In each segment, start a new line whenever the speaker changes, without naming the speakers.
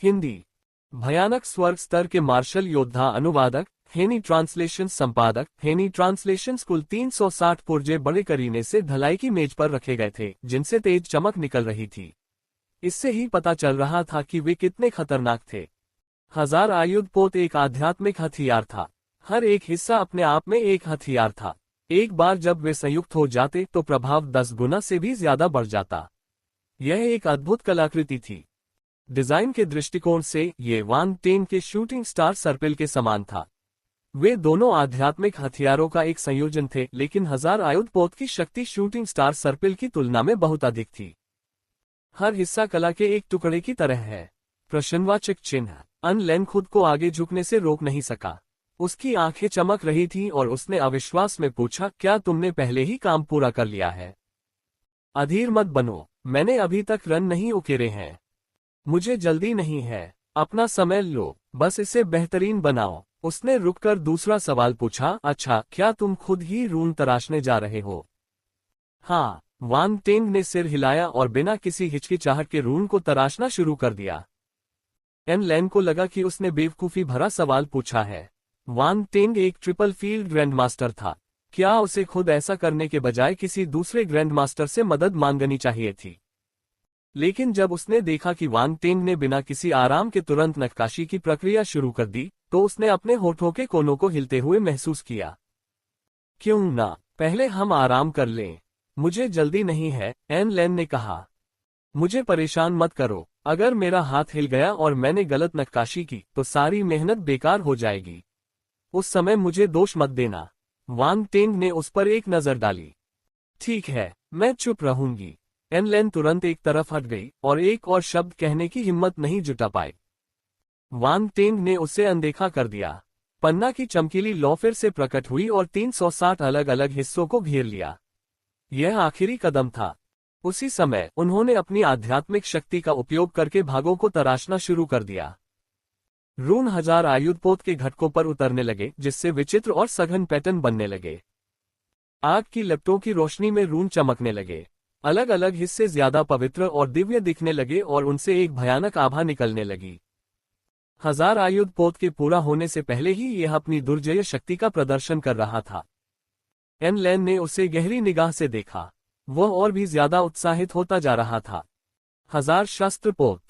हिंदी। भयानक स्वर्ग स्तर के मार्शल योद्धा अनुवादक, हेनी ट्रांसलेशन संपादक। हेनी ट्रांसलेशंस कुल 360 पुर्जे बड़े करीने से ढलाई की मेज पर रखे गए थे, जिनसे तेज चमक निकल रही थी। इससे ही पता चल रहा था कि वे कितने खतरनाक थे। हजार आयुध पोत एक आध्यात्मिक हथियार था। हर एक हिस्सा अपने आप में एक हथियार था। एक बार जब वे संयुक्त हो जाते तो प्रभाव 10 गुना से भी ज्यादा बढ़ जाता। यह एक अद्भुत कलाकृति थी। डिजाइन के दृष्टिकोण से ये वान टेन के शूटिंग स्टार सर्पिल के समान था। वे दोनों आध्यात्मिक हथियारों का एक संयोजन थे, लेकिन हजार आयुध पोत की शक्ति शूटिंग स्टार सर्पिल की तुलना में बहुत अधिक थी। हर हिस्सा कला के एक टुकड़े की तरह है। प्रश्नवाचक चिन्ह। अन लेन खुद को आगे झुकने से रोक नहीं सका। उसकी आंखें चमक रही थीं और उसने अविश्वास में पूछा, क्या तुमने पहले ही काम पूरा कर लिया है? अधीर मत बनो, मैंने अभी तक रन नहीं उकेरे हैं। मुझे जल्दी नहीं है, अपना समय लो, बस इसे बेहतरीन बनाओ। उसने रुककर दूसरा सवाल पूछा, अच्छा, क्या तुम खुद ही रून तराशने जा रहे हो? हाँ, वान टेंग ने सिर हिलाया और बिना किसी हिचकिचाहट के रून को तराशना शुरू कर दिया। एन लैन को लगा कि उसने बेवकूफी भरा सवाल पूछा है। वान टेंग एक ट्रिपल फील्ड ग्रैंडमास्टर था। क्या उसे खुद ऐसा करने के बजाय किसी दूसरे ग्रैंडमास्टर से मदद मांगनी चाहिए थी? लेकिन जब उसने देखा कि वान टेंग ने बिना किसी आराम के तुरंत नक्काशी की प्रक्रिया शुरू कर दी, तो उसने अपने होठों के कोनों को हिलते हुए महसूस किया। क्यों ना, पहले हम आराम कर लें। मुझे जल्दी नहीं है, एन लैन ने कहा। मुझे परेशान मत करो, अगर मेरा हाथ हिल गया और मैंने गलत नक्काशी की तो सारी मेहनत बेकार हो जाएगी। उस समय मुझे दोष मत देना। वान टेंग ने उस पर एक नजर डाली। ठीक है, मैं चुप रहूंगी। एन लैन तुरंत एक तरफ हट गई और एक और शब्द कहने की हिम्मत नहीं जुटा पाई। वान टेंग ने उसे अनदेखा कर दिया। पन्ना की चमकीली लौ फिर से प्रकट हुई और 360 अलग अलग हिस्सों को घेर लिया। यह आखिरी कदम था। उसी समय उन्होंने अपनी आध्यात्मिक शक्ति का उपयोग करके भागों को तराशना शुरू कर दिया। रून हजार आयुधपोत के घटकों पर उतरने लगे, जिससे विचित्र और सघन पैटर्न बनने लगे। आग की लपटों की रोशनी में रून चमकने लगे। अलग अलग हिस्से ज्यादा पवित्र और दिव्य दिखने लगे और उनसे एक भयानक आभा निकलने लगी। हजार आयुधपोत के पूरा होने से पहले ही यह अपनी दुर्जय शक्ति का प्रदर्शन कर रहा था। एन लैन ने उसे गहरी निगाह से देखा। वह और भी ज्यादा उत्साहित होता जा रहा था। हजार शस्त्र पोत,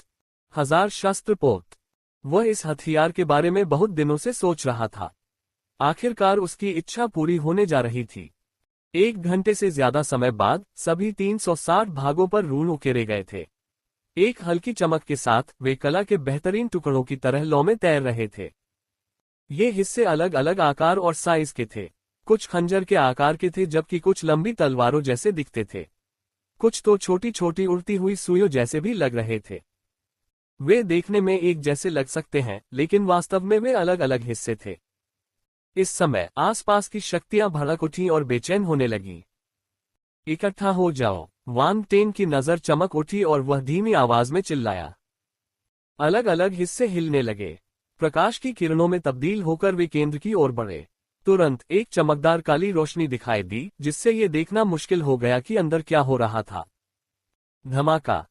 हजार शस्त्र पोत। वह इस हथियार के बारे में बहुत दिनों से सोच रहा था। आखिरकार उसकी इच्छा पूरी होने जा रही थी। 1 घंटे से ज्यादा समय बाद सभी 360 भागों पर रून उकेरे गए थे। एक हल्की चमक के साथ वे कला के बेहतरीन टुकड़ों की तरह लौ में तैर रहे थे। ये हिस्से अलग अलग आकार और साइज के थे। कुछ खंजर के आकार के थे, जबकि कुछ लंबी तलवारों जैसे दिखते थे। कुछ तो छोटी छोटी उड़ती हुई सुइयों जैसे भी लग रहे थे। वे देखने में एक जैसे लग सकते हैं, लेकिन वास्तव में वे अलग अलग हिस्से थे। इस समय आसपास की शक्तियां भड़क उठी और बेचैन होने लगीं। इकट्ठा हो जाओ। वान टेन की नजर चमक उठी और वह धीमी आवाज में चिल्लाया। अलग अलग हिस्से हिलने लगे। प्रकाश की किरणों में तब्दील होकर वे केंद्र की ओर बढ़े। तुरंत एक चमकदार काली रोशनी दिखाई दी, जिससे ये देखना मुश्किल हो गया कि अंदर क्या हो रहा था। धमाका।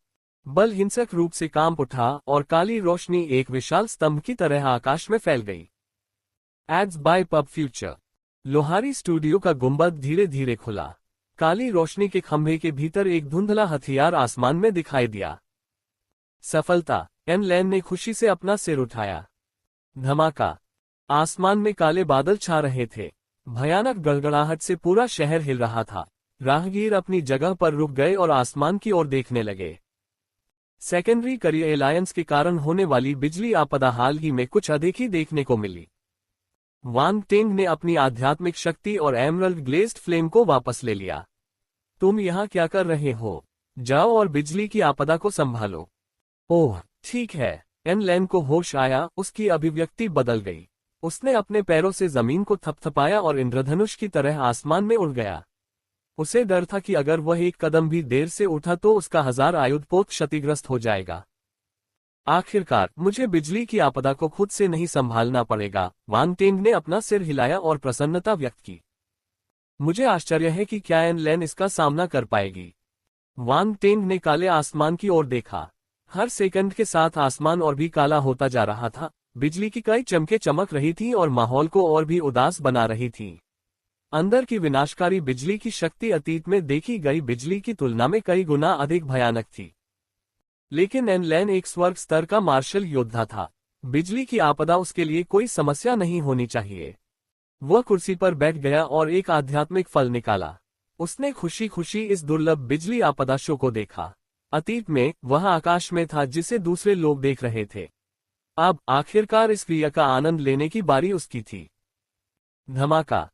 बल हिंसक रूप से कांप उठा और काली रोशनी एक विशाल स्तंभ की तरह आकाश में फैल गई। Ads by pub future. लोहारी स्टूडियो का गुंबद धीरे धीरे खुला। काली रोशनी के खंभे के भीतर एक धुंधला हथियार आसमान में दिखाई दिया। सफलता। एन लैन ने खुशी से अपना सिर उठाया। धमाका। आसमान में काले बादल छा रहे थे। भयानक गड़गड़ाहट से पूरा शहर हिल रहा था। राहगीर अपनी जगह पर रुक गए और आसमान की ओर देखने लगे। सेकेंडरी करियर एलायंस के कारण होने वाली बिजली आपदा हाल ही में कुछ अधिक ही देखने को मिली। वान टेंग ने अपनी आध्यात्मिक शक्ति और एमरल्ड ग्लेज्ड फ्लेम को वापस ले लिया। तुम यहाँ क्या कर रहे हो? जाओ और बिजली की आपदा को संभालो। ओह, ठीक है। एन लैन को होश आया, उसकी अभिव्यक्ति बदल गई। उसने अपने पैरों से जमीन को थपथपाया और इंद्रधनुष की तरह आसमान में उड़ गया। उसे डर था कि अगर वह एक कदम भी देर से उठा तो उसका हजार आयुधपोत क्षतिग्रस्त हो जाएगा। आखिरकार मुझे बिजली की आपदा को खुद से नहीं संभालना पड़ेगा। वान टेंग ने अपना सिर हिलाया और प्रसन्नता व्यक्त की। मुझे आश्चर्य है कि क्या एन लैन इसका सामना कर पाएगी। वान टेंग ने काले आसमान की ओर देखा। हर सेकंड के साथ आसमान और भी काला होता जा रहा था। बिजली की कई चमकें चमक रही थीं और माहौल को और भी उदास बना रही थीं। अंदर की विनाशकारी बिजली की शक्ति अतीत में देखी गई बिजली की तुलना में कई गुना अधिक भयानक थी। लेकिन एन लैन एक स्वर्ग स्तर का मार्शल योद्धा था। बिजली की आपदा उसके लिए कोई समस्या नहीं होनी चाहिए। वह कुर्सी पर बैठ गया और एक आध्यात्मिक फल निकाला। उसने खुशी खुशी इस दुर्लभ बिजली आपदा शो को देखा। अतीत में वह आकाश में था जिसे दूसरे लोग देख रहे थे। अब आखिरकार इस क्रिया का आनंद लेने की बारी उसकी थी। धमाका।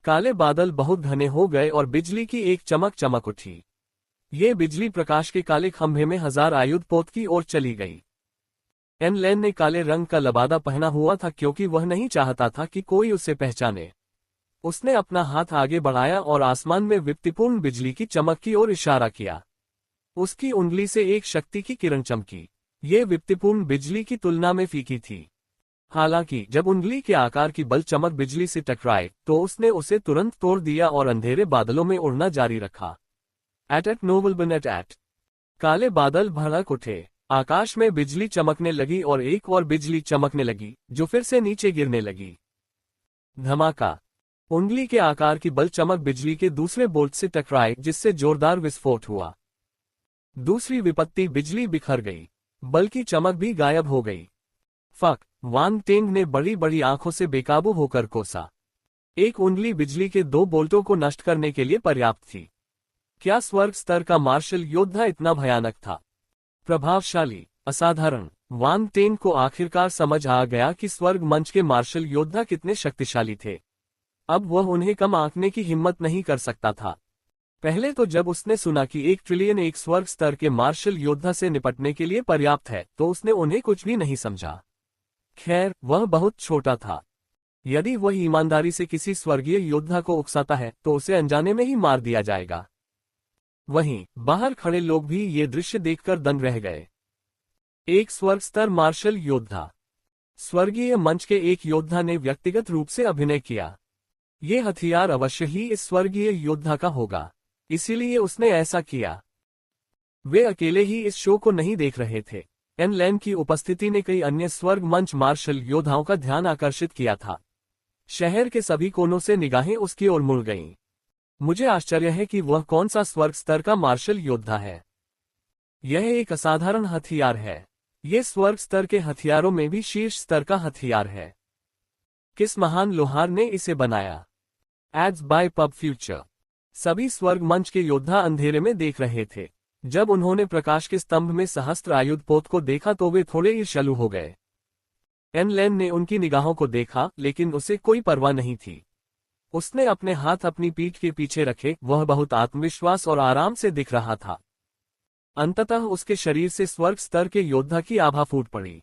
काले बादल बहुत घने हो गए और बिजली की एक चमक चमक उठी। ये बिजली प्रकाश के काले खंभे में हजार आयुध पोत की ओर चली गई। एन लैन ने काले रंग का लबादा पहना हुआ था क्योंकि वह नहीं चाहता था कि कोई उसे पहचाने। उसने अपना हाथ आगे बढ़ाया और आसमान में विप्तिपूर्ण बिजली की चमक की ओर इशारा किया। उसकी उंगली से एक शक्ति की किरण चमकी। ये विप्तिपूर्ण बिजली की तुलना में फीकी थी। हालांकि जब उंगली के आकार की बल चमक बिजली से टकराए तो उसने उसे तुरंत तोड़ दिया और अंधेरे बादलों में उड़ना जारी रखा। एट नोबल बन एट। काले बादल भड़क उठे। आकाश में बिजली चमकने लगी और एक और बिजली चमकने लगी जो फिर से नीचे गिरने लगी। धमाका। उंगली के आकार की बल चमक बिजली के दूसरे बोल्ट से टकराए जिससे जोरदार विस्फोट हुआ। दूसरी विपत्ति बिजली बिखर गई। बल की चमक भी गायब हो गई। फक। वान टेंग ने बड़ी बड़ी आंखों से बेकाबू होकर कोसा। एक उंगली बिजली के दो बोल्टों को नष्ट करने के लिए पर्याप्त थी। क्या स्वर्ग स्तर का मार्शल योद्धा इतना भयानक था? प्रभावशाली, असाधारण। वान टेंग को आखिरकार समझ आ गया कि स्वर्ग मंच के मार्शल योद्धा कितने शक्तिशाली थे। अब वह उन्हें कम आंकने की हिम्मत नहीं कर सकता था। पहले तो जब उसने सुना कि 1 ट्रिलियन एक स्वर्ग स्तर के मार्शल योद्धा से निपटने के लिए पर्याप्त है तो उसने उन्हें कुछ भी नहीं समझा। खैर, वह बहुत छोटा था। यदि वह ईमानदारी से किसी स्वर्गीय योद्धा को उकसाता है तो उसे अनजाने में ही मार दिया जाएगा। वहीं बाहर खड़े लोग भी ये दृश्य देखकर दंग रह गए। एक स्वर्ग स्तर मार्शल योद्धा। स्वर्गीय मंच के एक योद्धा ने व्यक्तिगत रूप से अभिनय किया। ये हथियार अवश्य ही इस स्वर्गीय योद्धा का होगा, इसीलिए उसने ऐसा किया। वे अकेले ही इस शो को नहीं देख रहे थे। एन लैन की उपस्थिति ने कई अन्य स्वर्ग मंच मार्शल योद्धाओं का ध्यान आकर्षित किया था। शहर के सभी कोनों से निगाहें उसकी ओर मुड़ गईं। मुझे आश्चर्य है कि वह कौन सा स्वर्ग स्तर का मार्शल योद्धा है। यह एक असाधारण हथियार है। यह स्वर्ग स्तर के हथियारों में भी शीर्ष स्तर का हथियार है। किस महान लोहार ने इसे बनाया? Ads by pub future. सभी स्वर्ग मंच के योद्धा अंधेरे में देख रहे थे। जब उन्होंने प्रकाश के स्तंभ में सहस्त्र आयुध पोत को देखा तो वे थोड़े ईर्ष्यालु हो गए। एन लैन ने उनकी निगाहों को देखा लेकिन उसे कोई परवाह नहीं थी। उसने अपने हाथ अपनी पीठ के पीछे रखे। वह बहुत आत्मविश्वास और आराम से दिख रहा था। अंततः उसके शरीर से स्वर्ग स्तर के योद्धा की आभा फूट पड़ी।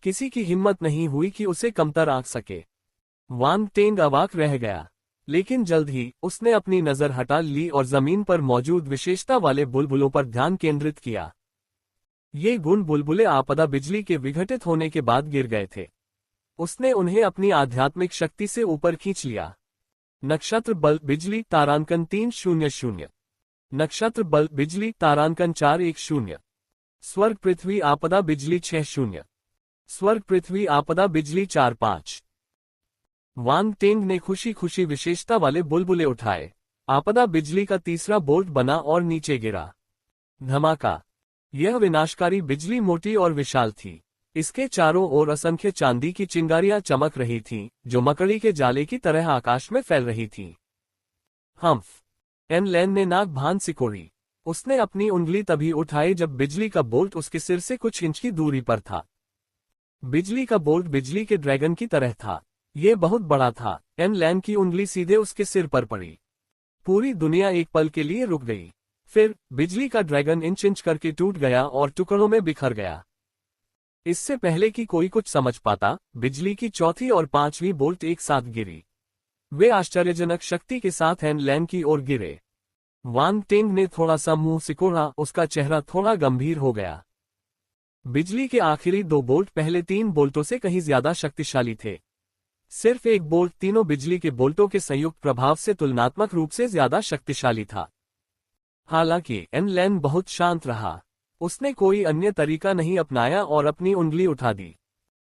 किसी की हिम्मत नहीं हुई कि उसे कमतर आंक सके। वान टेंग अवाक रह गया, लेकिन जल्द ही उसने अपनी नजर हटा ली और जमीन पर मौजूद विशेषता वाले बुलबुलों पर ध्यान केंद्रित किया। ये गुण बुलबुले आपदा बिजली के विघटित होने के बाद गिर गए थे। उसने उन्हें अपनी आध्यात्मिक शक्ति से ऊपर खींच लिया। नक्षत्र बल बिजली तारांकन 300। नक्षत्र बल बिजली तारांकन 410। स्वर्ग पृथ्वी आपदा बिजली 60। स्वर्ग पृथ्वी आपदा बिजली 45। वान टेंग ने खुशी खुशी विशेषता वाले बुलबुले उठाए। आपदा बिजली का तीसरा बोल्ट बना और नीचे गिरा। धमाका। यह विनाशकारी बिजली मोटी और विशाल थी। इसके चारों ओर असंख्य चांदी की चिंगारियां चमक रही थीं, जो मकड़ी के जाले की तरह आकाश में फैल रही थीं। हम्फ। एन लैन ने नाक भान सिकोड़ी। उसने अपनी उंगली तभी उठाई जब बिजली का बोल्ट उसके सिर से कुछ इंच की दूरी पर था। बिजली का बोल्ट बिजली के ड्रैगन की तरह था। ये बहुत बड़ा था। एन लैन की उंगली सीधे उसके सिर पर पड़ी। पूरी दुनिया एक पल के लिए रुक गई। फिर बिजली का ड्रैगन इंच इंच करके टूट गया और टुकड़ों में बिखर गया। इससे पहले कि कोई कुछ समझ पाता, बिजली की चौथी और पांचवी बोल्ट एक साथ गिरी। वे आश्चर्यजनक शक्ति के साथ एन लैन की ओर गिरे। वान टेंग ने थोड़ा सा मुंह सिकोड़ा। उसका चेहरा थोड़ा गंभीर हो गया। बिजली के आखिरी दो बोल्ट पहले 3 बोल्टों से कहीं ज्यादा शक्तिशाली थे। सिर्फ एक बोल्ट तीनों बिजली के बोल्टों के संयुक्त प्रभाव से तुलनात्मक रूप से ज्यादा शक्तिशाली था। हालांकि एन लैन बहुत शांत रहा। उसने कोई अन्य तरीका नहीं अपनाया और अपनी उंगली उठा दी।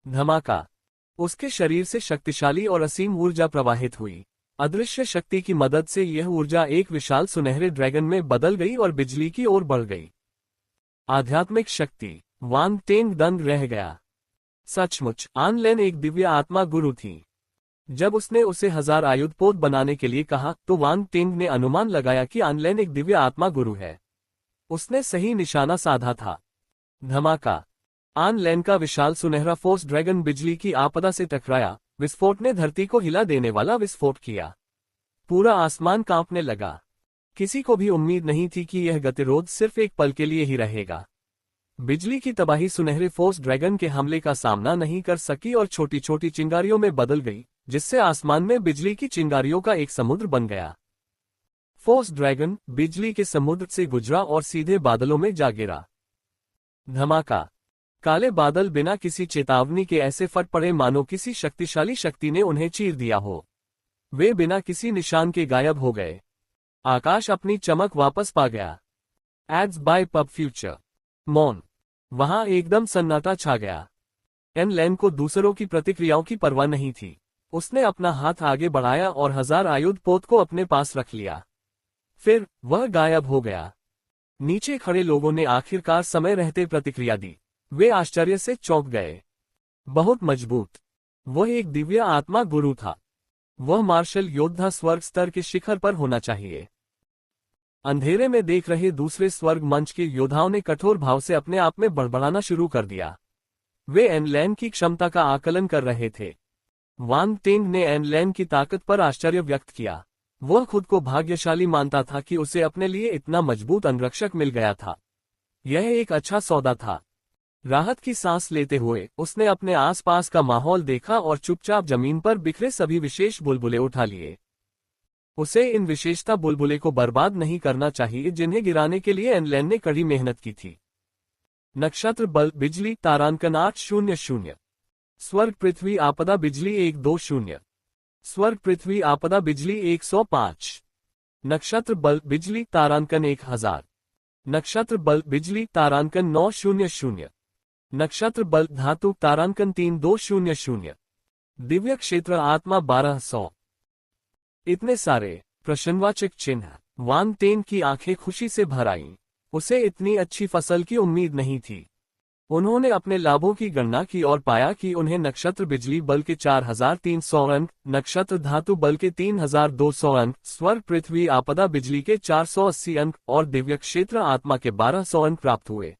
धमाका। उसके शरीर से शक्तिशाली और असीम ऊर्जा प्रवाहित हुई। अदृश्य शक्ति की मदद से यह ऊर्जा एक विशाल सुनहरे ड्रैगन में बदल गई और बिजली की ओर बढ़ गई। आध्यात्मिक शक्ति। वांग टेंग दंग रह गया। सचमुच आन लेन एक दिव्य आत्मा गुरु थी। जब उसने उसे 1000 आयुधपोत बनाने के लिए कहा तो वांग टेंग ने अनुमान लगाया कि आन लेन एक दिव्य आत्मा गुरु है। उसने सही निशाना साधा था। धमाका। आन लेन का विशाल सुनहरा फोर्स ड्रैगन बिजली की आपदा से टकराया। विस्फोट ने धरती को हिला देने वाला विस्फोट किया। पूरा आसमान कांपने लगा। किसी को भी उम्मीद नहीं थी कि यह गतिरोध सिर्फ एक पल के लिए ही रहेगा। बिजली की तबाही सुनहरे फोर्स ड्रैगन के हमले का सामना नहीं कर सकी और छोटी छोटी चिंगारियों में बदल गई, जिससे आसमान में बिजली की चिंगारियों का एक समुद्र बन गया। फोर्स ड्रैगन बिजली के समुद्र से गुजरा और सीधे बादलों में जा गिरा। धमाका। काले बादल बिना किसी चेतावनी के ऐसे फट पड़े मानो किसी शक्तिशाली शक्ति ने उन्हें चीर दिया हो। वे बिना किसी निशान के गायब हो गए। आकाश अपनी चमक वापस पा गया। Ads by pub future. मौन। वहां एकदम सन्नाटा छा गया। एन लेन को दूसरों की प्रतिक्रियाओं की परवाह नहीं थी। उसने अपना हाथ आगे बढ़ाया और 1000 आयुध पोत को अपने पास रख लिया। फिर वह गायब हो गया। नीचे खड़े लोगों ने आखिरकार समय रहते प्रतिक्रिया दी। वे आश्चर्य से चौंक गए। बहुत मजबूत। वह एक दिव्य आत्मा गुरु था। वह मार्शल योद्धा स्वर्ग स्तर के शिखर पर होना चाहिए। अंधेरे में देख रहे दूसरे स्वर्ग मंच के योद्धाओं ने कठोर भाव से अपने आप में बड़बड़ाना शुरू कर दिया। वे एन लेन की क्षमता का आकलन कर रहे थे। वांग टेंग ने एन लेन की ताकत पर आश्चर्य व्यक्त किया। वह खुद को भाग्यशाली मानता था कि उसे अपने लिए इतना मजबूत अंगरक्षक मिल गया था। यह एक अच्छा सौदा था। राहत की सांस लेते हुए उसने अपने आसपास का माहौल देखा और चुपचाप जमीन पर बिखरे सभी विशेष बुलबुले उठा लिए। उसे इन विशेषता बुलबुले को बर्बाद नहीं करना चाहिए जिन्हें गिराने के लिए एनलेन ने कड़ी मेहनत की थी। नक्षत्र बल बिजली तारांकन 800। स्वर्ग पृथ्वी आपदा बिजली 120। स्वर्ग पृथ्वी आपदा बिजली 105। नक्षत्र बल बिजली तारांकन 1000। नक्षत्र बल बिजली तारांकन 900। नक्षत्र बल धातु तारांकन 3200। दिव्य क्षेत्र आत्मा 1200। इतने सारे प्रश्नवाचक चिन्ह। वांग टेंग की आंखें खुशी से भर आईं। उसे इतनी अच्छी फसल की उम्मीद नहीं थी। उन्होंने अपने लाभों की गणना की और पाया कि उन्हें नक्षत्र बिजली बल के 4300 अंक, नक्षत्र धातु बल के 3200 अंक, स्वर्ग पृथ्वी आपदा बिजली के 480 अंक और दिव्य क्षेत्र आत्मा के 1200 अंक प्राप्त हुए।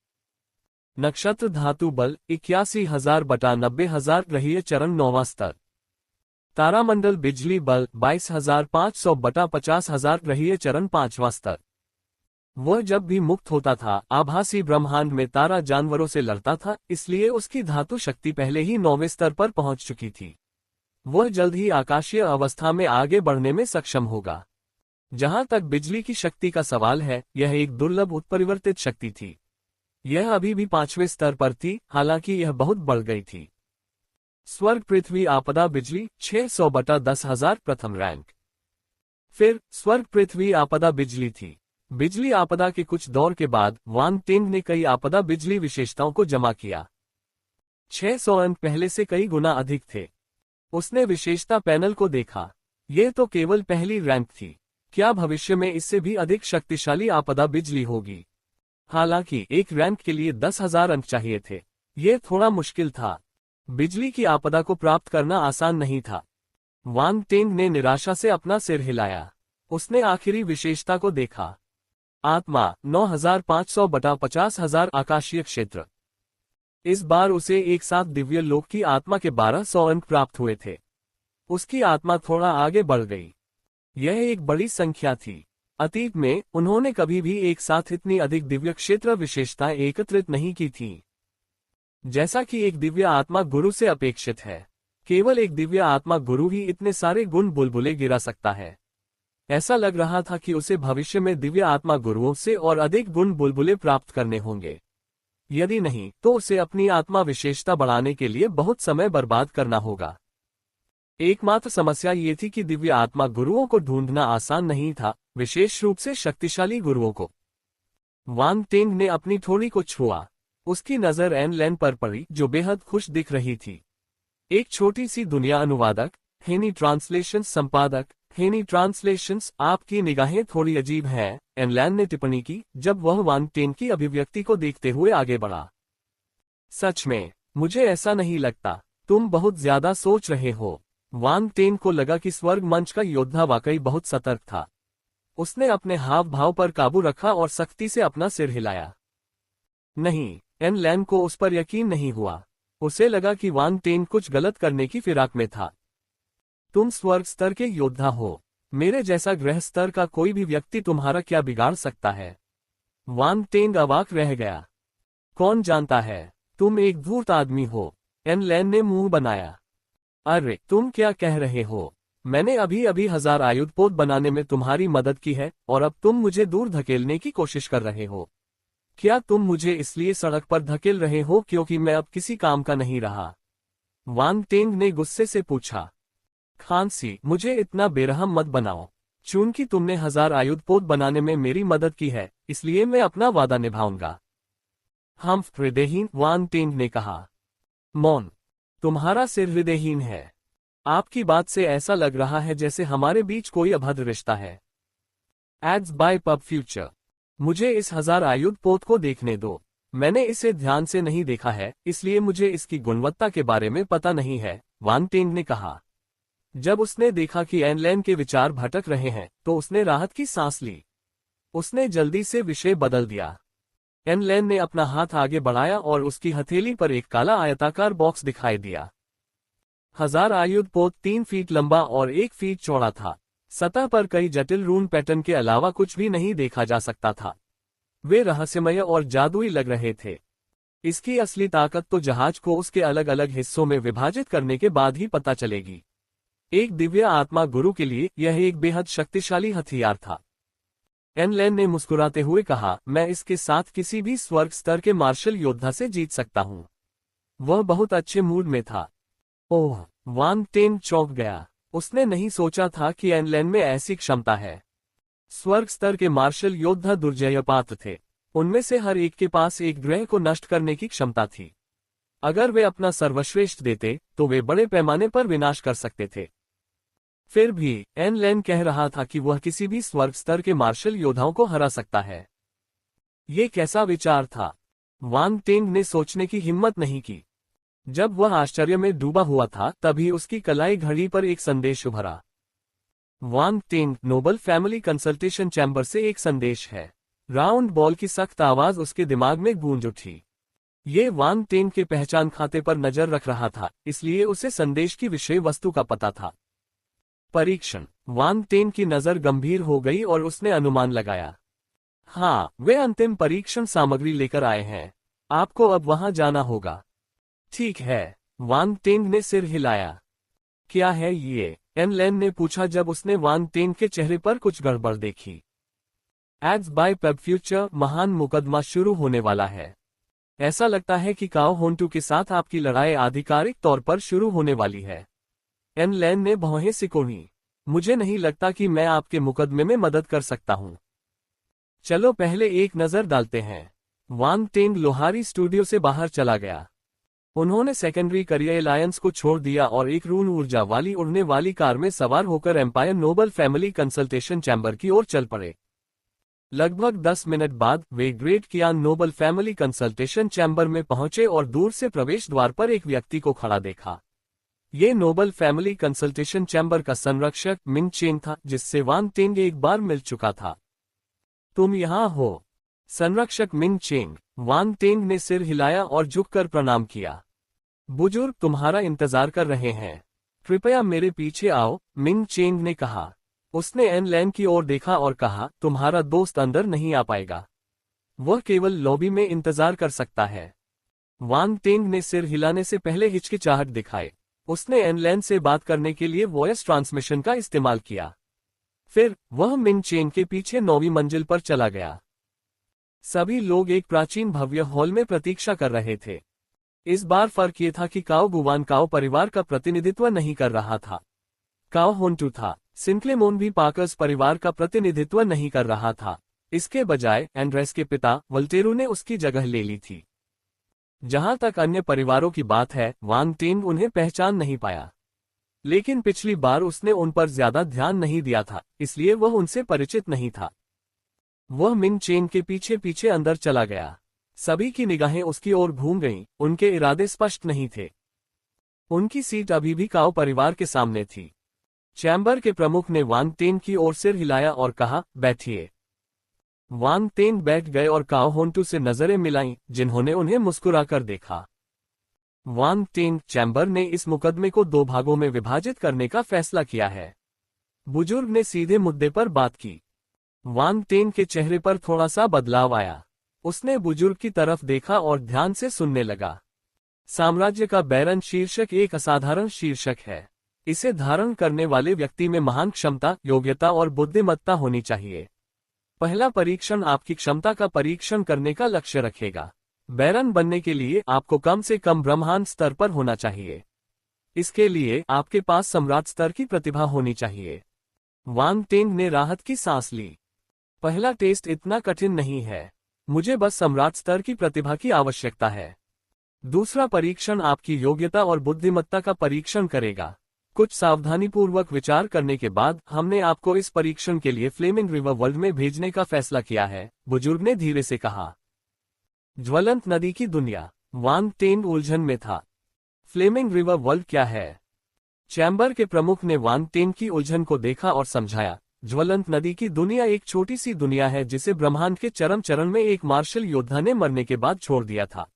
नक्षत्र धातु बल 81,000 बटा 90,000 ग्रहीय चरण 9वां स्तर। तारामंडल बिजली बल 22,500 बटा 50,000 ग्रहीय चरण 5वां स्तर। वह जब भी मुक्त होता था आभासी ब्रह्मांड में तारा जानवरों से लड़ता था, इसलिए उसकी धातु शक्ति पहले ही 9वें स्तर पर पहुंच चुकी थी। वह जल्द ही आकाशीय अवस्था में आगे बढ़ने में सक्षम होगा। जहां तक बिजली की शक्ति का सवाल है, यह एक दुर्लभ उत्परिवर्तित शक्ति थी। यह अभी भी 5वें स्तर पर थी, हालांकि यह बहुत बढ़ गई थी। स्वर्ग पृथ्वी आपदा बिजली 600 बटा 10,000 प्रथम रैंक। फिर स्वर्ग पृथ्वी आपदा बिजली थी। बिजली आपदा के कुछ दौर के बाद वांग टेंग ने कई आपदा बिजली विशेषताओं को जमा किया। 600 अंक पहले से कई गुना अधिक थे। उसने विशेषता पैनल को देखा। यह तो केवल पहली रैंक थी। क्या भविष्य में इससे भी अधिक शक्तिशाली आपदा बिजली होगी? हालांकि एक रैंक के लिए 10,000 अंक चाहिए थे। यह थोड़ा मुश्किल था। बिजली की आपदा को प्राप्त करना आसान नहीं था। वांग टेंग ने निराशा से अपना सिर हिलाया। उसने आखिरी विशेषता को देखा। आत्मा 9,500 बटा 50,000 आकाशीय क्षेत्र। इस बार उसे एक साथ दिव्य लोक की आत्मा के 1200 अंक प्राप्त हुए थे। उसकी आत्मा थोड़ा आगे बढ़ गई। यह एक बड़ी संख्या थी। अतीत में उन्होंने कभी भी एक साथ इतनी अधिक दिव्य क्षेत्र विशेषताएं एकत्रित नहीं की थीं। जैसा कि एक दिव्य आत्मा गुरु से अपेक्षित है, केवल एक दिव्य आत्मा गुरु ही इतने सारे गुण बुलबुले गिरा सकता है। ऐसा लग रहा था कि उसे भविष्य में दिव्य आत्मा गुरुओं से और अधिक गुण बुलबुले प्राप्त करने होंगे। यदि नहीं, तो उसे अपनी आत्मा विशेषता बढ़ाने के लिए बहुत समय बर्बाद करना होगा। एकमात्र समस्या ये थी कि दिव्य आत्मा गुरुओं को ढूंढना आसान नहीं था, विशेष रूप से शक्तिशाली गुरुओं को। वांग टेंग ने अपनी थोड़ी को छुआ। उसकी नजर एन लैन पर पड़ी जो बेहद खुश दिख रही थी। एक छोटी सी दुनिया अनुवादक, हेनी ट्रांसलेशन संपादक, हेनी ट्रांसलेशंस, आपकी निगाहें थोड़ी अजीब हैं, एन लैन ने टिप्पणी की जब वह वांग टेंग की अभिव्यक्ति को देखते हुए आगे बढ़ा। सच में, मुझे ऐसा नहीं लगता, तुम बहुत ज्यादा सोच रहे हो। वांग टेंग को लगा कि स्वर्ग मंच का योद्धा वाकई बहुत सतर्क था। उसने अपने हाव भाव पर काबू रखा और सख्ती से अपना सिर हिलाया। नहीं, एन लैन को उस पर यकीन नहीं हुआ। उसे लगा कि वांग टेंग कुछ गलत करने की फिराक में था। तुम स्वर्ग स्तर के योद्धा हो, मेरे जैसा ग्रह स्तर का कोई भी व्यक्ति तुम्हारा क्या बिगाड़ सकता है? वांग टेंग अवाक रह गया। कौन जानता है, तुम एक धूर्त आदमी हो, एन लैन ने मुंह बनाया। अरे, तुम क्या कह रहे हो? मैंने अभी अभी 1000 आयुधपोत बनाने में तुम्हारी मदद की है और अब तुम मुझे दूर धकेलने की कोशिश कर रहे हो। क्या तुम मुझे इसलिए सड़क पर धकेल रहे हो क्योंकि मैं अब किसी काम का नहीं रहा? वांग टेंग ने गुस्से से पूछा। खांसी, मुझे इतना बेरहम मत बनाओ। चूंकि तुमने 1000 आयुधपोत बनाने में मेरी मदद की है, इसलिए मैं अपना वादा निभाऊंगा। हम हृदयहीन, वांग टेंग ने कहा। मौन, तुम्हारा सिर हृदयहीन है। आपकी बात से ऐसा लग रहा है जैसे हमारे बीच कोई अभद्र रिश्ता है। Ads by pub future. मुझे इस 1000 आयुधपोत को देखने दो। मैंने इसे ध्यान से नहीं देखा है, इसलिए मुझे इसकी गुणवत्ता के बारे में पता नहीं है, वांग टेंग ने कहा। जब उसने देखा कि एन लैन के विचार भटक रहे हैं, तो उसने राहत की सांस ली। उसने जल्दी से विषय बदल दिया। एन लैन ने अपना हाथ आगे बढ़ाया और उसकी हथेली पर एक काला आयताकार बॉक्स दिखाई दिया। 1000 आयुधपोत 3 फीट लंबा और 1 फीट चौड़ा था। सतह पर कई जटिल रून पैटर्न के अलावा कुछ भी नहीं देखा जा सकता था। वे रहस्यमय और जादुई लग रहे थे। इसकी असली ताकत तो जहाज को उसके अलग अलग हिस्सों में विभाजित करने के बाद ही पता चलेगी। एक दिव्य आत्मा गुरु के लिए यह एक बेहद शक्तिशाली हथियार था। एन लैन ने मुस्कुराते हुए कहा, मैं इसके साथ किसी भी स्वर्ग स्तर के मार्शल योद्धा से जीत सकता हूं। वह बहुत अच्छे मूड में था। ओह, वांग टेंग चौंक गया। उसने नहीं सोचा था कि एन लैन में ऐसी क्षमता है। स्वर्ग स्तर के मार्शल योद्धा दुर्जय पात्र थे। उनमें से हर एक के पास एक ग्रह को नष्ट करने की क्षमता थी। अगर वे अपना सर्वश्रेष्ठ देते, तो वे बड़े पैमाने पर विनाश कर सकते थे। फिर भी एन लैन कह रहा था कि वह किसी भी स्वर्ग स्तर के मार्शल योद्धाओं को हरा सकता है। ये कैसा विचार था? वांग टेंग ने सोचने की हिम्मत नहीं की। जब वह आश्चर्य में डूबा हुआ था, तभी उसकी कलाई घड़ी पर एक संदेश उभरा। Wang Teng, noble family consultation chamber से एक संदेश है। राउंड बॉल की सख्त आवाज उसके दिमाग में गूंज उठी। ये वांग टेंग के पहचान खाते पर नजर रख रहा था, इसलिए उसे संदेश की विषय वस्तु का पता था। परीक्षण। वांग टेंग की नजर गंभीर हो गई और उसने अनुमान लगाया। हाँ, वे अंतिम परीक्षण सामग्री लेकर आए हैं। आपको अब वहां जाना होगा। ठीक है, वांग टेंग ने सिर हिलाया। क्या है ये? एन लैन ने पूछा जब उसने वांग टेंग के चेहरे पर कुछ गड़बड़ देखी। एड्स बाय पेब फ्यूचर, महान मुकदमा शुरू होने वाला है। ऐसा लगता है कि काओ होंटू के साथ आपकी लड़ाई आधिकारिक तौर पर शुरू होने वाली है। एन लैन ने भौहें सिकोड़ी। मुझे नहीं लगता कि मैं आपके मुकदमे में मदद कर सकता हूं। चलो पहले एक नजर डालते हैं। वांग टेंग लोहारी स्टूडियो से बाहर चला गया। उन्होंने सेकेंडरी करियर अलायंस को छोड़ दिया और एक रून ऊर्जा वाली उड़ने वाली कार में सवार होकर empire noble family consultation chamber की ओर चल पड़े। लगभग 10 मिनट बाद वे ग्रेट कियान नोबल फैमिली कंसल्टेशन चैम्बर में पहुंचे और दूर से प्रवेश द्वार पर एक व्यक्ति को खड़ा देखा। ये नोबल फैमिली कंसल्टेशन चैम्बर का संरक्षक मिंग चेंग था, जिससे वांग टेंग एक बार मिल चुका था। तुम यहाँ हो? संरक्षक मिंग चेंग। वांग टेंग ने सिर हिलाया और झुककर प्रणाम किया। बुजुर्ग तुम्हारा इंतजार कर रहे हैं। कृपया मेरे पीछे आओ, मिंग चेंग ने कहा। उसने एन लैन की ओर देखा और कहा, तुम्हारा दोस्त अंदर नहीं आ पाएगा। वह केवल लॉबी में इंतजार कर सकता है। वांग टेंग ने सिर हिलाने से पहले हिचकिचाहट दिखाए। उसने एन लैन से बात करने के लिए वॉयस ट्रांसमिशन का इस्तेमाल किया। फिर वह मिंग चेंग के पीछे 9वीं मंजिल पर चला गया। सभी लोग एक प्राचीन भव्य हॉल में प्रतीक्षा कर रहे थे। इस बार फर्क ये था कि काओ गुवान काओ परिवार का प्रतिनिधित्व नहीं कर रहा था। काओ होंटू था। सिंक्लेमोन भी पाकर्स परिवार का प्रतिनिधित्व नहीं कर रहा था। इसके बजाय एंड्रेस के पिता वल्टेरू ने उसकी जगह ले ली थी। जहां तक अन्य परिवारों की बात है, वांग टेन उन्हें पहचान नहीं पाया। लेकिन पिछली बार उसने उन पर ज्यादा ध्यान नहीं दिया था, इसलिए वह उनसे परिचित नहीं था। वह मिंग चेन के पीछे पीछे अंदर चला गया। सभी की निगाहें उसकी ओर घूम गईं, उनके इरादे स्पष्ट नहीं थे। उनकी सीट अभी भी काओ परिवार के सामने थी। चैम्बर के प्रमुख ने वांग टेन की ओर सिर हिलाया और कहा, बैठिए। वांग टेन बैठ गए और काओ होंटू से नजरें मिलाईं, जिन्होंने उन्हें मुस्कुराकर देखा। वांग टेन, चैम्बर ने इस मुकदमे को 2 भागों में विभाजित करने का फैसला किया है। बुजुर्ग ने सीधे मुद्दे पर बात की। वांग टेन के चेहरे पर थोड़ा सा बदलाव आया। उसने बुजुर्ग की तरफ देखा और ध्यान से सुनने लगा। साम्राज्य का बैरन शीर्षक एक असाधारण शीर्षक है। इसे धारण करने वाले व्यक्ति में महान क्षमता, योग्यता और बुद्धिमत्ता होनी चाहिए। पहला परीक्षण आपकी क्षमता का परीक्षण करने का लक्ष्य रखेगा। बैरन बनने के लिए आपको कम से कम ब्रह्मांड स्तर पर होना चाहिए। इसके लिए आपके पास सम्राट स्तर की प्रतिभा होनी चाहिए। वांग टेन ने राहत की सांस ली। पहला टेस्ट इतना कठिन नहीं है। मुझे बस सम्राट स्तर की प्रतिभा की आवश्यकता है। दूसरा परीक्षण आपकी योग्यता और बुद्धिमत्ता का परीक्षण करेगा। कुछ सावधानीपूर्वक विचार करने के बाद हमने आपको इस परीक्षण के लिए फ्लेमिंग रिवर वर्ल्ड में भेजने का फैसला किया है, बुजुर्ग ने धीरे से कहा। ज्वलंत नदी की दुनिया। वांग टेन उलझन में था। फ्लेमिंग रिवर वर्ल्ड क्या है? चैम्बर के प्रमुख ने वांग टेन की उलझन को देखा और समझाया। ज्वलंत नदी की दुनिया एक छोटी सी दुनिया है जिसे ब्रह्मांड के चरम चरण में एक मार्शल योद्धा ने मरने के बाद छोड़ दिया था।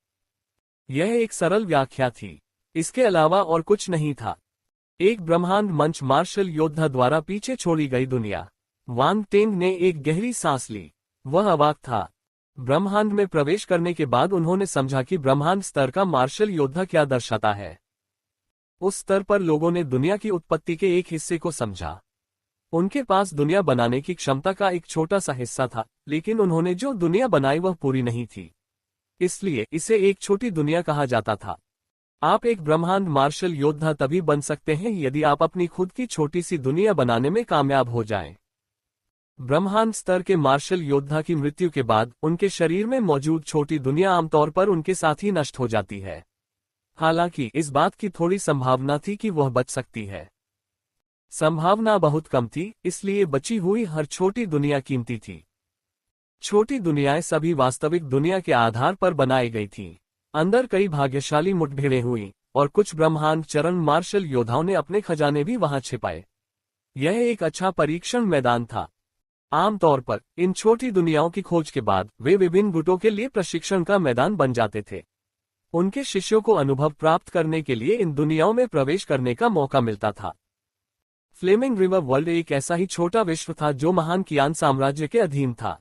यह एक सरल व्याख्या थी। इसके अलावा और कुछ नहीं था। एक ब्रह्मांड मंच मार्शल योद्धा द्वारा पीछे छोड़ी गई दुनिया। वांग टेन ने एक गहरी सांस ली। वह अवाक था। ब्रह्मांड में प्रवेश करने के बाद उन्होंने समझा कि ब्रह्मांड स्तर का मार्शल योद्धा क्या दर्शाता है। उस स्तर पर लोगों ने दुनिया की उत्पत्ति के एक हिस्से को समझा। उनके पास दुनिया बनाने की क्षमता का एक छोटा सा हिस्सा था, लेकिन उन्होंने जो दुनिया बनाई वह पूरी नहीं थी। इसलिए इसे एक छोटी दुनिया कहा जाता था। आप एक ब्रह्मांड मार्शल योद्धा तभी बन सकते हैं यदि आप अपनी खुद की छोटी सी दुनिया बनाने में कामयाब हो जाएं। ब्रह्मांड स्तर के मार्शल योद्धा की मृत्यु के बाद उनके शरीर में मौजूद छोटी दुनिया आमतौर पर उनके साथ ही नष्ट हो जाती है। हालांकि इस बात की थोड़ी संभावना थी कि वह बच सकती है। संभावना बहुत कम थी, इसलिए बची हुई हर छोटी दुनिया कीमती थी। छोटी दुनियाएं सभी वास्तविक दुनिया के आधार पर बनाई गई थीं। अंदर कई भाग्यशाली मुठभेड़ें हुई और कुछ ब्रह्मांड चरण मार्शल योद्धाओं ने अपने खजाने भी वहां छिपाए। यह एक अच्छा परीक्षण मैदान था। आमतौर पर इन छोटी दुनियाओं की खोज के बाद वे विभिन्न गुटों के लिए प्रशिक्षण का मैदान बन जाते थे। उनके शिष्यों को अनुभव प्राप्त करने के लिए इन दुनियाओं में प्रवेश करने का मौका मिलता था। फ्लेमिंग रिवर वर्ल्ड एक ऐसा ही छोटा विश्व था जो महान कियान साम्राज्य के अधीन था।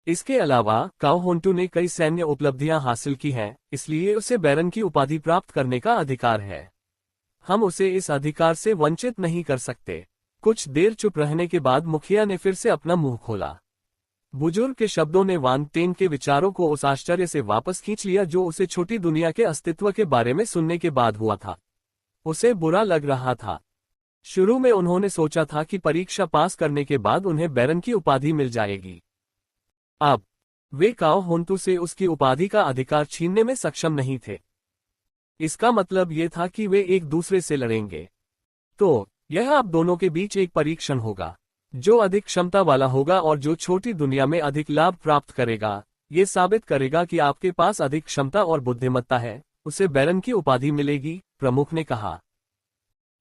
इसके अलावा काओ होंटू ने कई सैन्य उपलब्धियां हासिल की हैं, इसलिए उसे बैरन की उपाधि प्राप्त करने का अधिकार है। हम उसे इस अधिकार से वंचित नहीं कर सकते। कुछ देर चुप रहने के बाद मुखिया ने फिर से अपना मुंह खोला। बुजुर्ग के शब्दों ने वांग टेन के विचारों को उस आश्चर्य से वापस खींच लिया जो उसे छोटी दुनिया के अस्तित्व के बारे में सुनने के बाद हुआ था। उसे बुरा लग रहा था। शुरू में उन्होंने सोचा था कि परीक्षा पास करने के बाद उन्हें बैरन की उपाधि मिल जाएगी। अब वे काओ होंटू से उसकी उपाधि का अधिकार छीनने में सक्षम नहीं थे। इसका मतलब ये था कि वे एक दूसरे से लड़ेंगे। तो यह आप दोनों के बीच एक परीक्षण होगा। जो अधिक क्षमता वाला होगा और जो छोटी दुनिया में अधिक लाभ प्राप्त करेगा, ये साबित करेगा कि आपके पास अधिक क्षमता और बुद्धिमत्ता है, उसे बैरन की उपाधि मिलेगी, प्रमुख ने कहा।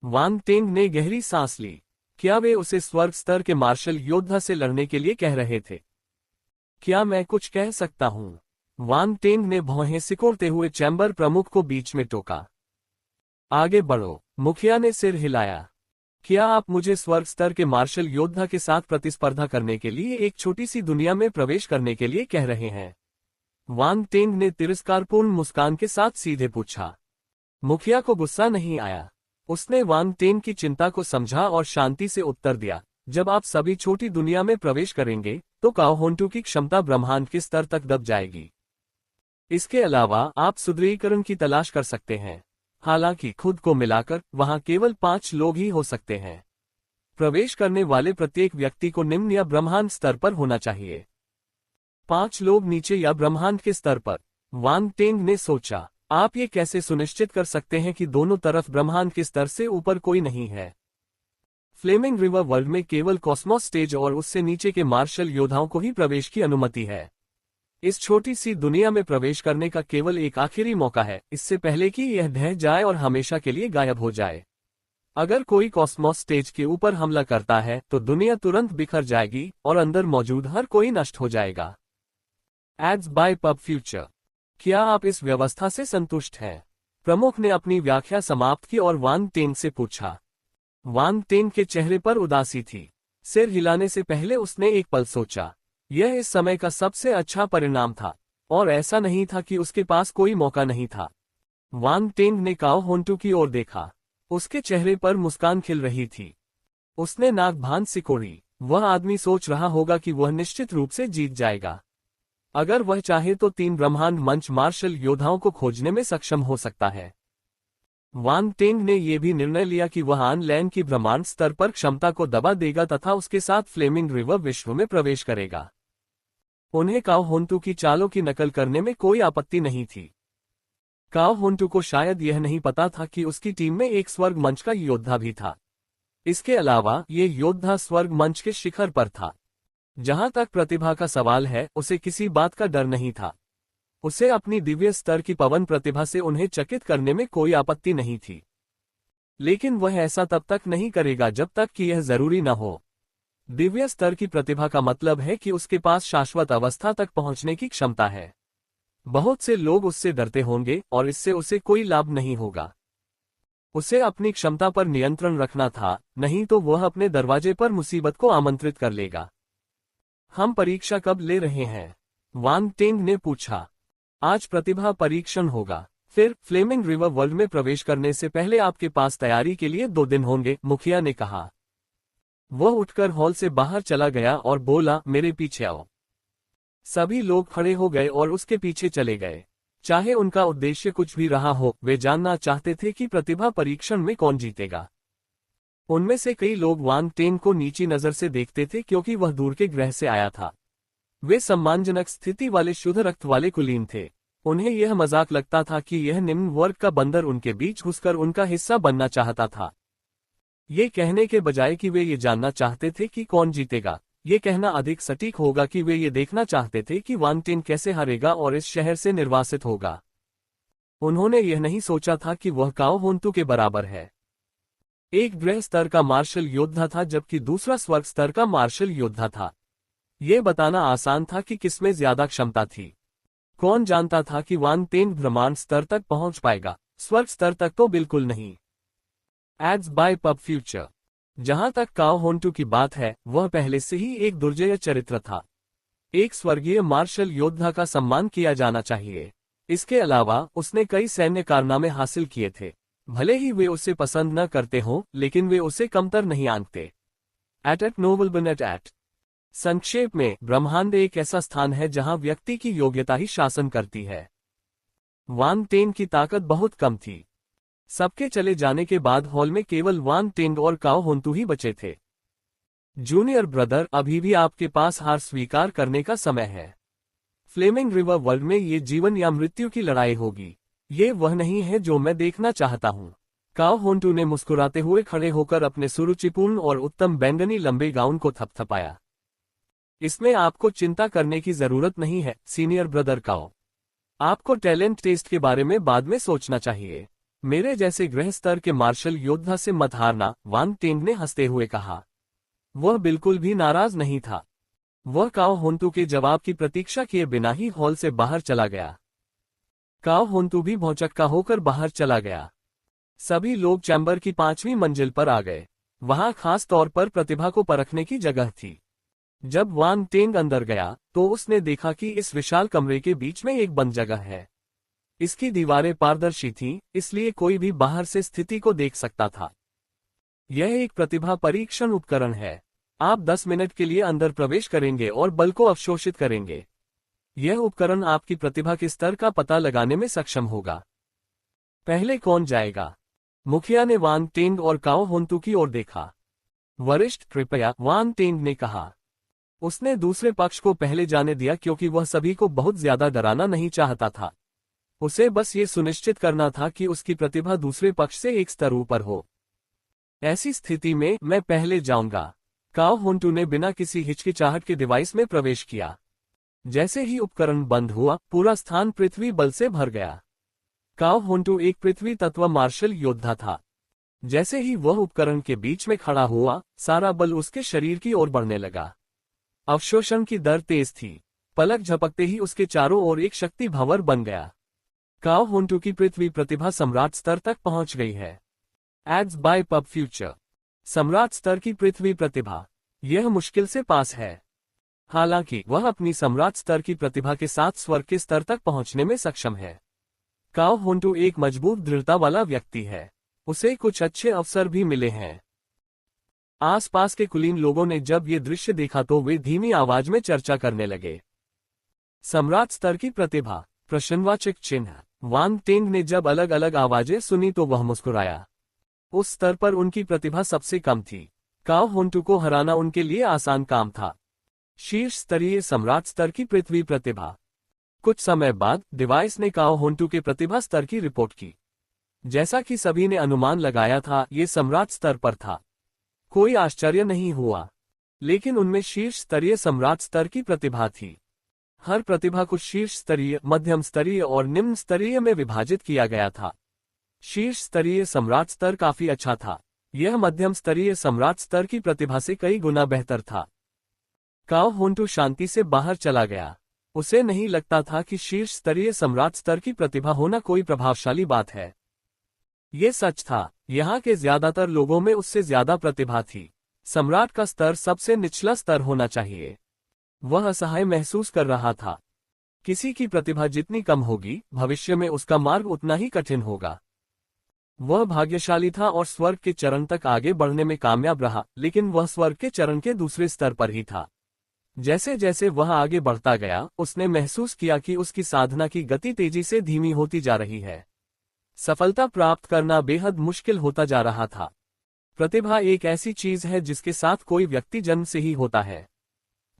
वांग टेन ने गहरी सांस ली। क्या वे उसे स्वर्ग स्तर के मार्शल योद्धा से लड़ने के लिए कह रहे थे? क्या मैं कुछ कह सकता हूं? वांग टेन ने भौहें सिकोड़ते हुए चैम्बर प्रमुख को बीच में टोका। आगे बढ़ो, मुखिया ने सिर हिलाया। क्या आप मुझे स्वर्ग स्तर के मार्शल योद्धा के साथ प्रतिस्पर्धा करने के लिए एक छोटी सी दुनिया में प्रवेश करने के लिए कह रहे हैं? वांग टेन ने तिरस्कारपूर्ण मुस्कान के साथ सीधे पूछा। मुखिया को गुस्सा नहीं आया। उसने वांग टेन की चिंता को समझा और शांति से उत्तर दिया, जब आप सभी छोटी दुनिया में प्रवेश करेंगे तो काओ होंटू की क्षमता ब्रह्मांड के स्तर तक दब जाएगी। इसके अलावा आप सुदृढ़ीकरण की तलाश कर सकते हैं। हालांकि खुद को मिलाकर वहां केवल 5 लोग ही हो सकते हैं। प्रवेश करने वाले प्रत्येक व्यक्ति को निम्न या ब्रह्मांड स्तर पर होना चाहिए। 5 लोग नीचे या ब्रह्मांड के स्तर पर। वांग टेंग ने सोचा, आप ये कैसे सुनिश्चित कर सकते हैं कि दोनों तरफ ब्रह्मांड के स्तर से ऊपर कोई नहीं है? फ्लेमिंग रिवर वर्ल्ड में केवल कॉस्मोस स्टेज और उससे नीचे के मार्शल योद्धाओं को ही प्रवेश की अनुमति है। इस छोटी सी दुनिया में प्रवेश करने का केवल एक आखिरी मौका है, इससे पहले कि यह ढह जाए और हमेशा के लिए गायब हो जाए। अगर कोई कॉस्मोस स्टेज के ऊपर हमला करता है तो दुनिया तुरंत बिखर जाएगी और अंदर मौजूद हर कोई नष्ट हो जाएगा। Ads by pub future. क्या आप इस व्यवस्था से संतुष्ट हैं? प्रमुख ने अपनी व्याख्या समाप्त की और वांग टेंग से पूछा। वांग टेंग के चेहरे पर उदासी थी। सिर हिलाने से पहले उसने एक पल सोचा। यह इस समय का सबसे अच्छा परिणाम था, और ऐसा नहीं था कि उसके पास कोई मौका नहीं था। वांग टेंग ने काओ होंटू की ओर देखा। उसके चेहरे पर मुस्कान खिल रही थी। उसने नाक भान सिकोड़ी। वह आदमी सोच रहा होगा कि वह निश्चित रूप से जीत जाएगा। अगर वह चाहे तो 3 ब्रह्मांड मंच मार्शल योद्धाओं को खोजने में सक्षम हो सकता है। वांग टेंग ने यह भी निर्णय लिया कि वह आन लैंड की ब्रह्मांड स्तर पर क्षमता को दबा देगा तथा उसके साथ फ्लेमिंग रिवर विश्व में प्रवेश करेगा। उन्हें काओ होंटू की चालों की नकल करने में कोई आपत्ति नहीं थी। काओ होंटू को शायद यह नहीं पता था कि उसकी टीम में एक स्वर्ग मंच का योद्धा भी था। इसके अलावा ये योद्धा स्वर्ग मंच के शिखर पर था। जहां तक प्रतिभा का सवाल है, उसे किसी बात का डर नहीं था। उसे अपनी दिव्य स्तर की पवन प्रतिभा से उन्हें चकित करने में कोई आपत्ति नहीं थी। लेकिन वह ऐसा तब तक नहीं करेगा जब तक कि यह जरूरी न हो। दिव्य स्तर की प्रतिभा का मतलब है कि उसके पास शाश्वत अवस्था तक पहुंचने की क्षमता है। बहुत से लोग उससे डरते होंगे और इससे उसे कोई लाभ नहीं होगा। उसे अपनी क्षमता पर नियंत्रण रखना था, नहीं तो वह अपने दरवाजे पर मुसीबत को आमंत्रित कर लेगा। हम परीक्षा कब ले रहे हैं? वांग टेंग ने पूछा। आज प्रतिभा परीक्षण होगा। फिर फ्लेमिंग रिवर वर्ल्ड में प्रवेश करने से पहले आपके पास तैयारी के लिए 2 दिन होंगे, मुखिया ने कहा। वह उठकर हॉल से बाहर चला गया और बोला, मेरे पीछे आओ। सभी लोग खड़े हो गए और उसके पीछे चले गए। चाहे उनका उद्देश्य कुछ भी रहा हो, वे जानना चाहते थे कि प्रतिभा परीक्षण में कौन जीतेगा। उनमें से कई लोग वांग टेंग को नीची नजर से देखते थे क्योंकि वह दूर के ग्रह से आया था। वे सम्मानजनक स्थिति वाले शुद्ध रक्त वाले कुलीन थे। उन्हें यह मजाक लगता था कि यह निम्न वर्ग का बंदर उनके बीच घुसकर उनका हिस्सा बनना चाहता था। ये कहने के बजाय कि वे ये जानना चाहते थे कि कौन जीतेगा, ये कहना अधिक सटीक होगा कि वे ये देखना चाहते थे कि वांग टेंग कैसे हारेगा और इस शहर से निर्वासित होगा। उन्होंने यह नहीं सोचा था कि वह काओ होंटू के बराबर है। एक ग्रह स्तर का मार्शल योद्धा था जबकि दूसरा स्वर्ग स्तर का मार्शल योद्धा था। ये बताना आसान था कि किसमें ज्यादा क्षमता थी। कौन जानता था कि वांग टेंग ब्रह्मांड स्तर तक पहुंच पाएगा, स्वर्ग स्तर तक तो बिल्कुल नहीं। Ads by pub future. जहां तक काओ होंटू की बात है, वह पहले से ही एक दुर्जय चरित्र था। एक स्वर्गीय मार्शल योद्धा का सम्मान किया जाना चाहिए। इसके अलावा उसने कई सैन्य कारनामे हासिल किए थे। भले ही वे उसे पसंद न करते हों, लेकिन वे उसे कमतर नहीं आंकते। एट नोबल बनेट एट। संक्षेप में, ब्रह्मांड एक ऐसा स्थान है जहां व्यक्ति की योग्यता ही शासन करती है। वांग टेंग की ताकत बहुत कम थी। सबके चले जाने के बाद हॉल में केवल वांग टेंग और काओ होंटू ही बचे थे। जूनियर ब्रदर, अभी भी आपके पास हार स्वीकार करने का समय है। फ्लेमिंग रिवर वर्ल्ड में ये जीवन या मृत्यु की लड़ाई होगी। ये वह नहीं है जो मैं देखना चाहता हूँ। काओ होंटू ने मुस्कुराते हुए खड़े होकर अपने सुरुचिपूर्ण और उत्तम बैंगनी लंबे गाउन को थपथपाया। इसमें आपको चिंता करने की जरूरत नहीं है, सीनियर ब्रदर काओ। आपको टैलेंट टेस्ट के बारे में बाद में सोचना चाहिए। मेरे जैसे ग्रह स्तर के मार्शल योद्धा से मत हारना, वांग टेंग ने हंसते हुए कहा। वह बिल्कुल भी नाराज नहीं था। वह काओ होंटू के जवाब की प्रतीक्षा किए बिना ही हॉल से बाहर चला गया। काओ होंटू भी भौचक्का होकर बाहर चला गया। सभी लोग चैम्बर की 5वीं मंजिल पर आ गए। वहां खास तौर पर प्रतिभा को परखने की जगह थी। जब वांग टेंग अंदर गया तो उसने देखा कि इस विशाल कमरे के बीच में एक बंद जगह है। इसकी दीवारें पारदर्शी थीं, इसलिए कोई भी बाहर से स्थिति को देख सकता था। यह एक प्रतिभा परीक्षण उपकरण है। आप 10 मिनट के लिए अंदर प्रवेश करेंगे और बल को अवशोषित करेंगे। यह उपकरण आपकी प्रतिभा के स्तर का पता लगाने में सक्षम होगा। पहले कौन जाएगा? मुखिया ने वांग टेंग और काओ होंटू की ओर देखा। वरिष्ठ, कृपया, वांग टेंग ने कहा। उसने दूसरे पक्ष को पहले जाने दिया क्योंकि वह सभी को बहुत ज्यादा डराना नहीं चाहता था। उसे बस ये सुनिश्चित करना था कि उसकी प्रतिभा दूसरे पक्ष से एक स्तर ऊपर हो। ऐसी स्थिति में मैं पहले जाऊंगा। काओ होंटू ने बिना किसी हिचकिचाहट के डिवाइस में प्रवेश किया। जैसे ही उपकरण बंद हुआ, पूरा स्थान पृथ्वी बल से भर गया। काओ होंटू एक पृथ्वी तत्व मार्शल योद्धा था। जैसे ही वह उपकरण के बीच में खड़ा हुआ, सारा बल उसके शरीर की ओर बढ़ने लगा। अवशोषण की दर तेज थी। पलक झपकते ही उसके चारों ओर एक शक्ति भंवर बन गया। काओ होंटू की पृथ्वी प्रतिभा सम्राट स्तर तक पहुंच गई है। Ads by pub future. सम्राट स्तर की पृथ्वी प्रतिभा, यह मुश्किल से पास है। हालांकि वह अपनी सम्राट स्तर की प्रतिभा के साथ स्वर्ग के स्तर तक पहुंचने में सक्षम है। काओ होंटू एक मजबूत दृढ़ता वाला व्यक्ति है। उसे कुछ अच्छे अवसर भी मिले हैं। आसपास के कुलीन लोगों ने जब ये दृश्य देखा तो वे धीमी आवाज में चर्चा करने लगे। सम्राट स्तर की प्रतिभा, प्रश्नवाचक चिन्ह। वांग टेंग ने जब अलग अलग आवाजें सुनी तो वह मुस्कुराया। उस स्तर पर उनकी प्रतिभा सबसे कम थी। काओ होंटू को हराना उनके लिए आसान काम था। शीर्ष स्तरीय सम्राट स्तर की पृथ्वी प्रतिभा। कुछ समय बाद डिवाइस ने काओ होंटू के प्रतिभा स्तर की रिपोर्ट की। जैसा कि सभी ने अनुमान लगाया था, ये सम्राट स्तर पर था। कोई आश्चर्य नहीं हुआ। लेकिन उनमें शीर्ष स्तरीय सम्राट स्तर की प्रतिभा थी। हर प्रतिभा को शीर्ष स्तरीय, मध्यम स्तरीय और निम्न स्तरीय में विभाजित किया गया था। शीर्ष स्तरीय सम्राट स्तर काफी अच्छा था। यह मध्यम स्तरीय सम्राट स्तर की प्रतिभा से कई गुना बेहतर था। काओ होंटू शांति से बाहर चला गया। उसे नहीं लगता था कि शीर्ष स्तरीय सम्राट स्तर की प्रतिभा होना कोई प्रभावशाली बात है। ये सच था, यहाँ के ज्यादातर लोगों में उससे ज्यादा प्रतिभा थी। सम्राट का स्तर सबसे निचला स्तर होना चाहिए। वह असहाय महसूस कर रहा था। किसी की प्रतिभा जितनी कम होगी, भविष्य में उसका मार्ग उतना ही कठिन होगा। वह भाग्यशाली था और स्वर्ग के चरण तक आगे बढ़ने में कामयाब रहा, लेकिन वह स्वर्ग के चरण के दूसरे स्तर पर ही था। जैसे जैसे वह आगे बढ़ता गया, उसने महसूस किया कि उसकी साधना की गति तेजी से धीमी होती जा रही है। सफलता प्राप्त करना बेहद मुश्किल होता जा रहा था। प्रतिभा एक ऐसी चीज है जिसके साथ कोई व्यक्ति जन्म से ही होता है।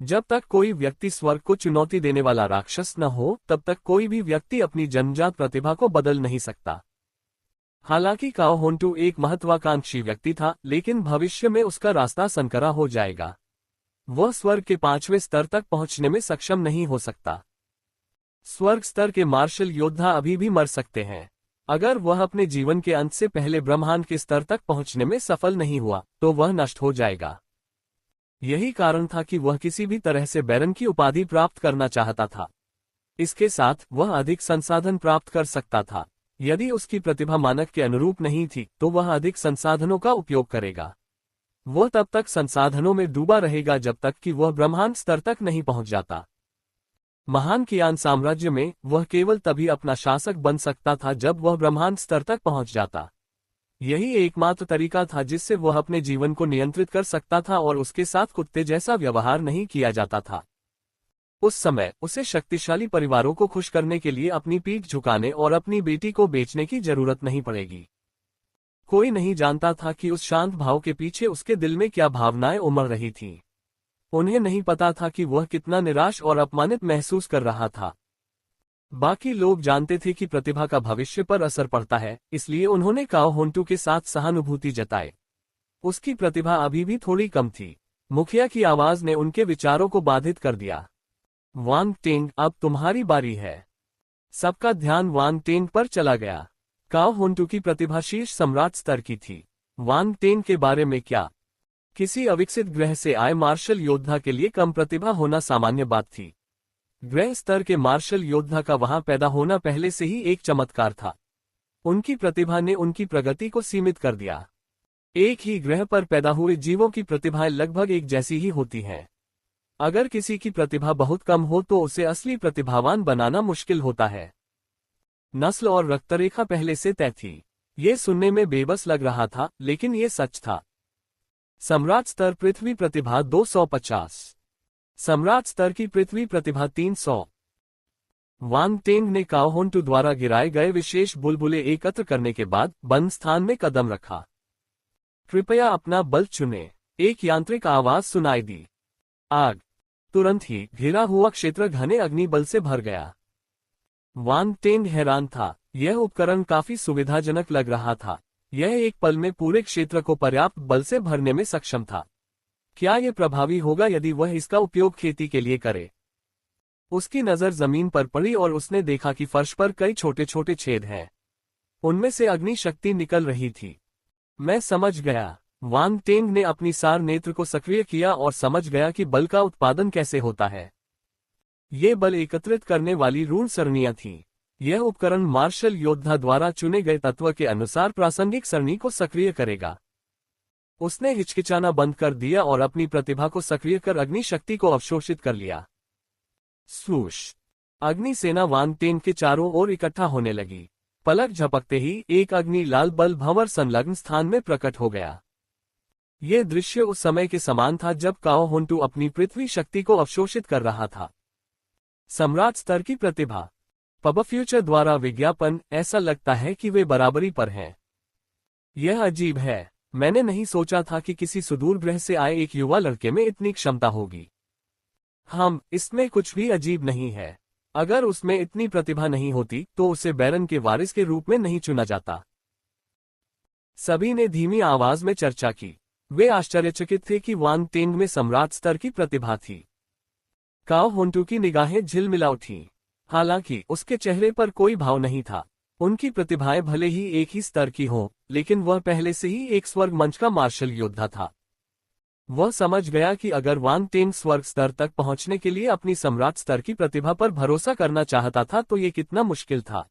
जब तक कोई व्यक्ति स्वर्ग को चुनौती देने वाला राक्षस न हो, तब तक कोई भी व्यक्ति अपनी जन्मजात प्रतिभा को बदल नहीं सकता। हालांकि काओ होंटू एक महत्वाकांक्षी व्यक्ति था, लेकिन भविष्य में उसका रास्ता संकरा हो जाएगा। वह स्वर्ग के 5वें स्तर तक पहुंचने में सक्षम नहीं हो सकता। स्वर्ग स्तर के मार्शल योद्धा अभी भी मर सकते हैं। अगर वह अपने जीवन के अंत से पहले ब्रह्मांड के स्तर तक पहुंचने में सफल नहीं हुआ, तो वह नष्ट हो जाएगा। यही कारण था कि वह किसी भी तरह से बैरन की उपाधि प्राप्त करना चाहता था। इसके साथ वह अधिक संसाधन प्राप्त कर सकता था। यदि उसकी प्रतिभा मानक के अनुरूप नहीं थी, तो वह अधिक संसाधनों का उपयोग करेगा। वह तब तक संसाधनों में डूबा रहेगा जब तक कि वह ब्रह्मांड स्तर तक नहीं पहुंच जाता। महान कियान साम्राज्य में वह केवल तभी अपना शासक बन सकता था जब वह ब्रह्मांड स्तर तक पहुंच जाता। यही एकमात्र तरीका था जिससे वह अपने जीवन को नियंत्रित कर सकता था और उसके साथ कुत्ते जैसा व्यवहार नहीं किया जाता था। उस समय उसे शक्तिशाली परिवारों को खुश करने के लिए अपनी पीठ झुकाने और अपनी बेटी को बेचने की जरूरत नहीं पड़ेगी। कोई नहीं जानता था कि उस शांत भाव के पीछे उसके दिल में क्या भावनाएं उमड़ रही थीं। उन्हें नहीं पता था कि वह कितना निराश और अपमानित महसूस कर रहा था। बाकी लोग जानते थे कि प्रतिभा का भविष्य पर असर पड़ता है, इसलिए उन्होंने काओ होंटू के साथ सहानुभूति जताई। उसकी प्रतिभा अभी भी थोड़ी कम थी। मुखिया की आवाज ने उनके विचारों को बाधित कर दिया। वांग टेंग, अब तुम्हारी बारी है। सबका ध्यान वांग टेंग पर चला गया। काओ होंटू की प्रतिभा शीर्ष सम्राट स्तर की थी। वांग टेंग के बारे में क्या? किसी अविकसित ग्रह से आए मार्शल योद्धा के लिए कम प्रतिभा होना सामान्य बात थी। ग्रह स्तर के मार्शल योद्धा का वहां पैदा होना पहले से ही एक चमत्कार था। उनकी प्रतिभा ने उनकी प्रगति को सीमित कर दिया। एक ही ग्रह पर पैदा हुए जीवों की प्रतिभाएं लगभग एक जैसी ही होती हैं। अगर किसी की प्रतिभा बहुत कम हो तो उसे असली प्रतिभावान बनाना मुश्किल होता है। नस्ल और रक्तरेखा पहले से तय थी। ये सुनने में बेबस लग रहा था, लेकिन ये सच था। सम्राट स्तर पृथ्वी प्रतिभा 250। सम्राट स्तर की पृथ्वी प्रतिभा 300। वांग टेंग ने काओ होंटू द्वारा गिराए गए विशेष बुलबुले एकत्र करने के बाद बंद स्थान में कदम रखा। कृपया अपना बल चुनें। एक यांत्रिक आवाज सुनाई दी। आग। तुरंत ही घिरा हुआ क्षेत्र घने अग्नि बल से भर गया। वांग टेंग हैरान था। यह उपकरण काफी सुविधाजनक लग रहा था। यह एक पल में पूरे क्षेत्र को पर्याप्त बल से भरने में सक्षम था। क्या यह प्रभावी होगा यदि वह इसका उपयोग खेती के लिए करे? उसकी नजर जमीन पर पड़ी और उसने देखा कि फर्श पर कई छोटे छोटे छेद हैं। उनमें से अग्नि शक्ति निकल रही थी। मैं समझ गया। वांग टेंग ने अपनी सार नेत्र को सक्रिय किया और समझ गया कि बल का उत्पादन कैसे होता है। ये बल एकत्रित करने वाली ऋण सरणियां थीं। यह उपकरण मार्शल योद्धा द्वारा चुने गए तत्व के अनुसार प्रासंगिक सरणी को सक्रिय करेगा। उसने हिचकिचाना बंद कर दिया और अपनी प्रतिभा को सक्रिय कर अग्नि शक्ति को अवशोषित कर लिया। स्वूश! अग्नि सेना वांग टेंग के चारों ओर इकट्ठा होने लगी। पलक झपकते ही एक अग्नि लाल बल भंवर संलग्न स्थान में प्रकट हो गया। यह दृश्य उस समय के समान था जब काओ हुंटू अपनी पृथ्वी शक्ति को अवशोषित कर रहा था। सम्राट स्तर की प्रतिभा। पब फ्यूचर द्वारा विज्ञापन। ऐसा लगता है कि वे बराबरी पर हैं। यह अजीब है। मैंने नहीं सोचा था कि किसी सुदूर ग्रह से आए एक युवा लड़के में इतनी क्षमता होगी। इसमें कुछ भी अजीब नहीं है। अगर उसमें इतनी प्रतिभा नहीं होती तो उसे बैरन के वारिस के रूप में नहीं चुना जाता। सभी ने धीमी आवाज में चर्चा की। वे आश्चर्यचकित थे कि वांग टेंग में सम्राट स्तर की प्रतिभा थी। काओ हुंटू की निगाहें झिलमिला उठीं। हालांकि उसके चेहरे पर कोई भाव नहीं था। उनकी प्रतिभाएं भले ही एक ही स्तर की हों, लेकिन वह पहले से ही एक स्वर्ग मंच का मार्शल योद्धा था। वह समझ गया कि अगर वांग टेंग स्वर्ग स्तर तक पहुंचने के लिए अपनी सम्राट स्तर की प्रतिभा पर भरोसा करना चाहता था तो ये कितना मुश्किल था।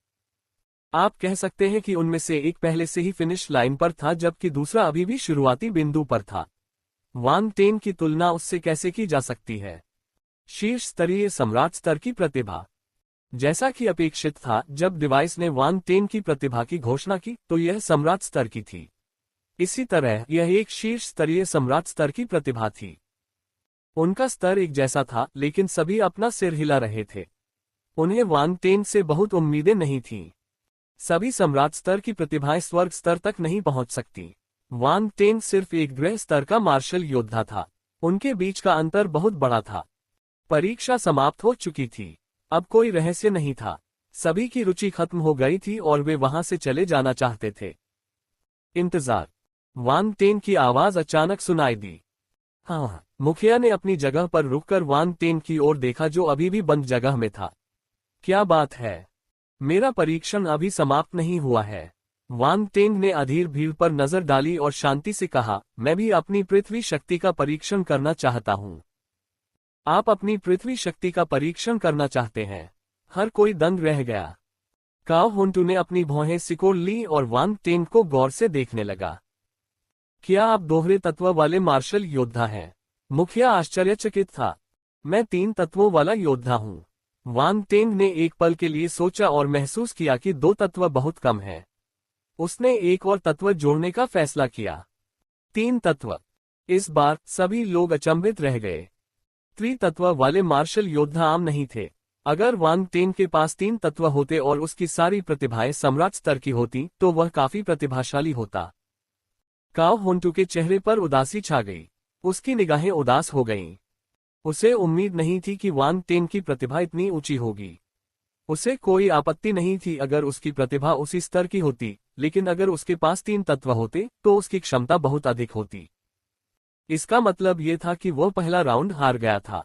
आप कह सकते हैं कि उनमें से एक पहले से ही फिनिश लाइन पर था जबकि दूसरा अभी भी शुरुआती बिंदु पर था। वांग टेंग की तुलना उससे कैसे की जा सकती है? शीर्ष स्तरीय सम्राट स्तर की प्रतिभा। जैसा कि अपेक्षित था, जब डिवाइस ने वांग टेंग की प्रतिभा की घोषणा की तो यह सम्राट स्तर की थी। इसी तरह यह एक शीर्ष स्तरीय सम्राट स्तर की प्रतिभा थी। उनका स्तर एक जैसा था, लेकिन सभी अपना सिर हिला रहे थे। उन्हें वांग टेंग से बहुत उम्मीदें नहीं थीं। सभी सम्राट स्तर की प्रतिभाएं स्वर्ग स्तर तक नहीं पहुंच सकती। वांग टेंग सिर्फ एक ग्रह स्तर का मार्शल योद्धा था। उनके बीच का अंतर बहुत बड़ा था। परीक्षा समाप्त हो चुकी थी। अब कोई रहस्य नहीं था। सभी की रुचि खत्म हो गई थी और वे वहां से चले जाना चाहते थे। इंतजार। वांग टेंग की आवाज अचानक सुनाई दी। हाँ। मुखिया ने अपनी जगह पर रुककर वांग टेंग की ओर देखा जो अभी भी बंद जगह में था। क्या बात है? मेरा परीक्षण अभी समाप्त नहीं हुआ है। वांग टेंग ने अधीर भीड़ पर नजर डाली और शांति से कहा, मैं भी अपनी पृथ्वी शक्ति का परीक्षण करना चाहता हूँ। आप अपनी पृथ्वी शक्ति का परीक्षण करना चाहते हैं? हर कोई दंग रह गया। काओ हुंटू ने अपनी भौहें सिकोड़ ली और वांग टेंग को गौर से देखने लगा। क्या आप दोहरे तत्व वाले मार्शल योद्धा हैं? मुखिया आश्चर्यचकित था। मैं 3 तत्वों वाला योद्धा हूँ। वांग टेंग ने एक पल के लिए सोचा और महसूस किया कि 2 तत्व बहुत कम है। उसने एक और तत्व जोड़ने का फैसला किया। 3 तत्व। इस बार सभी लोग अचंभित रह गए। त्रितत्व वाले मार्शल योद्धा आम नहीं थे। अगर वांग टेंग के पास 3 तत्व होते और उसकी सारी प्रतिभाएं सम्राट स्तर की होती तो वह काफी प्रतिभाशाली होता। काओ हुंटू के चेहरे पर उदासी छा गई। उसकी निगाहें उदास हो गईं। उसे उम्मीद नहीं थी कि वांग टेंग की प्रतिभा इतनी ऊंची होगी। उसे कोई आपत्ति नहीं थी अगर उसकी प्रतिभा उसी स्तर की होती, लेकिन अगर उसके पास 3 तत्व होते तो उसकी क्षमता बहुत अधिक होती। इसका मतलब ये था कि वह पहला राउंड हार गया था।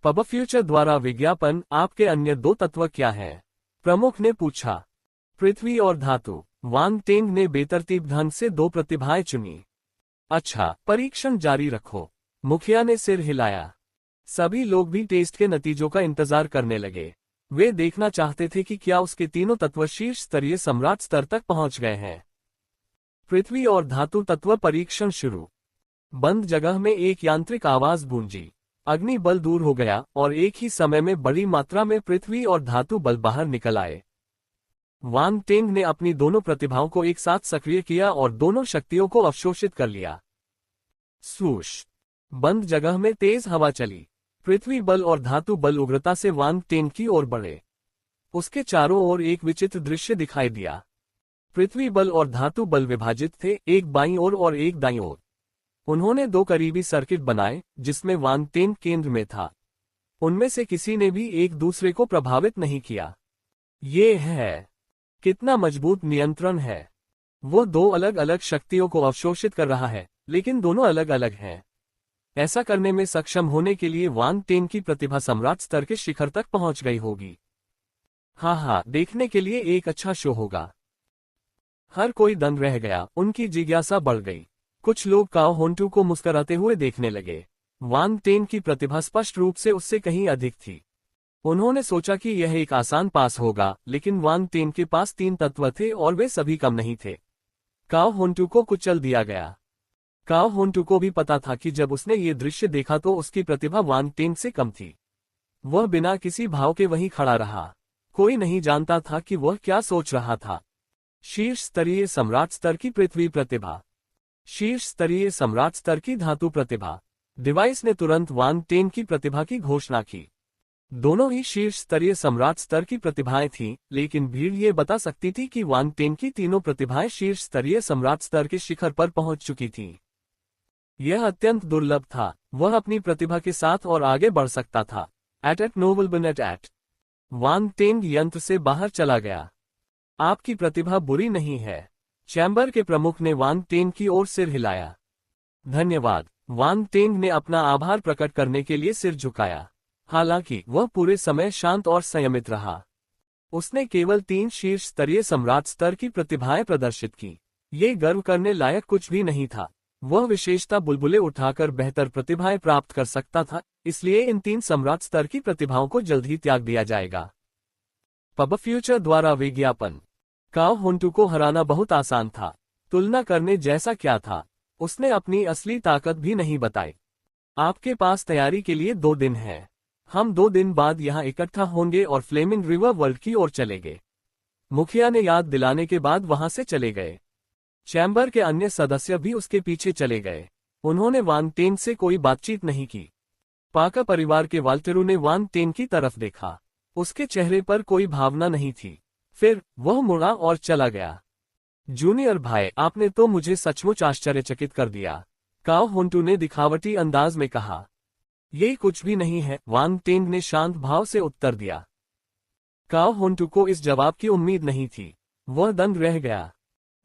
पब फ्यूचर द्वारा विज्ञापन। आपके अन्य 2 तत्व क्या हैं? प्रमुख ने पूछा। पृथ्वी और धातु। वांग टेंग ने बेतरतीब ढंग से 2 प्रतिभाएं चुनी। अच्छा, परीक्षण जारी रखो। मुखिया ने सिर हिलाया। सभी लोग भी टेस्ट के नतीजों का इंतजार करने लगे। वे देखना चाहते थे कि क्या उसके तीनों तत्व शीर्ष स्तरीय सम्राट स्तर तक पहुंच गए हैं। पृथ्वी और धातु तत्व परीक्षण शुरू। बंद जगह में एक यांत्रिक आवाज गूंजी। अग्नि बल दूर हो गया और एक ही समय में बड़ी मात्रा में पृथ्वी और धातु बल बाहर निकल आए। वांग टेंग ने अपनी दोनों प्रतिभाओं को एक साथ सक्रिय किया और दोनों शक्तियों को अवशोषित कर लिया। स्वूश! बंद जगह में तेज हवा चली। पृथ्वी बल और धातु बल उग्रता से वांग टेंग की ओर बढ़े। उसके चारों ओर एक विचित्र दृश्य दिखाई दिया। पृथ्वी बल और धातु बल विभाजित थे, एक बाईं ओर और एक दाईं ओर। उन्होंने 2 करीबी सर्किट बनाए जिसमें वांग टेंग केंद्र में था। उनमें से किसी ने भी एक दूसरे को प्रभावित नहीं किया। ये है कितना मजबूत नियंत्रण है। वो दो अलग अलग शक्तियों को अवशोषित कर रहा है, लेकिन दोनों अलग अलग हैं। ऐसा करने में सक्षम होने के लिए वांग टेन की प्रतिभा सम्राट स्तर के शिखर तक पहुंच गई होगी। हाँ, देखने के लिए एक अच्छा शो होगा। हर कोई दंग रह गया, उनकी जिज्ञासा बढ़ गई। कुछ लोग काओ होंटू को मुस्कुराते हुए देखने लगे। वांग टेन की प्रतिभा स्पष्ट रूप से उससे कहीं अधिक थी। उन्होंने सोचा कि यह एक आसान पास होगा, लेकिन वांग टेन के पास 3 तत्व थे और वे सभी कम नहीं थे। काओ होंटू को कुचल दिया गया। काओ होंटू को भी पता था कि जब उसने ये दृश्य देखा तो उसकी प्रतिभा वांग टेन से कम थी। वह बिना किसी भाव के वहीं खड़ा रहा। कोई नहीं जानता था कि वह क्या सोच रहा था। शीर्ष स्तरीय सम्राट स्तर की पृथ्वी प्रतिभा, शीर्ष स्तरीय सम्राट स्तर की धातु प्रतिभा। डिवाइस ने तुरंत वांग टेन की प्रतिभा की घोषणा की। दोनों ही शीर्ष स्तरीय सम्राट स्तर की प्रतिभाएं थीं, लेकिन भीड़ ये बता सकती थी कि वांग टेन की तीनों प्रतिभाएं शीर्ष स्तरीय सम्राट स्तर के शिखर पर पहुंच चुकी थीं। यह अत्यंत दुर्लभ था। वह अपनी प्रतिभा के साथ और आगे बढ़ सकता था। एट नोबल बनेट एट। वांग टेन यंत्र से बाहर चला गया। आपकी प्रतिभा बुरी नहीं है। चैम्बर के प्रमुख ने वांग टेन की ओर सिर हिलाया। धन्यवाद। वांग टेन ने अपना आभार प्रकट करने के लिए सिर झुकाया। हालांकि वह पूरे समय शांत और संयमित रहा। उसने केवल 3 शीर्ष स्तरीय सम्राट स्तर की प्रतिभाएं प्रदर्शित की। ये गर्व करने लायक कुछ भी नहीं था। वह विशेषता बुलबुले उठाकर बेहतर प्रतिभाएं प्राप्त कर सकता था, इसलिए इन 3 सम्राट स्तर की प्रतिभाओं को जल्द ही त्याग दिया जाएगा। पब फ्यूचर द्वारा विज्ञापन। काओ होंटू को हराना बहुत आसान था। तुलना करने जैसा क्या था। उसने अपनी असली ताकत भी नहीं बताई। आपके पास तैयारी के लिए 2 दिन हैं। हम 2 दिन बाद यहाँ इकट्ठा होंगे और फ्लेमिंग रिवर वर्ल्ड की ओर चलेंगे। मुखिया ने याद दिलाने के बाद वहां से चले गए। चैम्बर के अन्य सदस्य भी उसके पीछे चले गए। उन्होंने वांग टेन से कोई बातचीत नहीं की। पाका परिवार के वाल्टेरू ने वांग टेन की तरफ देखा। उसके चेहरे पर कोई भावना नहीं थी। फिर वह मुड़ा और चला गया। जूनियर भाई, आपने तो मुझे सचमुच आश्चर्यचकित कर दिया, काओ होंटू ने दिखावटी अंदाज में कहा। ये कुछ भी नहीं है, वांग टेन ने शांत भाव से उत्तर दिया। काओ होंटू को इस जवाब की उम्मीद नहीं थी। वह दंग रह गया।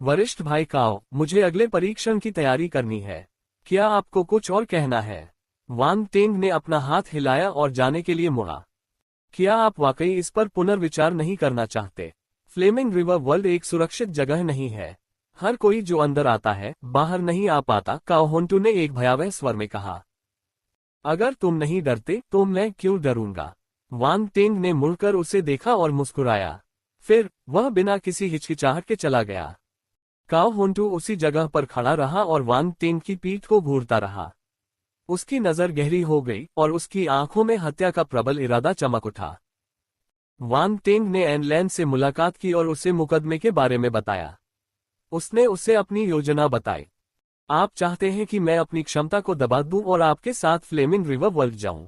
वरिष्ठ भाई काओ, मुझे अगले परीक्षण की तैयारी करनी है। क्या आपको कुछ और कहना है? वांग टेन ने अपना हाथ हिलाया और जाने के लिए मुड़ा। क्या आप वाकई इस पर पुनर्विचार नहीं करना चाहते? फ्लेमिंग रिवर वर्ल्ड एक सुरक्षित जगह नहीं है। हर कोई जो अंदर आता है, बाहर नहीं आ पाता, काओ होंटू ने एक भयावह स्वर में कहा। अगर तुम नहीं डरते तो मैं क्यों डरूंगा? वांग टेन ने मुड़कर उसे देखा और मुस्कुराया। फिर वह बिना किसी हिचकिचाहट के चला गया। काओ होंटू उसी जगह पर खड़ा रहा और वांग टेन की पीठ को घूरता रहा। उसकी नजर गहरी हो गई और उसकी आंखों में हत्या का प्रबल इरादा चमक उठा। वांग टेन ने एनलैन से मुलाकात की और उसे मुकदमे के बारे में बताया। उसने उसे अपनी योजना बताई। आप चाहते हैं कि मैं अपनी क्षमता को दबा दूं और आपके साथ फ्लेमिंग रिवर वर्ल्ड जाऊं?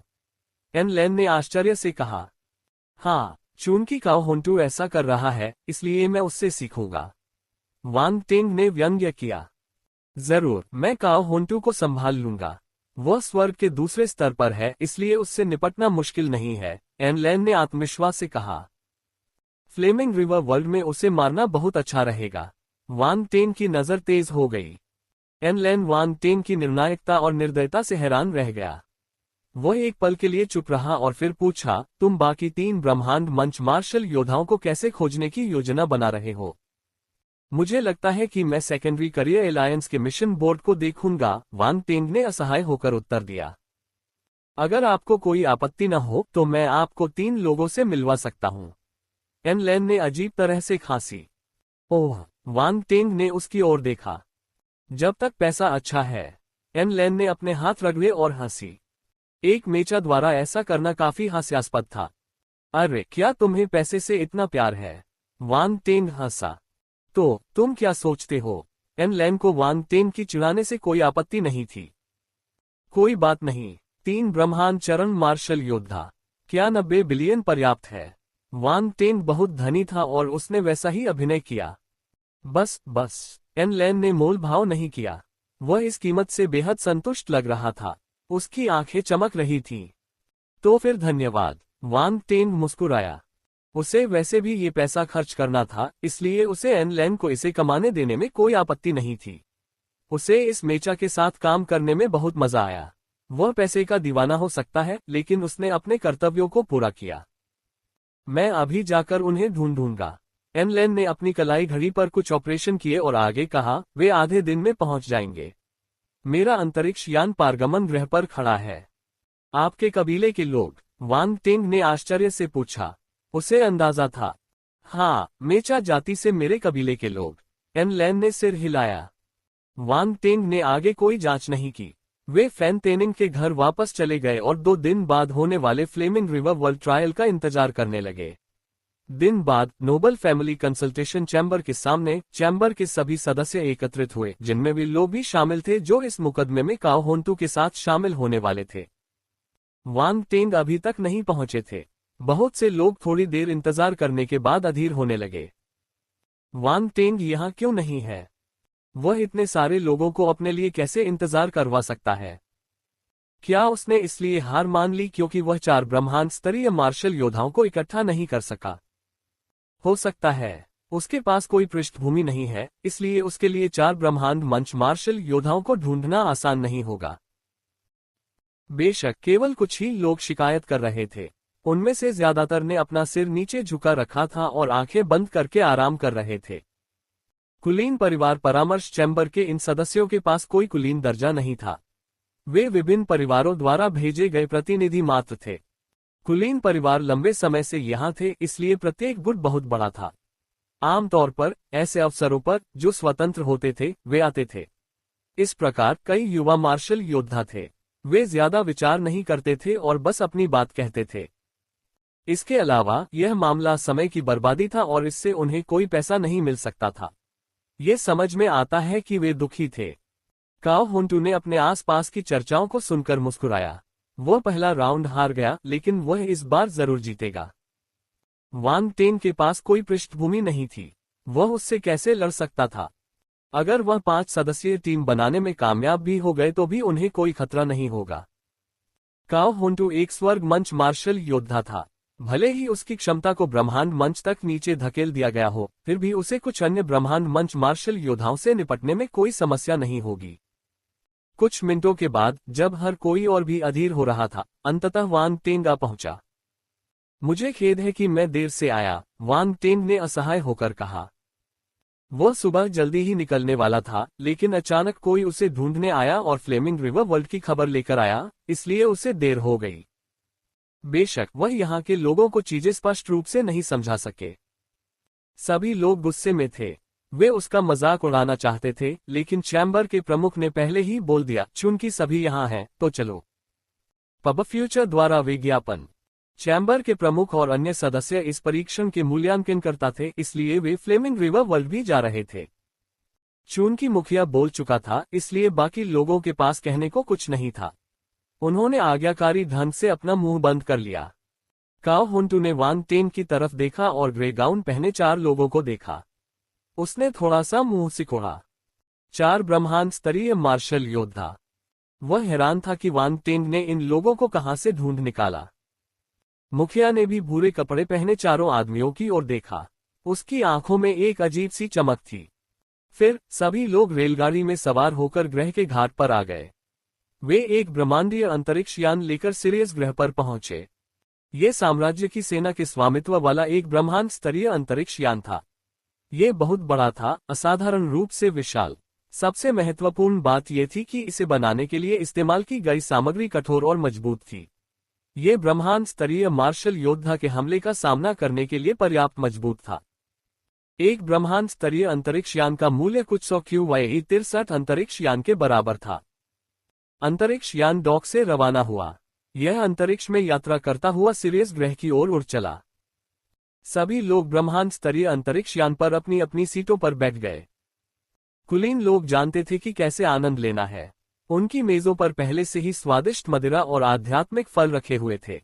एनलैन ने आश्चर्य से कहा। हाँ, चूंकि काओ होंटू ऐसा कर रहा है, इसलिए मैं उससे सीखूंगा। वांग टेन ने व्यंग्य किया। जरूर, मैं काओ होंटू को संभाल लूंगा। वह स्वर्ग के दूसरे स्तर पर है, इसलिए उससे निपटना मुश्किल नहीं है, एनलैन ने आत्मविश्वास से कहा। फ्लेमिंग रिवर वर्ल्ड में उसे मारना बहुत अच्छा रहेगा। वांग टेन की नजर तेज हो गई। एनलैन वांग टेन की निर्णायकता और निर्दयता से हैरान रह गया। वह एक पल के लिए चुप रहा और फिर पूछा, तुम बाकी 3 ब्रह्मांड मंच मार्शल योद्धाओं को कैसे खोजने की योजना बना रहे हो? मुझे लगता है कि मैं सेकेंडरी करियर एलायंस के मिशन बोर्ड को देखूंगा, वांग टेन ने असहाय होकर उत्तर दिया। अगर आपको कोई आपत्ति न हो तो मैं आपको 3 लोगों से मिलवा सकता हूं। एनलैन ने अजीब तरह से खांसी। ओह, वांग टेन ने उसकी ओर देखा। जब तक पैसा अच्छा है। एनलैन ने अपने हाथ रगड़े और हंसी। एक मेचा द्वारा ऐसा करना काफी हास्यास्पद था। अरे, क्या तुम्हें पैसे से इतना प्यार है? वांग टेन हंसा। तो तुम क्या सोचते हो? एनलैन को वांग टेन की चिढ़ाने से कोई आपत्ति नहीं थी। कोई बात नहीं, 3 ब्रह्मांड चरण मार्शल योद्धा। क्या 90 बिलियन पर्याप्त है? वांग टेन बहुत धनी था और उसने वैसा ही अभिनय किया। बस, एनलैन ने मोल भाव नहीं किया। वह इस कीमत से बेहद संतुष्ट लग रहा था। उसकी आंखें चमक रही थीं। तो फिर धन्यवाद। वांग टेंग मुस्कुराया। उसे वैसे भी ये पैसा खर्च करना था, इसलिए उसे एन लैन को इसे कमाने देने में कोई आपत्ति नहीं थी। उसे इस मेचा के साथ काम करने में बहुत मजा आया। वह पैसे का दीवाना हो सकता है, लेकिन उसने अपने कर्तव्यों को पूरा किया। मैं अभी जाकर उन्हें ढूंढूंगा। एन लैन ने अपनी कलाई घड़ी पर कुछ ऑपरेशन किए और आगे कहा, वे आधे दिन में पहुंच जाएंगे। मेरा अंतरिक्ष यान पारगमन ग्रह पर खड़ा है। आपके कबीले के लोग? वांग टेंग ने आश्चर्य से पूछा। उसे अंदाजा था। हाँ, मेचा जाति से मेरे कबीले के लोग। एन लैन ने सिर हिलाया। वांग टेंग ने आगे कोई जांच नहीं की। वे फैन तेनिंग के घर वापस चले गए और 2 दिन बाद होने वाले फ्लेमिंग रिवर वर्ल्ड ट्रायल का इंतजार करने लगे। दिन बाद नोबल फैमिली कंसल्टेशन चैम्बर के सामने चैम्बर के सभी सदस्य एकत्रित हुए, जिनमें वे लोग भी शामिल थे जो इस मुकदमे में काओ होंटू के साथ शामिल होने वाले थे। वांग टेंग अभी तक नहीं पहुंचे थे। बहुत से लोग थोड़ी देर इंतजार करने के बाद अधीर होने लगे। वांग टेंग यहाँ क्यों नहीं है? वह इतने सारे लोगों को अपने लिए कैसे इंतजार करवा सकता है? क्या उसने इसलिए हार मान ली क्योंकि वह 4 ब्रह्मांड स्तरीय मार्शल योद्धाओं को इकट्ठा नहीं कर सका? हो सकता है उसके पास कोई पृष्ठभूमि नहीं है, इसलिए उसके लिए 4 ब्रह्मांड मंच मार्शल योद्धाओं को ढूंढना आसान नहीं होगा। बेशक केवल कुछ ही लोग शिकायत कर रहे थे। उनमें से ज्यादातर ने अपना सिर नीचे झुका रखा था और आंखें बंद करके आराम कर रहे थे। कुलीन परिवार परामर्श चैम्बर के इन सदस्यों के पास कोई कुलीन दर्जा नहीं था। वे विभिन्न परिवारों द्वारा भेजे गए प्रतिनिधि मात्र थे। कुलीन परिवार लंबे समय से यहाँ थे, इसलिए प्रत्येक गुट बहुत बड़ा था। आमतौर पर ऐसे अवसरों पर जो स्वतंत्र होते थे वे आते थे। इस प्रकार कई युवा मार्शल योद्धा थे। वे ज्यादा विचार नहीं करते थे और बस अपनी बात कहते थे। इसके अलावा यह मामला समय की बर्बादी था और इससे उन्हें कोई पैसा नहीं मिल सकता था। ये समझ में आता है कि वे दुखी थे। काओ होंटू ने अपने आसपास की चर्चाओं को सुनकर मुस्कुराया। वह पहला राउंड हार गया, लेकिन वह इस बार जरूर जीतेगा। वांग टेंग के पास कोई पृष्ठभूमि नहीं थी। वह उससे कैसे लड़ सकता था? अगर वह 5 सदस्यीय टीम बनाने में कामयाब भी हो गए तो भी उन्हें कोई खतरा नहीं होगा। काओ होंटू एक स्वर्ग मंच मार्शल योद्धा था। भले ही उसकी क्षमता को ब्रह्मांड मंच तक नीचे धकेल दिया गया हो, फिर भी उसे कुछ अन्य ब्रह्मांड मंच मार्शल योद्धाओं से निपटने में कोई समस्या नहीं होगी। कुछ मिनटों के बाद जब हर कोई और भी अधीर हो रहा था, अंततः वांग टेंग आ पहुंचा। मुझे खेद है कि मैं देर से आया, वांग टेंग ने असहाय होकर कहा। वह सुबह जल्दी ही निकलने वाला था, लेकिन अचानक कोई उसे ढूंढने आया और फ्लेमिंग रिवर वर्ल्ड की खबर लेकर आया, इसलिए उसे देर हो गई। बेशक वह यहाँ के लोगों को चीजें स्पष्ट रूप से नहीं समझा सके। सभी लोग गुस्से में थे। वे उसका मजाक उड़ाना चाहते थे, लेकिन चैम्बर के प्रमुख ने पहले ही बोल दिया, चूंकि सभी यहाँ हैं, तो चलो। पब फ्यूचर द्वारा विज्ञापन। चैम्बर के प्रमुख और अन्य सदस्य इस परीक्षण के मूल्यांकन करता थे, इसलिए वे फ्लेमिंग रिवर वर्ल्ड भी जा रहे थे। चूंकि मुखिया बोल चुका था, इसलिए बाकी लोगों के पास कहने को कुछ नहीं था। उन्होंने आज्ञाकारी ढंग से अपना मुंह बंद कर लिया। काओ होंटू ने वांग टेंग की तरफ देखा और ग्रे गाउन पहने 4 लोगों को देखा। उसने थोड़ा सा मुंह सिकोड़ा। 4 ब्रह्मांड स्तरीय मार्शल योद्धा। वह हैरान था कि वांग टेंग ने इन लोगों को कहां से ढूंढ निकाला। मुखिया ने भी भूरे कपड़े पहने चारों आदमियों की ओर देखा। उसकी आंखों में एक अजीब सी चमक थी। फिर सभी लोग रेलगाड़ी में सवार होकर ग्रह के घाट पर आ गए। वे एक ब्रह्मांडीय अंतरिक्ष यान लेकर सिरियस ग्रह पर पहुंचे। ये साम्राज्य की सेना के स्वामित्व वाला एक ब्रह्मांड स्तरीय अंतरिक्ष यान था। ये बहुत बड़ा था, असाधारण रूप से विशाल। सबसे महत्वपूर्ण बात यह थी कि इसे बनाने के लिए इस्तेमाल की गई सामग्री कठोर और मजबूत थी। ये ब्रह्मांड स्तरीय मार्शल योद्धा के हमले का सामना करने के लिए पर्याप्त मजबूत था। एक ब्रह्मांड स्तरीय अंतरिक्ष यान का मूल्य कुछ 100 QYE 63 अंतरिक्ष यान के बराबर था। अंतरिक्ष यान डॉक से रवाना हुआ। यह अंतरिक्ष में यात्रा करता हुआ सिरियस ग्रह की ओर उड़ चला। सभी लोग ब्रह्मांड स्तरीय अंतरिक्ष यान पर अपनी अपनी सीटों पर बैठ गए। कुलीन लोग जानते थे कि कैसे आनंद लेना है। उनकी मेजों पर पहले से ही स्वादिष्ट मदिरा और आध्यात्मिक फल रखे हुए थे।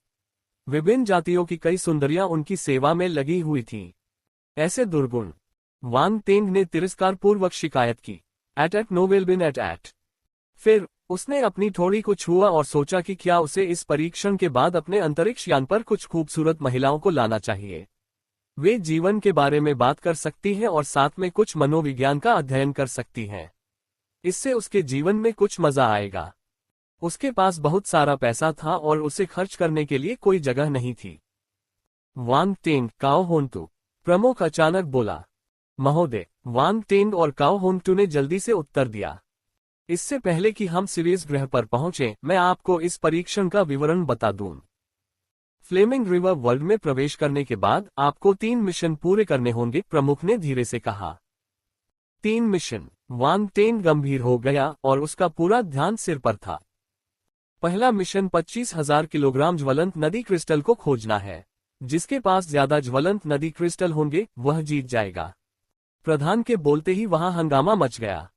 विभिन्न जातियों की कई सुंदरियां उनकी सेवा में लगी हुई थीं। ऐसे दुर्गुण। वांग टेंग ने तिरस्कारपूर्वक शिकायत की। एट नो विल बिन एट। फिर उसने अपनी थोड़ी को छुआ और सोचा कि क्या उसे इस परीक्षण के बाद अपने अंतरिक्ष यान पर कुछ खूबसूरत महिलाओं को लाना चाहिए। वे जीवन के बारे में बात कर सकती हैं और साथ में कुछ मनोविज्ञान का अध्ययन कर सकती हैं। इससे उसके जीवन में कुछ मजा आएगा। उसके पास बहुत सारा पैसा था और उसे खर्च करने के लिए कोई जगह नहीं थी। वांग टेंग काओ होन्टू प्रमुख अचानक बोला। महोदय, वांग टेंग और काओ होन्टू ने जल्दी से उत्तर दिया। इससे पहले कि हम सीरीज ग्रह पर पहुंचे, मैं आपको इस परीक्षण का विवरण बता दूं। फ्लेमिंग रिवर वर्ल्ड में प्रवेश करने के बाद आपको 3 मिशन पूरे करने होंगे, प्रमुख ने धीरे से कहा। 3 मिशन। वांग टेंग गंभीर हो गया और उसका पूरा ध्यान सिर पर था। पहला मिशन 25,000 किलोग्राम ज्वलंत नदी क्रिस्टल को खोजना है। जिसके पास ज्यादा ज्वलंत नदी क्रिस्टल होंगे वह जीत जाएगा। प्रधान के बोलते ही वहां हंगामा मच गया।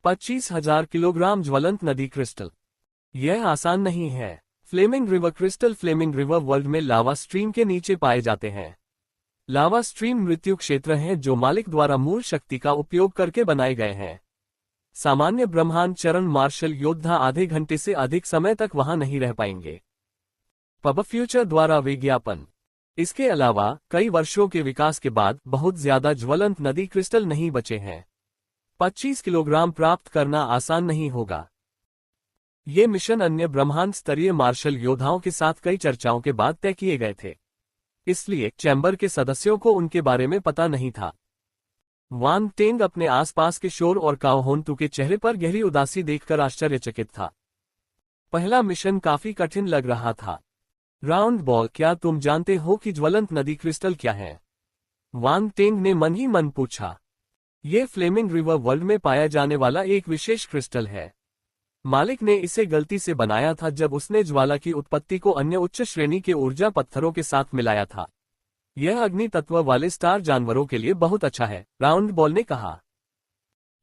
25,000 किलोग्राम ज्वलंत नदी क्रिस्टल, यह आसान नहीं है। Flaming river crystal flaming river world में लावा स्ट्रीम के नीचे पाए जाते हैं। लावा स्ट्रीम मृत्यु क्षेत्र हैं जो मालिक द्वारा मूल शक्ति का उपयोग करके बनाए गए हैं। सामान्य ब्रह्मांड चरण मार्शल योद्धा आधे घंटे से अधिक समय तक वहां नहीं रह पाएंगे। पब फ्यूचर द्वारा विज्ञापन। इसके अलावा कई वर्षों के विकास के बाद बहुत ज्यादा ज्वलंत नदी क्रिस्टल नहीं बचे हैं। 25 किलोग्राम प्राप्त करना आसान नहीं होगा। ये मिशन अन्य ब्रह्मांड स्तरीय मार्शल योद्धाओं के साथ कई चर्चाओं के बाद तय किए गए थे, इसलिए चैम्बर के सदस्यों को उनके बारे में पता नहीं था। वांग टेंग अपने आसपास के शोर और काओ होन्टू के चेहरे पर गहरी उदासी देखकर आश्चर्यचकित था। पहला मिशन काफी कठिन लग रहा था। राउंड बॉल, क्या तुम जानते हो कि ज्वलंत नदी क्रिस्टल क्या है? वांग टेंग ने मन ही मन पूछा। ये फ्लेमिंग रिवर वर्ल्ड में पाया जाने वाला एक विशेष क्रिस्टल है। मालिक ने इसे गलती से बनाया था जब उसने ज्वाला की उत्पत्ति को अन्य उच्च श्रेणी के ऊर्जा पत्थरों के साथ मिलाया था। यह अग्नि तत्व वाले स्टार जानवरों के लिए बहुत अच्छा है, राउंड बॉल ने कहा।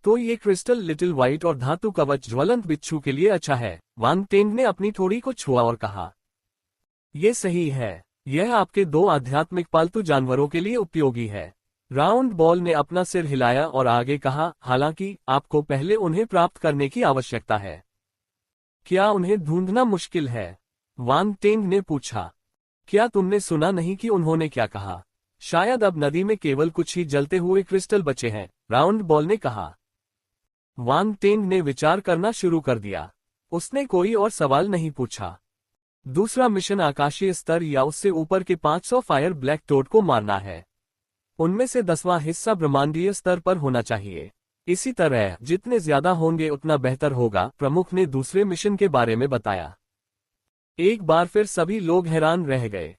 तो ये क्रिस्टल लिटिल व्हाइट और धातु कवच ज्वलंत बिच्छू के लिए अच्छा है, वांग टेंग ने अपनी थोड़ी को छुआ और कहा। ये सही है, यह आपके 2 आध्यात्मिक पालतू जानवरों के लिए उपयोगी है। राउंड बॉल ने अपना सिर हिलाया और आगे कहा, हालांकि आपको पहले उन्हें प्राप्त करने की आवश्यकता है। क्या उन्हें ढूंढना मुश्किल है? वांग टेंग ने पूछा। क्या तुमने सुना नहीं कि उन्होंने क्या कहा? शायद अब नदी में केवल कुछ ही जलते हुए क्रिस्टल बचे हैं, राउंड बॉल ने कहा। वांग टेंग ने विचार करना शुरू कर दिया। उसने कोई और सवाल नहीं पूछा। दूसरा मिशन आकाशीय स्तर या उससे ऊपर के 500 फायर ब्लैक टोड को मारना है। उनमें से 10वां हिस्सा ब्रह्मांडीय स्तर पर होना चाहिए। इसी तरह जितने ज्यादा होंगे उतना बेहतर होगा, प्रमुख ने दूसरे मिशन के बारे में बताया। एक बार फिर सभी लोग हैरान रह गए।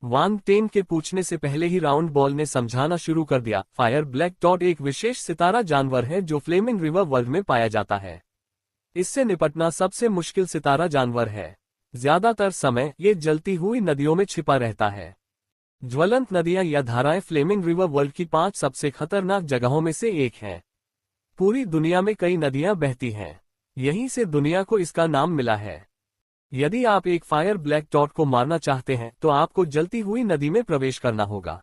वांग टेंग के पूछने से पहले ही राउंड बॉल ने समझाना शुरू कर दिया। फायर ब्लैक टॉड एक विशेष सितारा जानवर है जो फ्लेमिंग रिवर वर्ल्ड में पाया जाता है। इससे निपटना सबसे मुश्किल सितारा जानवर है। ज्यादातर समय ये जलती हुई नदियों में छिपा रहता है। ज्वलंत नदियां या धाराएं फ्लेमिंग रिवर वर्ल्ड की 5 सबसे खतरनाक जगहों में से एक है। पूरी दुनिया में कई नदियां बहती हैं। यहीं से दुनिया को इसका नाम मिला है। यदि आप एक फायर ब्लैक टॉड को मारना चाहते हैं तो आपको जलती हुई नदी में प्रवेश करना होगा।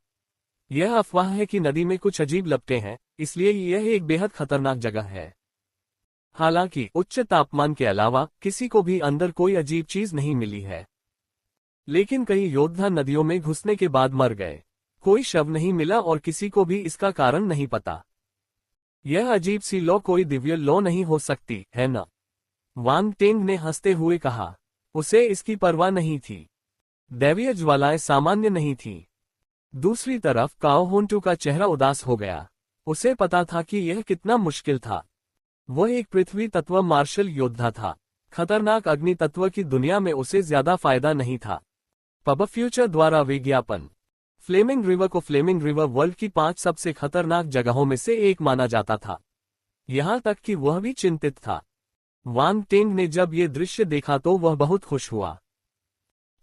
यह अफवाह है कि नदी में कुछ अजीब लपटें हैं, इसलिए यह एक बेहद खतरनाक जगह है। हालांकि उच्च तापमान के अलावा किसी को भी अंदर कोई अजीब चीज नहीं मिली है। लेकिन कई योद्धा नदियों में घुसने के बाद मर गए। कोई शव नहीं मिला और किसी को भी इसका कारण नहीं पता। यह अजीब सी लौ कोई दिव्य लौ नहीं हो सकती, है ना? वांग टेंग ने हंसते हुए कहा। उसे इसकी परवाह नहीं थी। दैवीय ज्वालाएं सामान्य नहीं थीं। दूसरी तरफ काओ होन्टू का चेहरा उदास हो गया। उसे पता था कि यह कितना मुश्किल था। वह एक पृथ्वी तत्व मार्शल योद्धा था। खतरनाक अग्नि तत्व की दुनिया में उसे ज्यादा फायदा नहीं था। पब फ्यूचर द्वारा विज्ञापन। फ्लेमिंग रिवर को फ्लेमिंग रिवर वर्ल्ड की 5 सबसे खतरनाक जगहों में से एक माना जाता था। यहां तक कि वह भी चिंतित था। वांग टेंग ने जब ये दृश्य देखा तो वह बहुत खुश हुआ।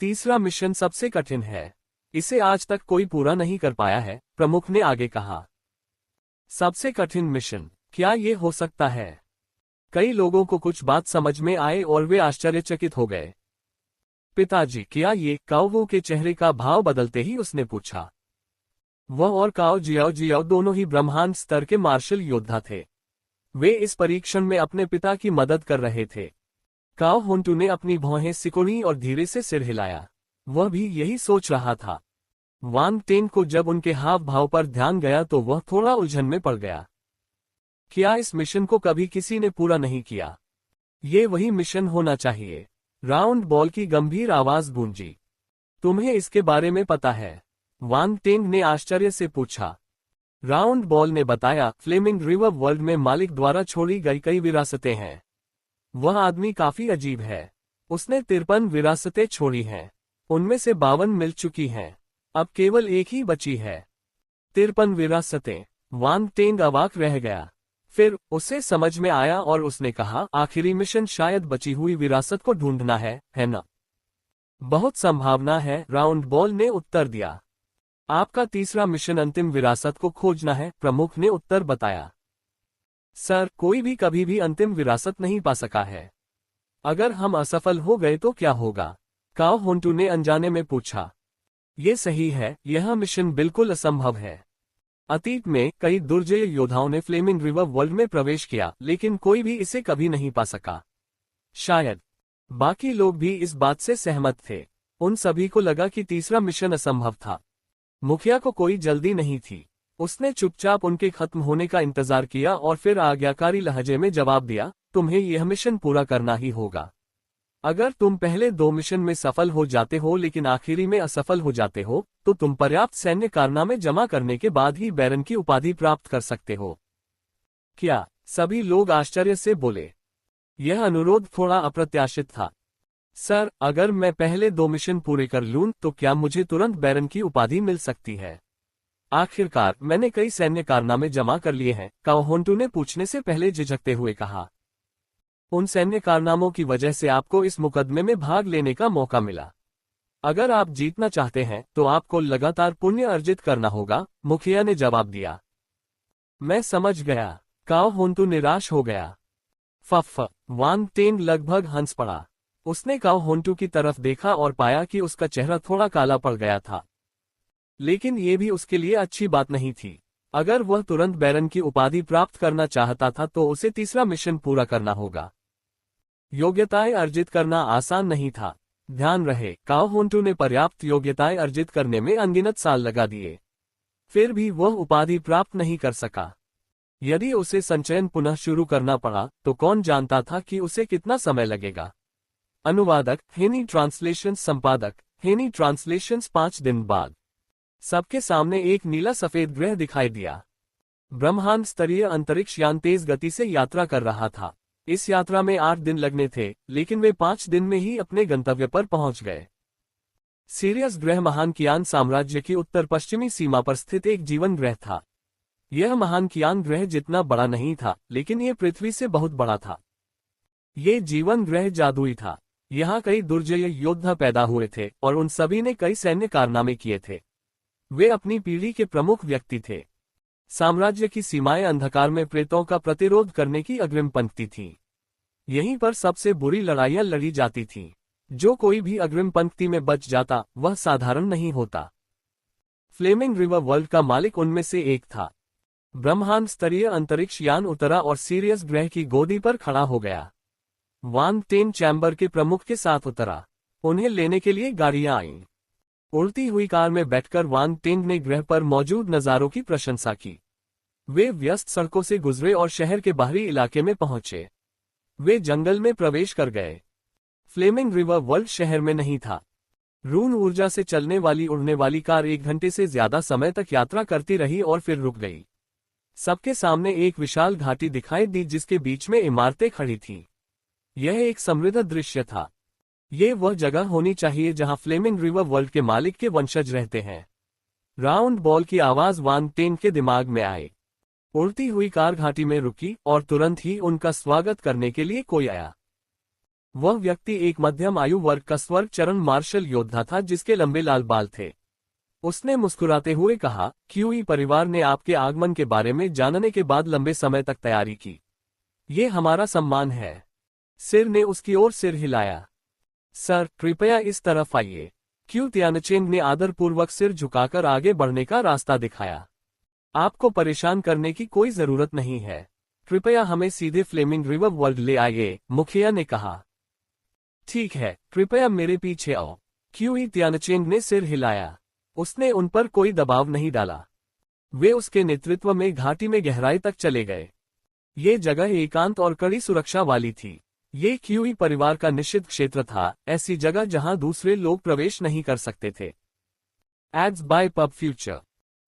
तीसरा मिशन सबसे कठिन है। इसे आज तक कोई पूरा नहीं कर पाया है, प्रमुख ने आगे कहा। सबसे कठिन मिशन, क्या ये हो सकता है? कई लोगों को कुछ बात समझ में आए और वे आश्चर्यचकित हो गए। पिताजी, क्या ये? काओ के चेहरे का भाव बदलते ही उसने पूछा। वह और काओ जियाओ दोनों ही ब्रह्मांड स्तर के मार्शल योद्धा थे। वे इस परीक्षण में अपने पिता की मदद कर रहे थे। काओ होंटू ने अपनी भौहें सिकुड़ी और धीरे से सिर हिलाया। वह भी यही सोच रहा था। वांग टेन को जब उनके हाव भाव पर ध्यान गया तो वह थोड़ा उलझन में पड़ गया। क्या इस मिशन को कभी किसी ने पूरा नहीं किया? ये वही मिशन होना चाहिए। राउंड बॉल की गंभीर आवाज गूंजी। तुम्हें इसके बारे में पता है? वांग टेंग ने आश्चर्य से पूछा। राउंड बॉल ने बताया, फ्लेमिंग रिवर वर्ल्ड में मालिक द्वारा छोड़ी गई कई विरासतें हैं। वह आदमी काफी अजीब है। उसने 53 विरासतें छोड़ी हैं। उनमें से 52 मिल चुकी हैं। अब केवल एक ही बची है। 53 विरासतें। वांग टेंग अवाक रह गया। फिर उसे समझ में आया और उसने कहा, आखिरी मिशन शायद बची हुई विरासत को ढूंढना है ना? बहुत संभावना है, राउंड बॉल ने उत्तर दिया। आपका तीसरा मिशन अंतिम विरासत को खोजना है, प्रमुख ने उत्तर बताया। सर, कोई भी कभी भी अंतिम विरासत नहीं पा सका है। अगर हम असफल हो गए तो क्या होगा? काओ होंटू ने अनजाने में पूछा। ये सही है, यह मिशन बिल्कुल असंभव है। अतीत में कई दुर्जय योद्धाओं ने फ्लेमिंग रिवर वर्ल्ड में प्रवेश किया, लेकिन कोई भी इसे कभी नहीं पा सका। शायद बाकी लोग भी इस बात से सहमत थे। उन सभी को लगा कि तीसरा मिशन असंभव था। मुखिया को कोई जल्दी नहीं थी। उसने चुपचाप उनके खत्म होने का इंतजार किया और फिर आज्ञाकारी लहजे में जवाब दिया, तुम्हें यह मिशन पूरा करना ही होगा। अगर तुम पहले 2 मिशन में सफल हो जाते हो लेकिन आखिरी में असफल हो जाते हो, तो तुम पर्याप्त सैन्य कारनामे जमा करने के बाद ही बैरन की उपाधि प्राप्त कर सकते हो। क्या? सभी लोग आश्चर्य से बोले। यह अनुरोध थोड़ा अप्रत्याशित था। सर, अगर मैं पहले 2 मिशन पूरे कर लूं तो क्या मुझे तुरंत बैरन की उपाधि मिल सकती है? आखिरकार मैंने कई सैन्य कारनामे जमा कर लिए हैं, काओ होंटू ने पूछने से पहले झिझकते हुए कहा। उन सैन्य कारनामों की वजह से आपको इस मुकदमे में भाग लेने का मौका मिला। अगर आप जीतना चाहते हैं तो आपको लगातार पुण्य अर्जित करना होगा, मुखिया ने जवाब दिया। मैं समझ गया। काओ होंटू निराश हो गया। फफ। वांग टेंग लगभग हंस पड़ा। उसने काओ होंटू की तरफ देखा और पाया कि उसका चेहरा थोड़ा काला पड़ गया था। लेकिन ये भी उसके लिए अच्छी बात नहीं थी। अगर वह तुरंत बैरन की उपाधि प्राप्त करना चाहता था तो उसे तीसरा मिशन पूरा करना होगा। योग्यताएं अर्जित करना आसान नहीं था। ध्यान रहे, काओ होंटू ने पर्याप्त योग्यताएं अर्जित करने में अनगिनत साल लगा दिए। फिर भी वह उपाधि प्राप्त नहीं कर सका। यदि उसे संचयन पुनः शुरू करना पड़ा तो कौन जानता था कि उसे कितना समय लगेगा। अनुवादक, हेनी ट्रांसलेशन संपादक, हेनी ट्रांसलेशंस 5 दिन बाद। सबके सामने एक नीला सफेद ग्रह दिखाई दिया। ब्रह्मांड स्तरीय अंतरिक्ष यान तेज गति से यात्रा कर रहा था। इस यात्रा में 8 दिन लगने थे, लेकिन वे 5 दिन में ही अपने गंतव्य पर पहुंच गए। सीरियस ग्रह महान कियान साम्राज्य की उत्तर पश्चिमी सीमा पर स्थित एक जीवन ग्रह था। यह महान कियान ग्रह जितना बड़ा नहीं था, लेकिन यह पृथ्वी से बहुत बड़ा था। ये जीवन ग्रह जादुई था। यहाँ कई दुर्जय योद्धा पैदा हुए थे और उन सभी ने कई सैन्य कारनामे किए थे। वे अपनी पीढ़ी के प्रमुख व्यक्ति थे। साम्राज्य की सीमाएं अंधकार में प्रेतों का प्रतिरोध करने की अग्रिम पंक्ति थीं। यहीं पर सबसे बुरी लड़ाइयां लड़ी जाती थीं। जो कोई भी अग्रिम पंक्ति में बच जाता वह साधारण नहीं होता। फ्लेमिंग रिवर वर्ल्ड का मालिक उनमें से एक था। ब्रह्मांड स्तरीय अंतरिक्ष यान उतरा और सीरियस ग्रह की गोदी पर खड़ा हो गया। वांग टेन चैम्बर के प्रमुख के साथ उतरा। उन्हें लेने के लिए गाड़ियां आईं। उड़ती हुई कार में बैठकर वांग टेंग ने ग्रह पर मौजूद नजारों की प्रशंसा की। वे व्यस्त सड़कों से गुजरे और शहर के बाहरी इलाके में पहुंचे। वे जंगल में प्रवेश कर गए। फ्लेमिंग रिवर वर्ल्ड शहर में नहीं था। रून ऊर्जा से चलने वाली उड़ने वाली कार 1 घंटे से ज्यादा समय तक यात्रा करती रही और फिर रुक गई। सबके सामने एक विशाल घाटी दिखाई दी जिसके बीच में इमारतें खड़ी थीं। यह एक समृद्ध दृश्य था। ये वह जगह होनी चाहिए जहां फ्लेमिंग रिवर वर्ल्ड के मालिक के वंशज रहते हैं। राउंड बॉल की आवाज वांग टेन के दिमाग में आई। उड़ती हुई कार घाटी में रुकी और तुरंत ही उनका स्वागत करने के लिए कोई आया। वह व्यक्ति एक मध्यम आयु वर्ग का स्वर्ग चरण मार्शल योद्धा था जिसके लंबे लाल बाल थे। उसने मुस्कुराते हुए कहा, क्यूई परिवार ने आपके आगमन के बारे में जानने के बाद लंबे समय तक तैयारी की। ये हमारा सम्मान है। सिर ने उसकी ओर सिर हिलाया। सर, कृपया इस तरफ आइए। क्यू त्यानचेंग ने आदरपूर्वक सिर झुकाकर आगे बढ़ने का रास्ता दिखाया। आपको परेशान करने की कोई जरूरत नहीं है। कृपया हमें सीधे फ्लेमिंग रिवर वर्ल्ड ले आइए, मुखिया ने कहा। ठीक है, कृपया मेरे पीछे आओ। क्यूई त्यानचेंग ने सिर हिलाया। उसने उन पर कोई दबाव नहीं डाला। वे उसके नेतृत्व में घाटी में गहराई तक चले गए। ये जगह एकांत और कड़ी सुरक्षा वाली थी। ये क्यूई परिवार का निषिद्ध क्षेत्र था, ऐसी जगह जहां दूसरे लोग प्रवेश नहीं कर सकते थे। Ads by pub future.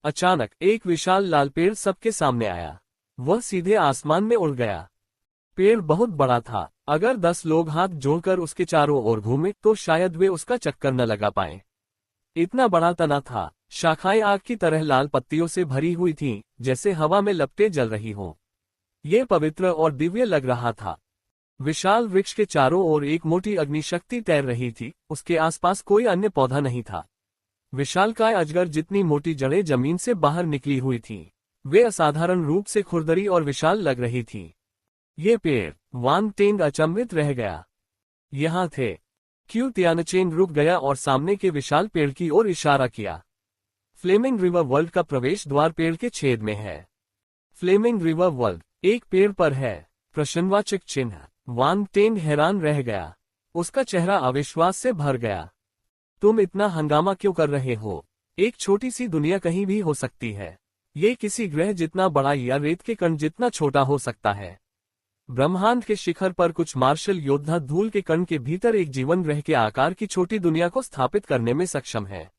अचानक एक विशाल लाल पेड़ सबके सामने आया। वह सीधे आसमान में उड़ गया। पेड़ बहुत बड़ा था। अगर 10 लोग हाथ जोड़कर उसके चारों ओर घूमे तो शायद वे उसका चक्कर न लगा पाए। इतना बड़ा तना था। शाखाएं आग की तरह लाल पत्तियों से भरी हुई थीं, जैसे हवा में लपटें जल रही हों। ये पवित्र और दिव्य लग रहा था। विशाल वृक्ष के चारों ओर एक मोटी अग्निशक्ति तैर रही थी। उसके आसपास कोई अन्य पौधा नहीं था। विशालकाय अजगर जितनी मोटी जड़ें जमीन से बाहर निकली हुई थीं। वे असाधारण रूप से खुरदरी और विशाल लग रही थीं। ये पेड़, वांग टेंग अचंभित रह गया। यहाँ थे। क्यू त्यानचेन रुक गया और सामने के विशाल पेड़ की ओर इशारा किया। फ्लेमिंग रिवर वर्ल्ड का प्रवेश द्वार पेड़ के छेद में है। फ्लेमिंग रिवर वर्ल्ड एक पेड़ पर है। प्रश्नवाचक चिन्ह। वांग टेंग हैरान रह गया। उसका चेहरा अविश्वास से भर गया। तुम इतना हंगामा क्यों कर रहे हो? एक छोटी सी दुनिया कहीं भी हो सकती है। ये किसी ग्रह जितना बड़ा या रेत के कण जितना छोटा हो सकता है। ब्रह्मांड के शिखर पर कुछ मार्शल योद्धा धूल के कण के भीतर एक जीवन ग्रह के आकार की छोटी दुनिया को स्थापित करने में सक्षम है।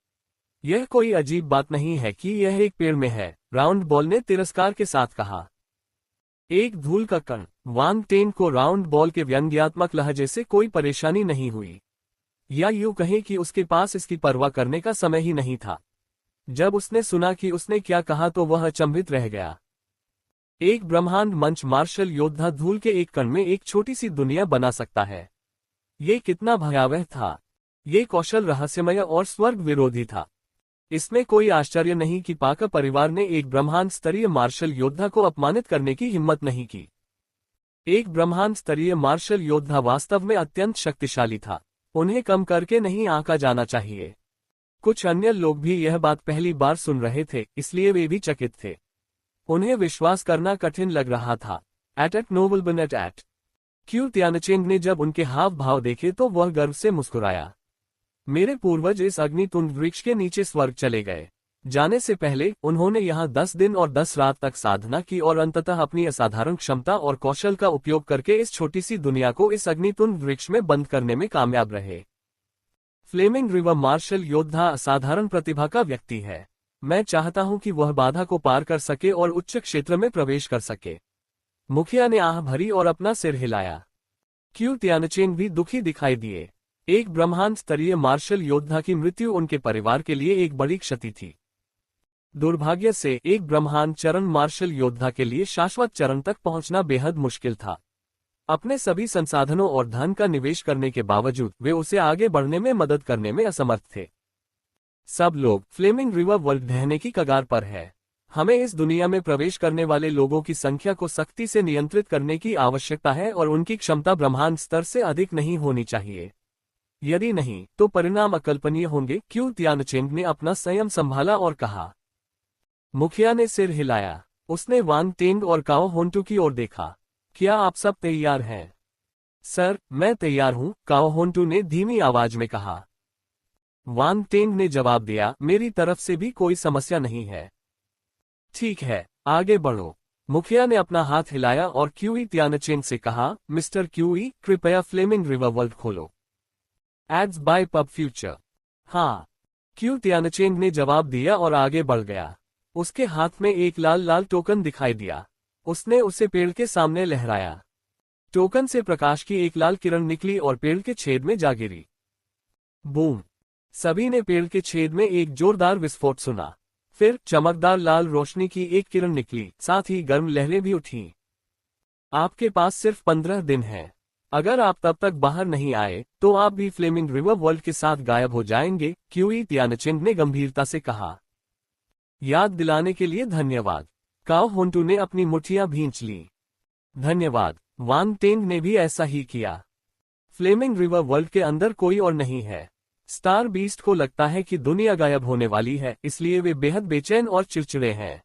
यह कोई अजीब बात नहीं है कि यह एक पेड़ में है, राउंड बॉल ने तिरस्कार के साथ कहा। एक धूल का कण। वांग टेंग को राउंड बॉल के व्यंग्यात्मक लहजे से कोई परेशानी नहीं हुई, या यूं कहें कि उसके पास इसकी परवाह करने का समय ही नहीं था। जब उसने सुना कि उसने क्या कहा तो वह अचंभित रह गया। एक ब्रह्मांड मंच मार्शल योद्धा धूल के एक कण में एक छोटी सी दुनिया बना सकता है। ये कितना भयावह था। ये कौशल रहस्यमय और स्वर्ग विरोधी था। इसमें कोई आश्चर्य नहीं कि पाका परिवार ने एक ब्रह्मांड स्तरीय मार्शल योद्धा को अपमानित करने की हिम्मत नहीं की। एक ब्रह्मांड स्तरीय मार्शल योद्धा वास्तव में अत्यंत शक्तिशाली था। उन्हें कम करके नहीं आंका जाना चाहिए। कुछ अन्य लोग भी यह बात पहली बार सुन रहे थे, इसलिए वे भी चकित थे। उन्हें विश्वास करना कठिन लग रहा था। एट नोबल बन एट। क्यू त्यानचेंग ने जब उनके हाव भाव देखे तो वह गर्व से मुस्कुराया। मेरे पूर्वज इस अग्नितुंड वृक्ष के नीचे स्वर्ग चले गए। जाने से पहले उन्होंने यहाँ 10 दिन और 10 रात तक साधना की और अंततः अपनी असाधारण क्षमता और कौशल का उपयोग करके इस छोटी सी दुनिया को इस अग्नितुंड वृक्ष में बंद करने में कामयाब रहे। फ्लेमिंग रिवर मार्शल योद्धा असाधारण प्रतिभा का व्यक्ति है। मैं चाहता हूं कि वह बाधा को पार कर सके और उच्च क्षेत्र में प्रवेश कर सके। मुखिया ने आह भरी और अपना सिर हिलाया। क्यू त्यानचेंग भी दुखी दिखाई दिए। एक ब्रह्मांड स्तरीय मार्शल योद्धा की मृत्यु उनके परिवार के लिए एक बड़ी क्षति थी। दुर्भाग्य से एक ब्रह्मांड चरण मार्शल योद्धा के लिए शाश्वत चरण तक पहुंचना बेहद मुश्किल था। अपने सभी संसाधनों और धन का निवेश करने के बावजूद वे उसे आगे बढ़ने में मदद करने में असमर्थ थे। सब लोग फ्लेमिंग रिवर वर्ल्ड ढहने की कगार पर है। हमें इस दुनिया में प्रवेश करने वाले लोगों की संख्या को सख्ती से नियंत्रित करने की आवश्यकता है और उनकी क्षमता ब्रह्मांड स्तर से अधिक नहीं होनी चाहिए। यदि नहीं तो परिणाम अकल्पनीय होंगे। क्यू त्यानचेंग ने अपना संयम संभाला और कहा। मुखिया ने सिर हिलाया। उसने वांग टेंग और काओ होंटू की ओर देखा। क्या आप सब तैयार हैं? सर, मैं तैयार हूं, काओ होंटू ने धीमी आवाज में कहा। वांग टेंग ने जवाब दिया, मेरी तरफ से भी कोई समस्या नहीं है। ठीक है, आगे बढ़ो। मुखिया ने अपना हाथ हिलाया और क्यूई त्यानचेंग से कहा, मिस्टर क्यूई, कृपया फ्लेमिंग रिवर वर्ल्ड खोलो। Ads by pub future. हाँ। क्यू त्यानचेंग ने जवाब दिया और आगे बढ़ गया। उसके हाथ में एक लाल लाल टोकन दिखाई दिया। उसने उसे पेड़ के सामने लहराया। टोकन से प्रकाश की एक लाल किरण निकली और पेड़ के छेद में जा गिरी। बूम! सभी ने पेड़ के छेद में एक जोरदार विस्फोट सुना। फिर चमकदार लाल रोशनी की एक किरण निकली, साथ ही गर्म लहरें भी उठीं। आपके पास सिर्फ 15 दिन हैं। अगर आप तब तक बाहर नहीं आए तो आप भी फ्लेमिंग रिवर वर्ल्ड के साथ गायब हो जाएंगे, क्यूई त्यानचेंग ने गंभीरता से कहा। याद दिलाने के लिए धन्यवाद। काओ होंटू ने अपनी मुट्ठियां भींच ली। धन्यवाद। वांग टेंग ने भी ऐसा ही किया। फ्लेमिंग रिवर वर्ल्ड के अंदर कोई और नहीं है। स्टार बीस्ट को लगता है कि दुनिया गायब होने वाली है, इसलिए वे बेहद बेचैन और चिड़चिड़े हैं।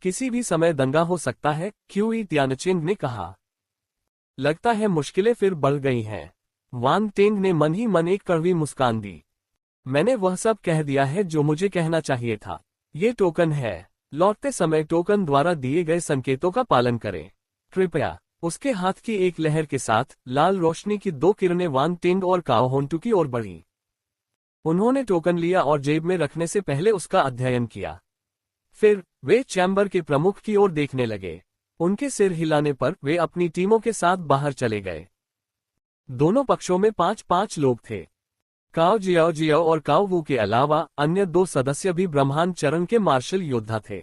किसी भी समय दंगा हो सकता है, क्यूई त्यानचेंग ने कहा। लगता है मुश्किलें फिर बढ़ गई हैं। वांग टेंग ने मन ही मन एक कड़वी मुस्कान दी। मैंने वह सब कह दिया है जो मुझे कहना चाहिए था। ये टोकन है। लौटते समय टोकन द्वारा दिए गए संकेतों का पालन करें। कृपया। उसके हाथ की एक लहर के साथ लाल रोशनी की दो किरणें वांग टेंग और काओ होंटू की ओर बढ़ीं। उन्होंने टोकन लिया और जेब में रखने से पहले उसका अध्ययन किया। फिर वे चैम्बर के प्रमुख की ओर देखने लगे। उनके सिर हिलाने पर वे अपनी टीमों के साथ बाहर चले गए। दोनों पक्षों में 5-5 लोग थे। काओ जियाओ जियाओ और काओ वू के अलावा अन्य 2 सदस्य भी ब्रह्मांड चरण के मार्शल योद्धा थे।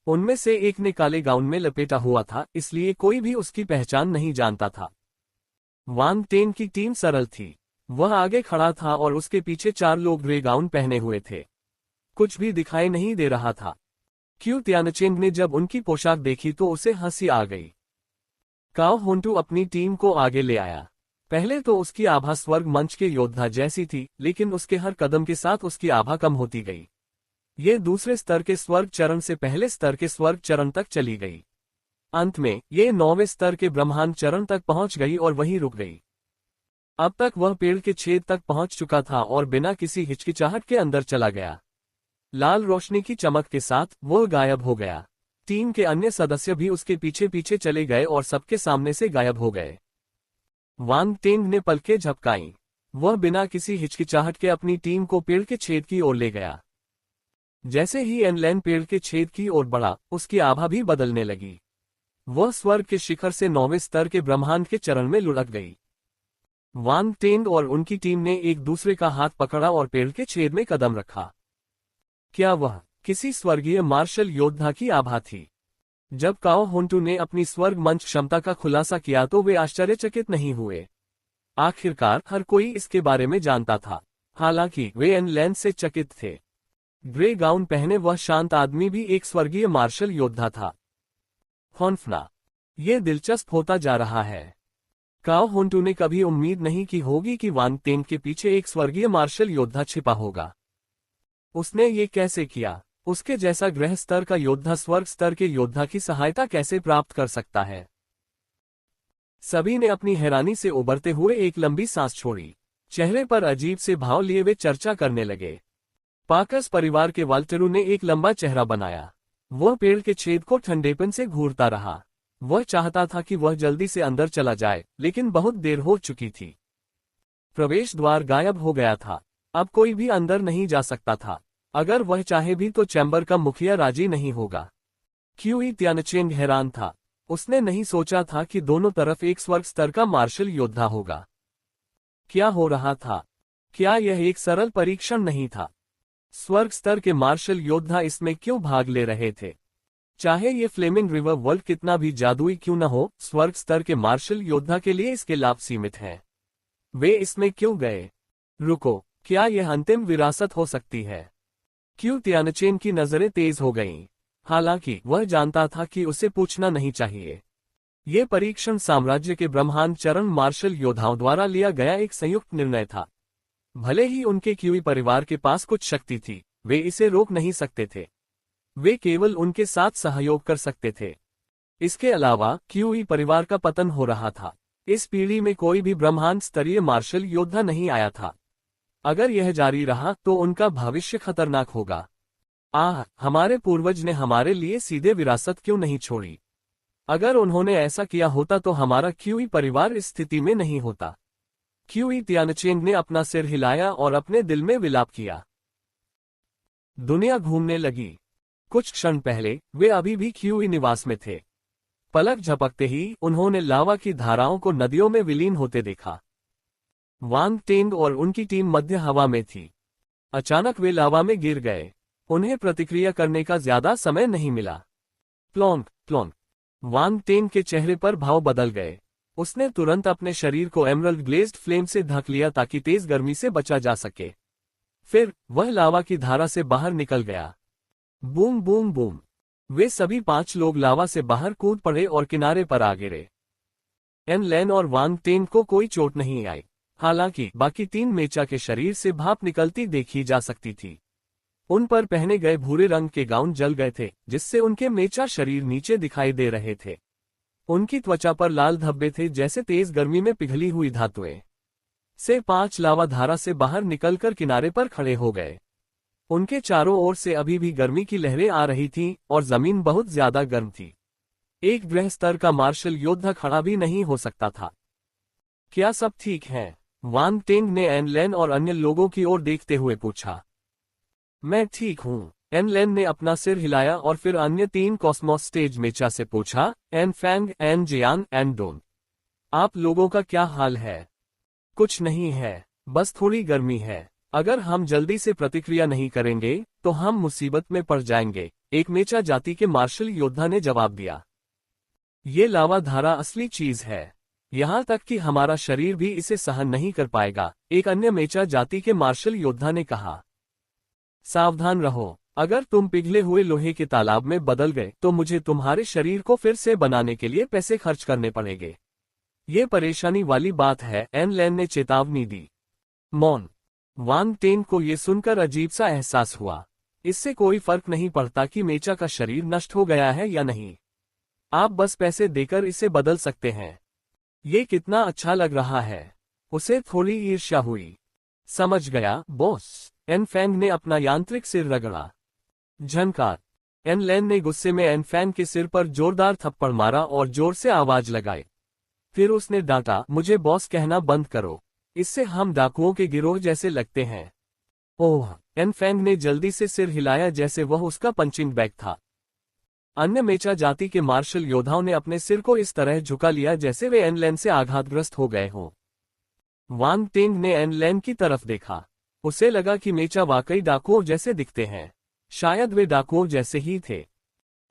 उनमें से एक ने काले गाउन में लपेटा हुआ था, इसलिए कोई भी उसकी पहचान नहीं जानता था। वांग टेंग की टीम सरल थी। वह आगे खड़ा था और उसके पीछे 4 लोग ग्रे गाउन पहने हुए थे। कुछ भी दिखाई नहीं दे रहा था। क्यू त्यानचेंग ने जब उनकी पोशाक देखी तो उसे हंसी आ गई। काओ होंटू अपनी टीम को आगे ले आया। पहले तो उसकी आभा स्वर्ग मंच के योद्धा जैसी थी, लेकिन उसके हर कदम के साथ उसकी आभा कम होती गई। ये दूसरे स्तर के स्वर्ग चरण से पहले स्तर के स्वर्ग चरण तक चली गई। अंत में ये 9वें स्तर के ब्रह्मांड चरण तक पहुंच गई और वहीं रुक गई। अब तक वह पेड़ के छेद तक पहुंच चुका था और बिना किसी हिचकिचाहट के अंदर चला गया। लाल रोशनी की चमक के साथ वह गायब हो गया। टीम के अन्य सदस्य भी उसके पीछे पीछे चले गए और सबके सामने से गायब हो गए। वांग टेंग ने पलकें झपकाईं। वह बिना किसी हिचकिचाहट के अपनी टीम को पेड़ के छेद की ओर ले गया। जैसे ही एनलैन पेड़ के छेद की ओर बढ़ा, उसकी आभा भी बदलने लगी। वह स्वर्ग के शिखर से 9वें स्तर के ब्रह्मांड के चरण में लुढ़क गई। वांग टेंग और उनकी टीम ने एक दूसरे का हाथ पकड़ा और पेड़ के छेद में कदम रखा। क्या वह किसी स्वर्गीय मार्शल योद्धा की आभा थी? जब काओ होंटू ने अपनी स्वर्ग मंच क्षमता का खुलासा किया तो वे आश्चर्यचकित नहीं हुए। आखिरकार हर कोई इसके बारे में जानता था। हालांकि वे एनलैन से चकित थे। ग्रे गाउन पहने वह शांत आदमी भी एक स्वर्गीय मार्शल योद्धा था। हॉन्फना। ये दिलचस्प होता जा रहा है। काओ होंटू ने कभी उम्मीद नहीं की होगी कि वांग टेंग के पीछे एक स्वर्गीय मार्शल योद्धा छिपा होगा। उसने ये कैसे किया? उसके जैसा ग्रह स्तर का योद्धा स्वर्ग स्तर के योद्धा की सहायता कैसे प्राप्त कर सकता है? सभी ने अपनी हैरानी से उबरते हुए एक लंबी सांस छोड़ी। चेहरे पर अजीब से भाव लिए वे चर्चा करने लगे। पाकस परिवार के वाल्टेरू ने एक लंबा चेहरा बनाया। वह पेड़ के छेद को ठंडेपन से घूरता रहा। वह चाहता था कि वह जल्दी से अंदर चला जाए, लेकिन बहुत देर हो चुकी थी। प्रवेश द्वार गायब हो गया था। अब कोई भी अंदर नहीं जा सकता था। अगर वह चाहे भी तो चैम्बर का मुखिया राजी नहीं होगा। क्यूई त्यानचेंग हैरान था। उसने नहीं सोचा था कि दोनों तरफ एक स्वर्ग स्तर का मार्शल योद्धा होगा। क्या हो रहा था? क्या यह एक सरल परीक्षण नहीं था? स्वर्ग स्तर के मार्शल योद्धा इसमें क्यों भाग ले रहे थे? चाहे ये फ्लेमिंग रिवर वर्ल्ड कितना भी जादुई क्यों न हो, स्वर्ग स्तर के मार्शल योद्धा के लिए इसके लाभ सीमित हैं। वे इसमें क्यों गए? रुको, क्या यह अंतिम विरासत हो सकती है? क्यू त्यानचेन की नजरें तेज हो गईं। हालांकि वह जानता था कि उसे पूछना नहीं चाहिए। ये परीक्षण साम्राज्य के ब्रह्मांड चरण मार्शल योद्धाओं द्वारा लिया गया एक संयुक्त निर्णय था। भले ही उनके क्यूई परिवार के पास कुछ शक्ति थी, वे इसे रोक नहीं सकते थे। वे केवल उनके साथ सहयोग कर सकते थे। इसके अलावा क्यूई परिवार का पतन हो रहा था। इस पीढ़ी में कोई भी ब्रह्मांड स्तरीय मार्शल योद्धा नहीं आया था। अगर यह जारी रहा तो उनका भविष्य खतरनाक होगा। हमारे पूर्वज ने हमारे लिए सीधे विरासत क्यों नहीं छोड़ी? अगर उन्होंने ऐसा किया होता तो हमारा क्यूई परिवार इस स्थिति में नहीं होता। क्यूई त्यानचेंग ने अपना सिर हिलाया और अपने दिल में विलाप किया। दुनिया घूमने लगी। कुछ क्षण पहले वे अभी भी क्यूई निवास में थे। पलक झपकते ही उन्होंने लावा की धाराओं को नदियों में विलीन होते देखा। वांग टेंग और उनकी टीम मध्य हवा में थी। अचानक वे लावा में गिर गए। उन्हें प्रतिक्रिया करने का ज्यादा समय नहीं मिला। प्लोंक प्लोंक। वांग टेंग के चेहरे पर भाव बदल गए। उसने तुरंत अपने शरीर को एमरल्ड ग्लेज्ड फ्लेम से ढक लिया ताकि तेज गर्मी से बचा जा सके। फिर वह लावा की धारा से बाहर निकल गया। Boom boom boom. वे सभी 5 लोग लावा से बाहर कूद पड़े और किनारे पर आ गिरे। एनलैन और वांग टेंग को कोई चोट नहीं आई। हालांकि बाकी 3 मेचा के शरीर से भाप निकलती देखी जा सकती थी। उन पर पहने गए भूरे रंग के गाउन जल गए थे, जिससे उनके मेचा शरीर नीचे दिखाई दे रहे थे। उनकी त्वचा पर लाल धब्बे थे, जैसे तेज गर्मी में पिघली हुई धातुएं। से 5 लावा धारा से बाहर निकलकर किनारे पर खड़े हो गए। उनके चारों ओर से अभी भी गर्मी की लहरें आ रही थीं और जमीन बहुत ज्यादा गर्म थी। एक ग्रह स्तर का मार्शल योद्धा खड़ा भी नहीं हो सकता था। क्या सब ठीक है? वांग टेंग ने एन लेन और अन्य लोगों की ओर देखते हुए पूछा। मैं ठीक हूँ, एन लेन ने अपना सिर हिलाया और फिर अन्य 3 कॉस्मोस स्टेज मेचा से पूछा, एन फैंग, एन जियान, एन डोन। आप लोगों का क्या हाल है? कुछ नहीं है, बस थोड़ी गर्मी है। अगर हम जल्दी से प्रतिक्रिया नहीं करेंगे तो हम मुसीबत में पड़ जाएंगे, एक मेचा जाति के मार्शल योद्धा ने जवाब दिया। ये लावा धारा असली चीज है, यहाँ तक कि हमारा शरीर भी इसे सहन नहीं कर पाएगा, एक अन्य मेचा जाति के मार्शल योद्धा ने कहा। सावधान रहो, अगर तुम पिघले हुए लोहे के तालाब में बदल गए तो मुझे तुम्हारे शरीर को फिर से बनाने के लिए पैसे खर्च करने पड़ेंगे। ये परेशानी वाली बात है, एन लेन ने चेतावनी दी। मौन। वांग टेन को ये सुनकर अजीब सा एहसास हुआ। इससे कोई फर्क नहीं पड़ता कि मेचा का शरीर नष्ट हो गया है या नहीं। आप बस पैसे देकर इसे बदल सकते हैं। ये कितना अच्छा लग रहा है। उसे थोड़ी ईर्ष्या हुई। समझ गया बॉस। एन फैंग ने अपना यांत्रिक सिर रगड़ा। झनकार। एन लेन ने गुस्से में एन फैंग के सिर पर जोरदार थप्पड़ मारा और जोर से आवाज लगाई। फिर उसने डांटा, मुझे बॉस कहना बंद करो, इससे हम डाकुओं के गिरोह जैसे लगते हैं। ओह, एन फैंग ने जल्दी से सिर हिलाया जैसे वह उसका पंचिंग बैग था। अन्य मेचा जाति के मार्शल योद्धाओं ने अपने सिर को इस तरह झुका लिया जैसे वे एन लेन से आघातग्रस्त हो गए हों। वांग टेंग ने एन लेन की तरफ देखा। उसे लगा कि मेचा वाकई डाकुओं जैसे दिखते हैं। शायद वे डाकुओं जैसे ही थे।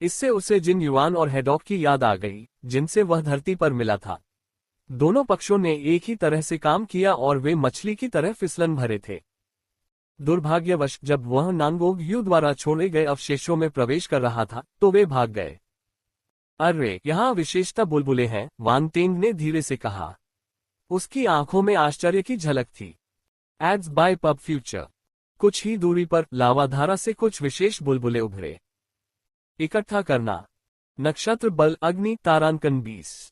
इससे उसे जिन युआन और हेडॉक की याद आ गई जिनसे वह धरती पर मिला था। दोनों पक्षों ने एक ही तरह से काम किया और वे मछली की तरह फिसलन भरे थे। दुर्भाग्यवश जब वह नांगोग यू द्वारा छोड़े गए अवशेषों में प्रवेश कर रहा था तो वे भाग गए। अरे, यहाँ विशेषता बुलबुले हैं, वांग टेंग ने धीरे से कहा। उसकी आंखों में आश्चर्य की झलक थी। Ads by pub future. कुछ ही दूरी पर लावाधारा से कुछ विशेष बुलबुले उभरे। इकट्ठा करना। नक्षत्र बल अग्नि तारांकन 20।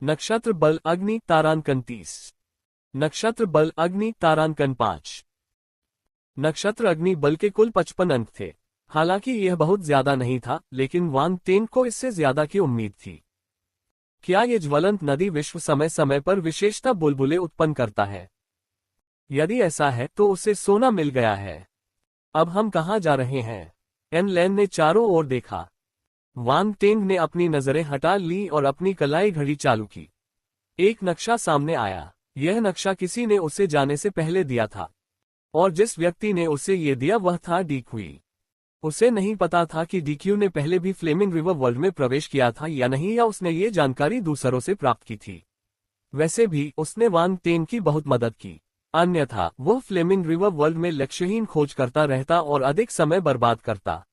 नक्षत्र बल अग्नि तारांकन 30। नक्षत्र बल अग्नि तारांकन 5। नक्षत्र अग्नि बल के कुल 55 अंक थे। हालांकि यह बहुत ज्यादा नहीं था, लेकिन वांग टेंग को इससे ज्यादा की उम्मीद थी। क्या ये ज्वलंत नदी विश्व समय समय पर विशेषता बुलबुले उत्पन्न करता है? यदि ऐसा है तो उसे सोना मिल गया है। अब हम कहाँ जा रहे हैं? एन लेन ने चारों ओर देखा। वांग टेंग ने अपनी नजरें हटा ली और अपनी कलाई घड़ी चालू की। एक नक्शा सामने आया। यह नक्शा किसी ने उसे जाने से पहले दिया था, और जिस व्यक्ति ने उसे ये दिया वह था डीक्यू। उसे नहीं पता था कि डीक्यू ने पहले भी फ्लेमिंग रिवर वर्ल्ड में प्रवेश किया था या नहीं, या उसने ये जानकारी दूसरों से प्राप्त की थी। वैसे भी उसने वांग टेंग की बहुत मदद की, अन्यथा वह फ्लेमिंग रिवर वर्ल्ड में लक्ष्यहीन खोज करता रहता और अधिक समय बर्बाद करता।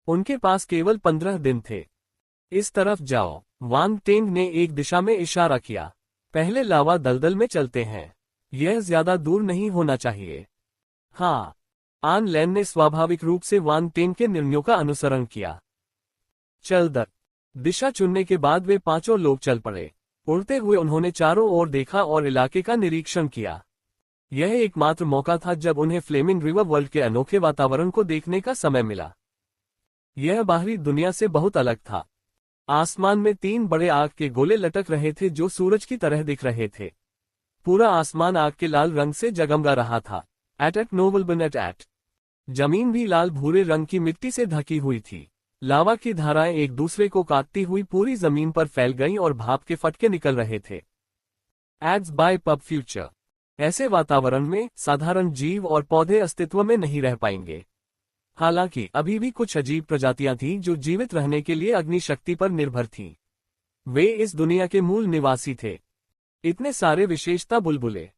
उनके पास केवल 15 दिन थे। इस तरफ जाओ, वांग टेंग ने एक दिशा में इशारा किया। पहले लावा दलदल में चलते हैं। यह ज्यादा दूर नहीं होना चाहिए। हाँ। आन लेन ने स्वाभाविक रूप से वांग टेंग के निर्णयों का अनुसरण किया। चल दर। दिशा चुनने के बाद वे पांचों लोग चल पड़े। उड़ते हुए उन्होंने चारों ओर देखा और इलाके का निरीक्षण किया। यह एकमात्र मौका था जब उन्हें फ्लेमिंग रिवर वर्ल्ड के अनोखे वातावरण को देखने का समय मिला। यह बाहरी दुनिया से बहुत अलग था। आसमान में 3 बड़े आग के गोले लटक रहे थे जो सूरज की तरह दिख रहे थे। पूरा आसमान आग के लाल रंग से जगमगा रहा था। एट नोबल बनट एट। जमीन भी लाल भूरे रंग की मिट्टी से ढकी हुई थी। लावा की धाराएं एक दूसरे को काटती हुई पूरी जमीन पर फैल गईं और भाप के फटके निकल रहे थे। Ads by pub future. ऐसे वातावरण में साधारण जीव और पौधे अस्तित्व में नहीं रह पाएंगे। हालांकि अभी भी कुछ अजीब प्रजातियां थीं जो जीवित रहने के लिए अग्नि शक्ति पर निर्भर थीं। वे इस दुनिया के मूल निवासी थे। इतने सारे विशेषता बुलबुले।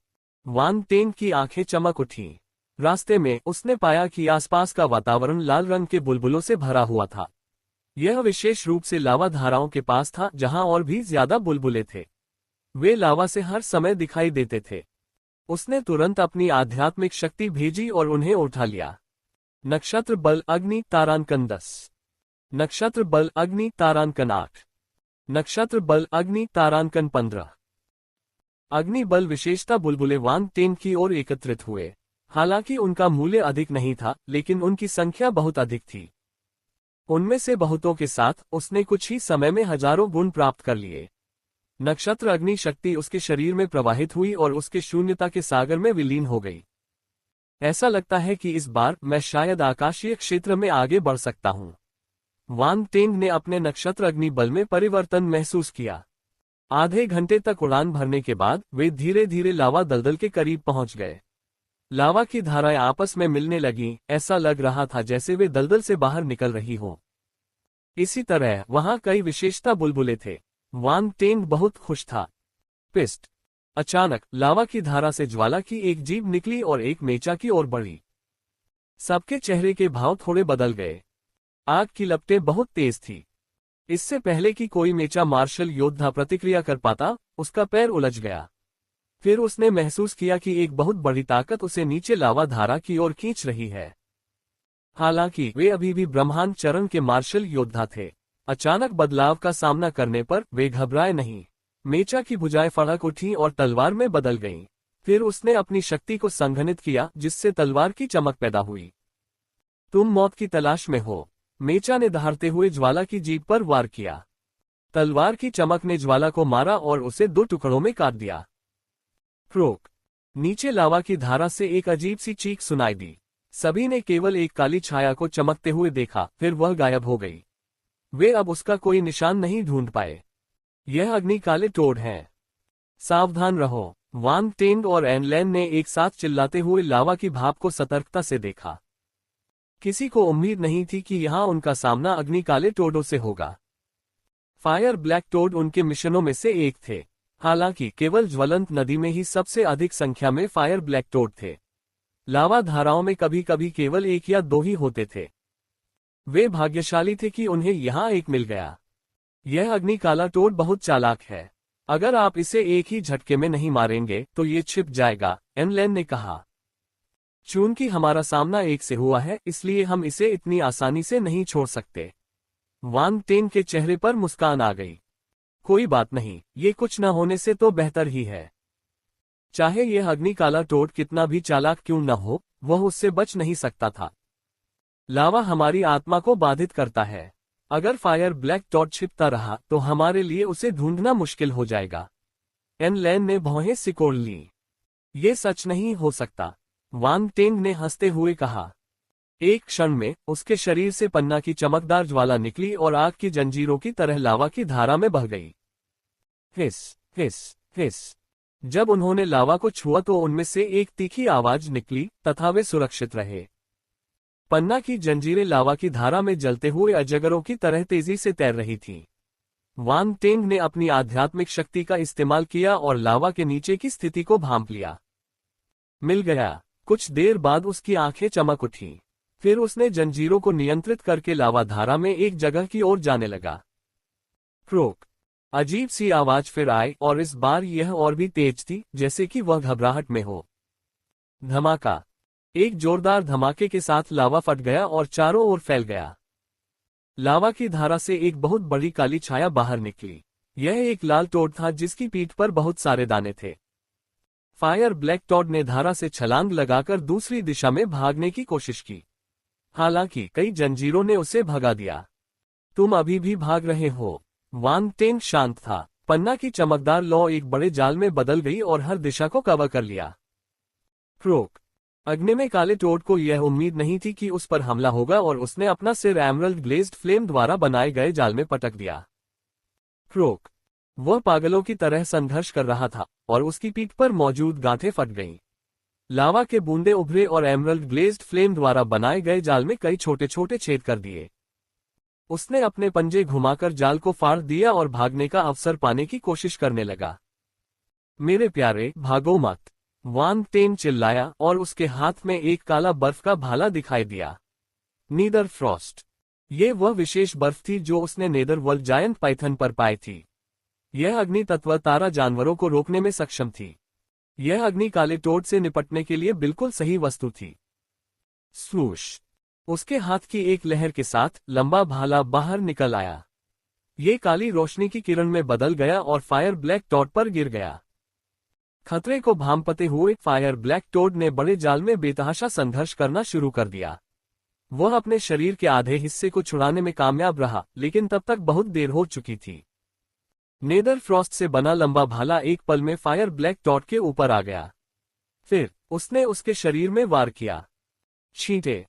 वांग टेंग की आंखें चमक उठीं। रास्ते में उसने पाया कि आसपास का वातावरण लाल रंग के बुलबुलों से भरा हुआ था। यह विशेष रूप से लावा धाराओं के पास था, जहां और भी ज्यादा बुलबुले थे। वे लावा से हर समय दिखाई देते थे। उसने तुरंत अपनी आध्यात्मिक शक्ति भेजी और उन्हें उठा लिया। नक्षत्र बल अग्नि तारांकन 10। नक्षत्र बल अग्नि तारांकन 8। नक्षत्र बल अग्नि तारांकन 15। अग्नि बल विशेषता बुलबुले वान टेन की ओर एकत्रित हुए। हालांकि उनका मूल्य अधिक नहीं था, लेकिन उनकी संख्या बहुत अधिक थी। उनमें से बहुतों के साथ उसने कुछ ही समय में हजारों गुण प्राप्त कर लिए। नक्षत्र अग्नि शक्ति उसके शरीर में प्रवाहित हुई और उसके शून्यता के सागर में विलीन हो गई। ऐसा लगता है कि इस बार मैं शायद आकाशीय क्षेत्र में आगे बढ़ सकता हूं। वान टेंग ने अपने नक्षत्र अग्नि बल में परिवर्तन महसूस किया। आधे घंटे तक उड़ान भरने के बाद वे धीरे धीरे लावा दलदल के करीब पहुंच गए। लावा की धाराएं आपस में मिलने लगीं, ऐसा लग रहा था जैसे वे दलदल से बाहर निकल रही हों। इसी तरह वहां कई विशेषता बुलबुले थे। वान टेंग बहुत खुश था। पिस्ट। अचानक लावा की धारा से ज्वाला की एक जीभ निकली और एक मेचा की ओर बढ़ी। सबके चेहरे के भाव थोड़े बदल गए। आग की लपटें बहुत तेज थी। इससे पहले कि कोई मेचा मार्शल योद्धा प्रतिक्रिया कर पाता, उसका पैर उलझ गया। फिर उसने महसूस किया कि एक बहुत बड़ी ताकत उसे नीचे लावा धारा की ओर खींच रही है। हालांकि वे अभी भी ब्रह्मांड चरण के मार्शल योद्धा थे। अचानक बदलाव का सामना करने पर वे घबराए नहीं। मेचा की भुजाएं फड़क उठी और तलवार में बदल गईं। फिर उसने अपनी शक्ति को संघनित किया, जिससे तलवार की चमक पैदा हुई। तुम मौत की तलाश में हो। मेचा ने दहाड़ते हुए ज्वाला की जीभ पर वार किया। तलवार की चमक ने ज्वाला को मारा और उसे 2 टुकड़ों में काट दिया। क्रोक। नीचे लावा की धारा से एक अजीब सी चीख सुनाई दी। सभी ने केवल एक काली छाया को चमकते हुए देखा, फिर वह गायब हो गई। वे अब उसका कोई निशान नहीं ढूंढ पाए। यह अग्नि काले टोड हैं। सावधान रहो। वान टेंग और एनलैन ने एक साथ चिल्लाते हुए लावा की भाप को सतर्कता से देखा। किसी को उम्मीद नहीं थी कि यहां उनका सामना अग्नि काले टोडों से होगा। फायर ब्लैक टोड उनके मिशनों में से एक थे। हालांकि केवल ज्वलंत नदी में ही सबसे अधिक संख्या में फायर ब्लैक टोड थे। लावा धाराओं में कभी कभी केवल 1 या 2 ही होते थे। वे भाग्यशाली थे कि उन्हें यहां एक मिल गया। यह अग्नि काला टोड बहुत चालाक है। अगर आप इसे एक ही झटके में नहीं मारेंगे तो ये छिप जाएगा, एनलैन ने कहा। चूंकि हमारा सामना एक से हुआ है, इसलिए हम इसे इतनी आसानी से नहीं छोड़ सकते। वान टेन के चेहरे पर मुस्कान आ गई। कोई बात नहीं, ये कुछ न होने से तो बेहतर ही है। चाहे यह अग्नि काला टोड कितना भी चालाक क्यों न हो, वह उससे बच नहीं सकता था। लावा हमारी आत्मा को बाधित करता है। अगर फायर ब्लैक टोड छिपता रहा तो हमारे लिए उसे ढूंढना मुश्किल हो जाएगा। एनलैन ने भौहें सिकोड़ ली। ये सच नहीं हो सकता, वान टेंग ने हंसते हुए कहा। एक क्षण में उसके शरीर से पन्ना की चमकदार ज्वाला निकली और आग की जंजीरों की तरह लावा की धारा में बह गई। हिस हिस हिस। जब उन्होंने लावा को छुआ तो उनमें से एक तीखी आवाज निकली, तथा वे सुरक्षित रहे। पन्ना की जंजीरें लावा की धारा में जलते हुए अजगरों की तरह तेजी से तैर रही थीं। वान टेंग ने अपनी आध्यात्मिक शक्ति का इस्तेमाल किया और लावा के नीचे की स्थिति को भांप लिया। मिल गया। कुछ देर बाद उसकी आंखें चमक उठीं। फिर उसने जंजीरों को नियंत्रित करके लावा धारा में एक जगह की ओर जाने लगा। क्रोक। अजीब सी आवाज फिर आई और इस बार यह और भी तेज थी, जैसे कि वह घबराहट में हो। धमाका। एक जोरदार धमाके के साथ लावा फट गया और चारों ओर फैल गया। लावा की धारा से एक बहुत बड़ी काली छाया बाहर निकली। यह एक लाल टोड था जिसकी पीठ पर बहुत सारे दाने थे। फायर ब्लैक टोड ने धारा से छलांग लगाकर दूसरी दिशा में भागने की कोशिश की। हालांकि कई जंजीरों ने उसे भगा दिया। तुम अभी भी भाग रहे हो। वान टेंग शांत था। पन्ना की चमकदार लौ एक बड़े जाल में बदल गई और हर दिशा को कवर कर लिया। क्रोक। अग्नि में काले टोड को यह उम्मीद नहीं थी कि उस पर हमला होगा और उसने अपना सिर एमरल्ड ग्लेज्ड फ्लेम द्वारा बनाए गए जाल में पटक दिया। क्रोक। वह पागलों की तरह संघर्ष कर रहा था और उसकी पीठ पर मौजूद गांठें फट गईं। लावा के बूंदे उभरे और एमरल्ड ग्लेज्ड फ्लेम द्वारा बनाए गए जाल में कई छोटे छोटे छेद कर दिए। उसने अपने पंजे घुमाकर जाल को फाड़ दिया और भागने का अवसर पाने की कोशिश करने लगा। मेरे प्यारे, भागो मत, वान टेंग चिल्लाया और उसके हाथ में एक काला बर्फ का भाला दिखाई दिया। Neither Frost. ये वह विशेष बर्फ थी जो उसने नेदरवर्ल्ड जायंट पाइथन पर पाई थी। यह अग्नि तत्व तारा जानवरों को रोकने में सक्षम थी। यह अग्नि काले टोड से निपटने के लिए बिल्कुल सही वस्तु थी। स्वूश। उसके हाथ की एक लहर के साथ लंबा भाला बाहर निकल आया। ये काली रोशनी की किरण में बदल गया और फायर ब्लैक टोड पर गिर गया। खतरे को भांपते हुए फायर ब्लैक टोड ने बड़े जाल में बेतहाशा संघर्ष करना शुरू कर दिया। वह अपने शरीर के आधे हिस्से को छुड़ाने में कामयाब रहा, लेकिन तब तक बहुत देर हो चुकी थी। नेदर फ्रॉस्ट से बना लंबा भाला एक पल में फायर ब्लैक टॉड के ऊपर आ गया। फिर उसने उसके शरीर में वार किया। छींटे।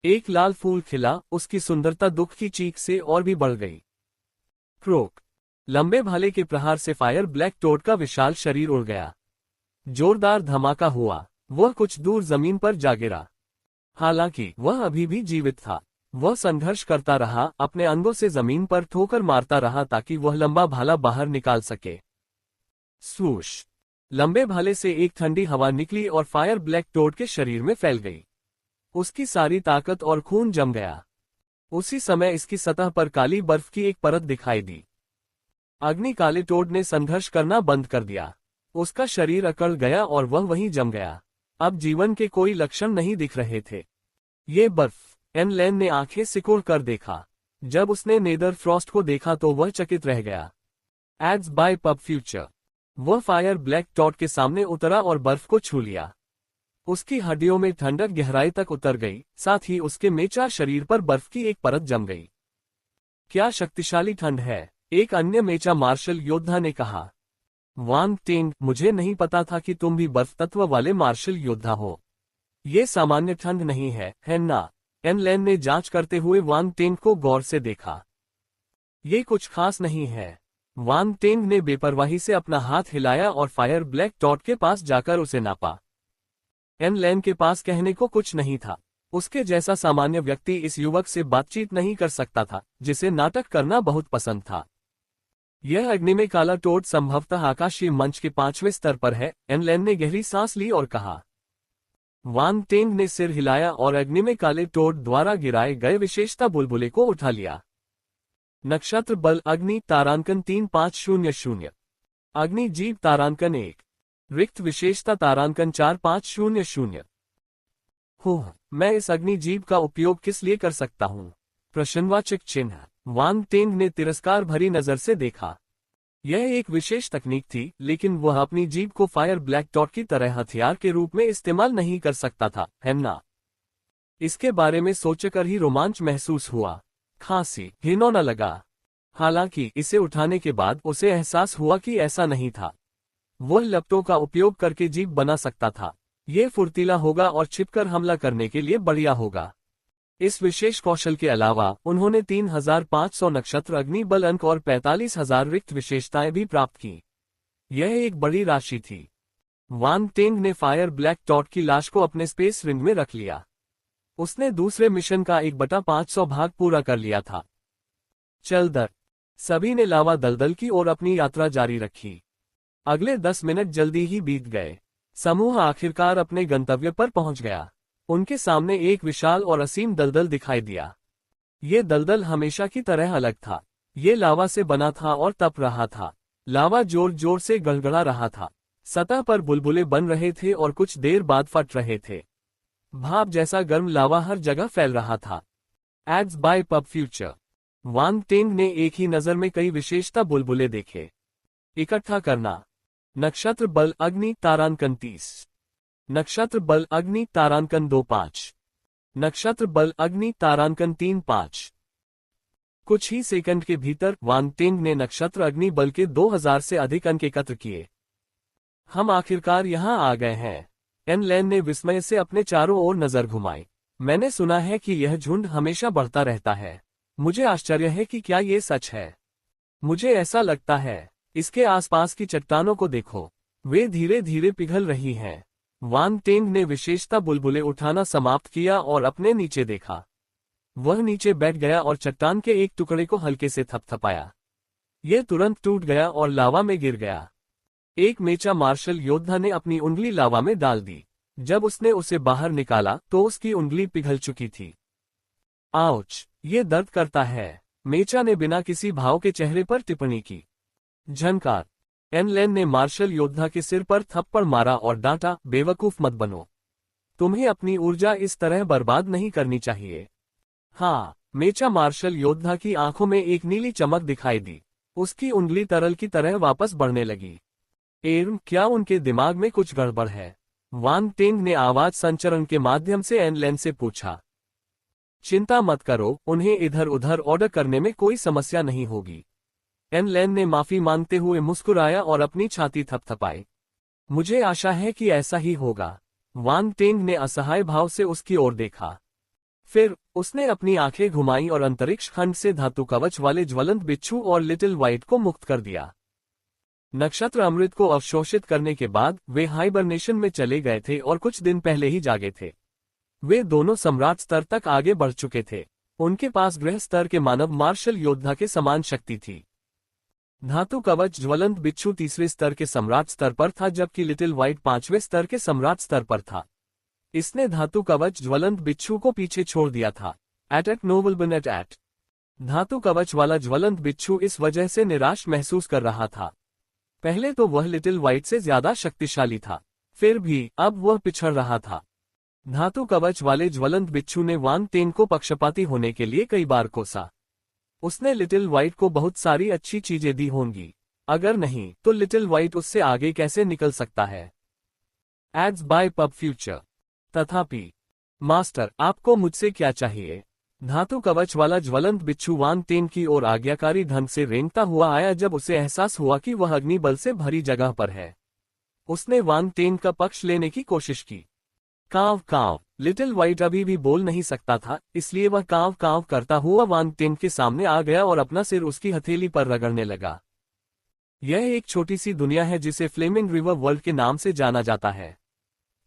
एक लाल फूल खिला, उसकी सुंदरता दुख की चीख से और भी बढ़ गई। क्रोक। लंबे भाले के प्रहार से फायर ब्लैक टोड का विशाल शरीर उड़ गया। जोरदार धमाका हुआ, वह कुछ दूर जमीन पर जा गिरा। हालांकि वह अभी भी जीवित था। वह संघर्ष करता रहा, अपने अंगों से जमीन पर ठोकर मारता रहा ताकि वह लंबा भाला बाहर निकाल सके। स्वूश। लंबे भाले से एक ठंडी हवा निकली और फायर ब्लैक टोड के शरीर में फैल गई। उसकी सारी ताकत और खून जम गया। उसी समय इसकी सतह पर काली बर्फ की एक परत दिखाई दी। अग्नि काले टोड ने संघर्ष करना बंद कर दिया। उसका शरीर अकड़ गया और वह वहीं जम गया। अब जीवन के कोई लक्षण नहीं दिख रहे थे। ये बर्फ। एनलेन ने आंखें सिकोड़ कर देखा। जब उसने नेदर फ्रॉस्ट को देखा तो वह चकित रह गया। Ads by pub future. वह फायर ब्लैक टॉड के सामने उतरा और बर्फ को छू लिया। उसकी हड्डियों में ठंडक गहराई तक उतर गई, साथ ही उसके मेचा शरीर पर बर्फ की एक परत जम गई। क्या शक्तिशाली ठंड है, एक अन्य मेचा मार्शल योद्धा ने कहा। वांग टेंग, मुझे नहीं पता था कि तुम भी बर्फ तत्व वाले मार्शल योद्धा हो। ये सामान्य ठंड नहीं है ना? एनलेन ने जांच करते हुए वांग टेंग को गौर से देखा। ये कुछ खास नहीं है। वांग टेंग ने बेपरवाही से अपना हाथ हिलाया और फायर ब्लैक टॉड के पास जाकर उसे नापा। एनलेन के पास कहने को कुछ नहीं था। उसके जैसा सामान्य व्यक्ति इस युवक से बातचीत नहीं कर सकता था, जिसे नाटक करना बहुत पसंद था। यह अग्नि में काला टोड संभवतः आकाशीय मंच के 5वें स्तर पर है। एनलेन ने गहरी सांस ली और कहा। वांग टेंग ने सिर हिलाया और अग्नि में काले टोड द्वारा गिराए गए विशेषता बुलबुले को उठा लिया। नक्षत्र बल अग्नि तारांकन 3500। अग्नि जीव तारांकन 1। रिक्त विशेषता तारांकन 4500। मैं इस अग्नि जीव का उपयोग किस लिए कर सकता हूँ? प्रश्नवाचक चिन्ह। वांग टेंग ने तिरस्कार भरी नजर से देखा। यह एक विशेष तकनीक थी, लेकिन वह अपनी जीभ को फायर ब्लैक टॉड की तरह हथियार के रूप में इस्तेमाल नहीं कर सकता था, है ना? इसके बारे में सोचकर ही रोमांच महसूस हुआ। खांसी, घिनौना लगा। हालांकि इसे उठाने के बाद उसे एहसास हुआ कि ऐसा नहीं था। वह लपटों का उपयोग करके जीभ बना सकता था। ये फुर्तीला होगा और छिपकर हमला करने के लिए बढ़िया होगा। इस विशेष कौशल के अलावा उन्होंने 3500 नक्षत्र अग्नि बल अंक और 45,000 रिक्त विशेषताएं भी प्राप्त की। यह एक बड़ी राशि थी। वांग टेंग ने फायर ब्लैक टॉड की लाश को अपने स्पेस रिंग में रख लिया। उसने दूसरे मिशन का 1/500 भाग पूरा कर लिया था। चल दर। सभी ने लावा दलदल की ओर अपनी यात्रा जारी रखी। अगले 10 मिनट जल्दी ही बीत गए। समूह आखिरकार अपने गंतव्य पर पहुंच गया। उनके सामने एक विशाल और असीम दलदल दिखाई दिया। ये दलदल हमेशा की तरह अलग था। ये लावा से बना था और तप रहा था। लावा जोर जोर से गड़गड़ा रहा था। सतह पर बुलबुले बन रहे थे और कुछ देर बाद फट रहे थे। भाप जैसा गर्म लावा हर जगह फैल रहा था। Ads by pub future. Wang Teng ने एक ही नजर में कई विशेषता बुलबुले देखे। इकट्ठा करना। नक्षत्र बल अग्नि तारांकन 30। नक्षत्र बल अग्नि तारांकन 25। नक्षत्र बल अग्नि तारांकन 35। कुछ ही सेकंड के भीतर वांग टेंग ने नक्षत्र अग्नि बल के 2000 से अधिक अंक एकत्र किए। हम आखिरकार यहां आ गए हैं। एनलेन ने विस्मय से अपने चारों ओर नजर घुमाई। मैंने सुना है कि यह झुंड हमेशा बढ़ता रहता है। मुझे आश्चर्य है कि क्या ये सच है। मुझे ऐसा लगता है। इसके आसपास की चट्टानों को देखो, वे धीरे धीरे पिघल रही हैं। वांग टेंग ने विशेषता बुलबुले उठाना समाप्त किया और अपने नीचे देखा। वह नीचे बैठ गया और चट्टान के एक टुकड़े को हल्के से थपथपाया। यह तुरंत टूट गया और लावा में गिर गया। एक मेचा मार्शल योद्धा ने अपनी उंगली लावा में डाल दी। जब उसने उसे बाहर निकाला तो उसकी उंगली पिघल चुकी थी। आउच, ये दर्द करता है, मेचा ने बिना किसी भाव के चेहरे पर टिप्पणी की। झनकार। एनलेन ने मार्शल योद्धा के सिर पर थप्पड़ मारा और डांटा, बेवकूफ मत बनो। तुम्हें अपनी ऊर्जा इस तरह बर्बाद नहीं करनी चाहिए। हाँ, मेचा मार्शल योद्धा की आंखों में एक नीली चमक दिखाई दी। उसकी उंगली तरल की तरह वापस बढ़ने लगी। क्या उनके दिमाग में कुछ गड़बड़ है? वांग टेंग ने आवाज संचरण के माध्यम से एन लेन से पूछा। चिंता मत करो, उन्हें इधर उधर ऑर्डर करने में कोई समस्या नहीं होगी। एन लेन ने माफी मांगते हुए मुस्कुराया और अपनी छाती थपथपाई। मुझे आशा है कि ऐसा ही होगा। वांग टेंग ने असहाय भाव से उसकी ओर देखा। फिर उसने अपनी आंखें घुमाई और अंतरिक्ष खंड से धातु कवच वाले ज्वलंत बिच्छू और लिटिल व्हाइट को मुक्त कर दिया। नक्षत्र अमृत को अवशोषित करने के बाद वे हाइबरनेशन में चले गए थे और कुछ दिन पहले ही जागे थे। वे दोनों सम्राट स्तर तक आगे बढ़ चुके थे। उनके पास ग्रह स्तर के मानव मार्शल योद्धा के समान शक्ति थी। धातु कवच ज्वलंत बिच्छू तीसरे स्तर के सम्राट स्तर पर था, जबकि लिटिल व्हाइट 5वें स्तर के सम्राट स्तर पर था। इसने धातु कवच ज्वलंत बिच्छू को पीछे छोड़ दिया था। एट नोबल बन एट। धातु कवच वाला ज्वलंत बिच्छू इस वजह से निराश महसूस कर रहा था। पहले तो वह लिटिल व्हाइट से ज्यादा शक्तिशाली था, फिर भी अब वह पिछड़ रहा था। धातु कवच वाले ज्वलंत बिच्छू ने वांग टेंग को पक्षपाती होने के लिए कई बार कोसा। उसने लिटिल व्हाइट को बहुत सारी अच्छी चीजें दी होंगी, अगर नहीं तो लिटिल व्हाइट उससे आगे कैसे निकल सकता है। Ads by pub future. तथापि मास्टर, आपको मुझसे क्या चाहिए? धातु कवच वाला ज्वलंत बिच्छू वांग टेंग की ओर आज्ञाकारी ढंग से रेंगता हुआ आया जब उसे एहसास हुआ कि वह अग्नि बल से भरी जगह पर है। उसने वांग टेंग का पक्ष लेने की कोशिश की। कांव कांव। लिटिल व्हाइट अभी भी बोल नहीं सकता था, इसलिए वह कांव कांव करता हुआ वांग टेंग के सामने आ गया और अपना सिर उसकी हथेली पर रगड़ने लगा। यह एक छोटी सी दुनिया है जिसे फ्लेमिंग रिवर वर्ल्ड के नाम से जाना जाता है।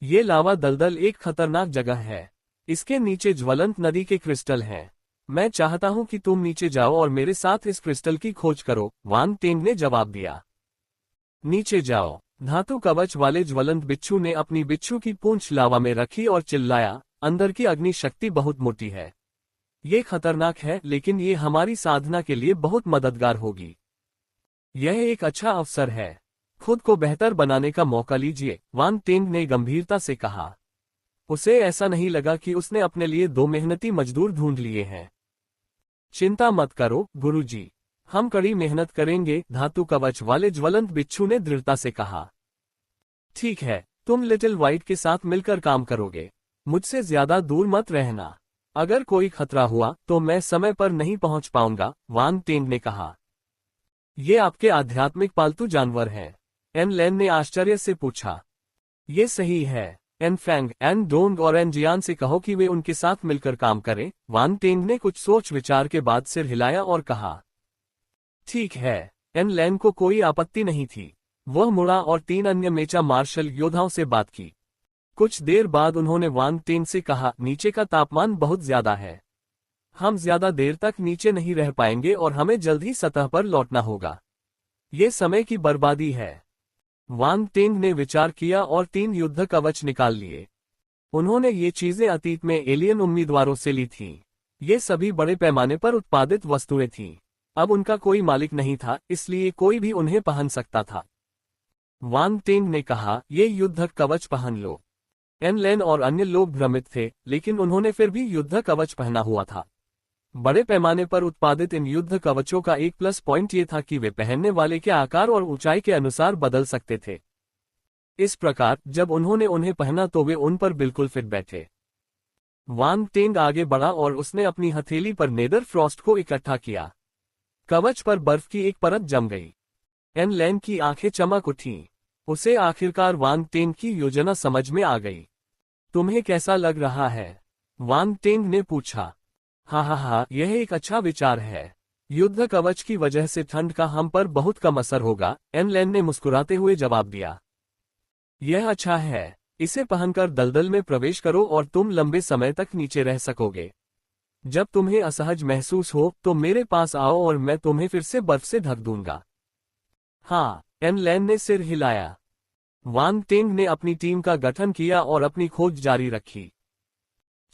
ये लावा दलदल एक खतरनाक जगह है। इसके नीचे ज्वलंत नदी के क्रिस्टल हैं। मैं चाहता हूं कि तुम नीचे जाओ और मेरे साथ इस क्रिस्टल की खोज करो, वांग टेंग ने जवाब दिया। नीचे जाओ। धातु कवच वाले ज्वलंत बिच्छू ने अपनी बिच्छू की पूंछ लावा में रखी और चिल्लाया, अंदर की अग्नि शक्ति बहुत मोटी है। ये खतरनाक है, लेकिन ये हमारी साधना के लिए बहुत मददगार होगी। यह एक अच्छा अवसर है। खुद को बेहतर बनाने का मौका लीजिए, वांग टेंग ने गंभीरता से कहा। उसे ऐसा नहीं लगा कि उसने अपने लिए 2 मेहनती मजदूर ढूंढ लिए हैं। चिंता मत करो गुरुजी, हम कड़ी मेहनत करेंगे, धातु कवच वाले ज्वलंत बिच्छू ने दृढ़ता से कहा। ठीक है, तुम लिटिल व्हाइट के साथ मिलकर काम करोगे। मुझसे ज्यादा दूर मत रहना। अगर कोई खतरा हुआ तो मैं समय पर नहीं पहुंच पाऊंगा, वांग टेंग ने कहा। ये आपके आध्यात्मिक पालतू जानवर हैं? एन लेन ने आश्चर्य से पूछा। ये सही है। एन फैंग, एन डोंग और एन जियान से कहो कि वे उनके साथ मिलकर काम करें। वांग टेंग ने कुछ सोच विचार के बाद सिर हिलाया और कहा। ठीक है। एन लेन को कोई आपत्ति नहीं थी। वह मुड़ा और 3 अन्य मेचा मार्शल योद्धाओं से बात की। कुछ देर बाद उन्होंने वांग टेंग से कहा, नीचे का तापमान बहुत ज्यादा है। हम ज्यादा देर तक नीचे नहीं रह पाएंगे और हमें जल्द ही सतह पर लौटना होगा। ये समय की बर्बादी है। वांग टेंग ने विचार किया और 3 युद्ध कवच निकाल लिए। उन्होंने ये चीजें अतीत में एलियन उम्मीदवारों से ली थीं। ये सभी बड़े पैमाने पर उत्पादित वस्तुएं थीं। अब उनका कोई मालिक नहीं था, इसलिए कोई भी उन्हें पहन सकता था। वांग टेंग ने कहा, ये युद्ध कवच पहन लो। एन लेन और अन्य लोग भ्रमित थे, लेकिन उन्होंने फिर भी युद्ध कवच पहना हुआ था। बड़े पैमाने पर उत्पादित इन युद्ध कवचों का एक प्लस पॉइंट ये था कि वे पहनने वाले के आकार और ऊंचाई के अनुसार बदल सकते थे। इस प्रकार जब उन्होंने उन्हें पहना तो वे उन पर बिल्कुल फिट बैठे। वांग टेंग आगे बढ़ा और उसने अपनी हथेली पर नेदर फ्रॉस्ट को इकट्ठा किया। कवच पर बर्फ की एक परत जम गई। एन लेन की आंखें चमक उठीं। उसे आखिरकार वांग टेंग की योजना समझ में आ गई। तुम्हें कैसा लग रहा है? वांग टेंग ने पूछा। हाँ, यह एक अच्छा विचार है। युद्ध कवच की वजह से ठंड का हम पर बहुत कम असर होगा, एन लेन ने मुस्कुराते हुए जवाब दिया। यह अच्छा है। इसे पहनकर दलदल में प्रवेश करो और तुम लंबे समय तक नीचे रह सकोगे। जब तुम्हें असहज महसूस हो तो मेरे पास आओ और मैं तुम्हें फिर से बर्फ से ढक दूंगा। हाँ, एन लेन ने सिर हिलाया। वांग टेंग ने अपनी टीम का गठन किया और अपनी खोज जारी रखी।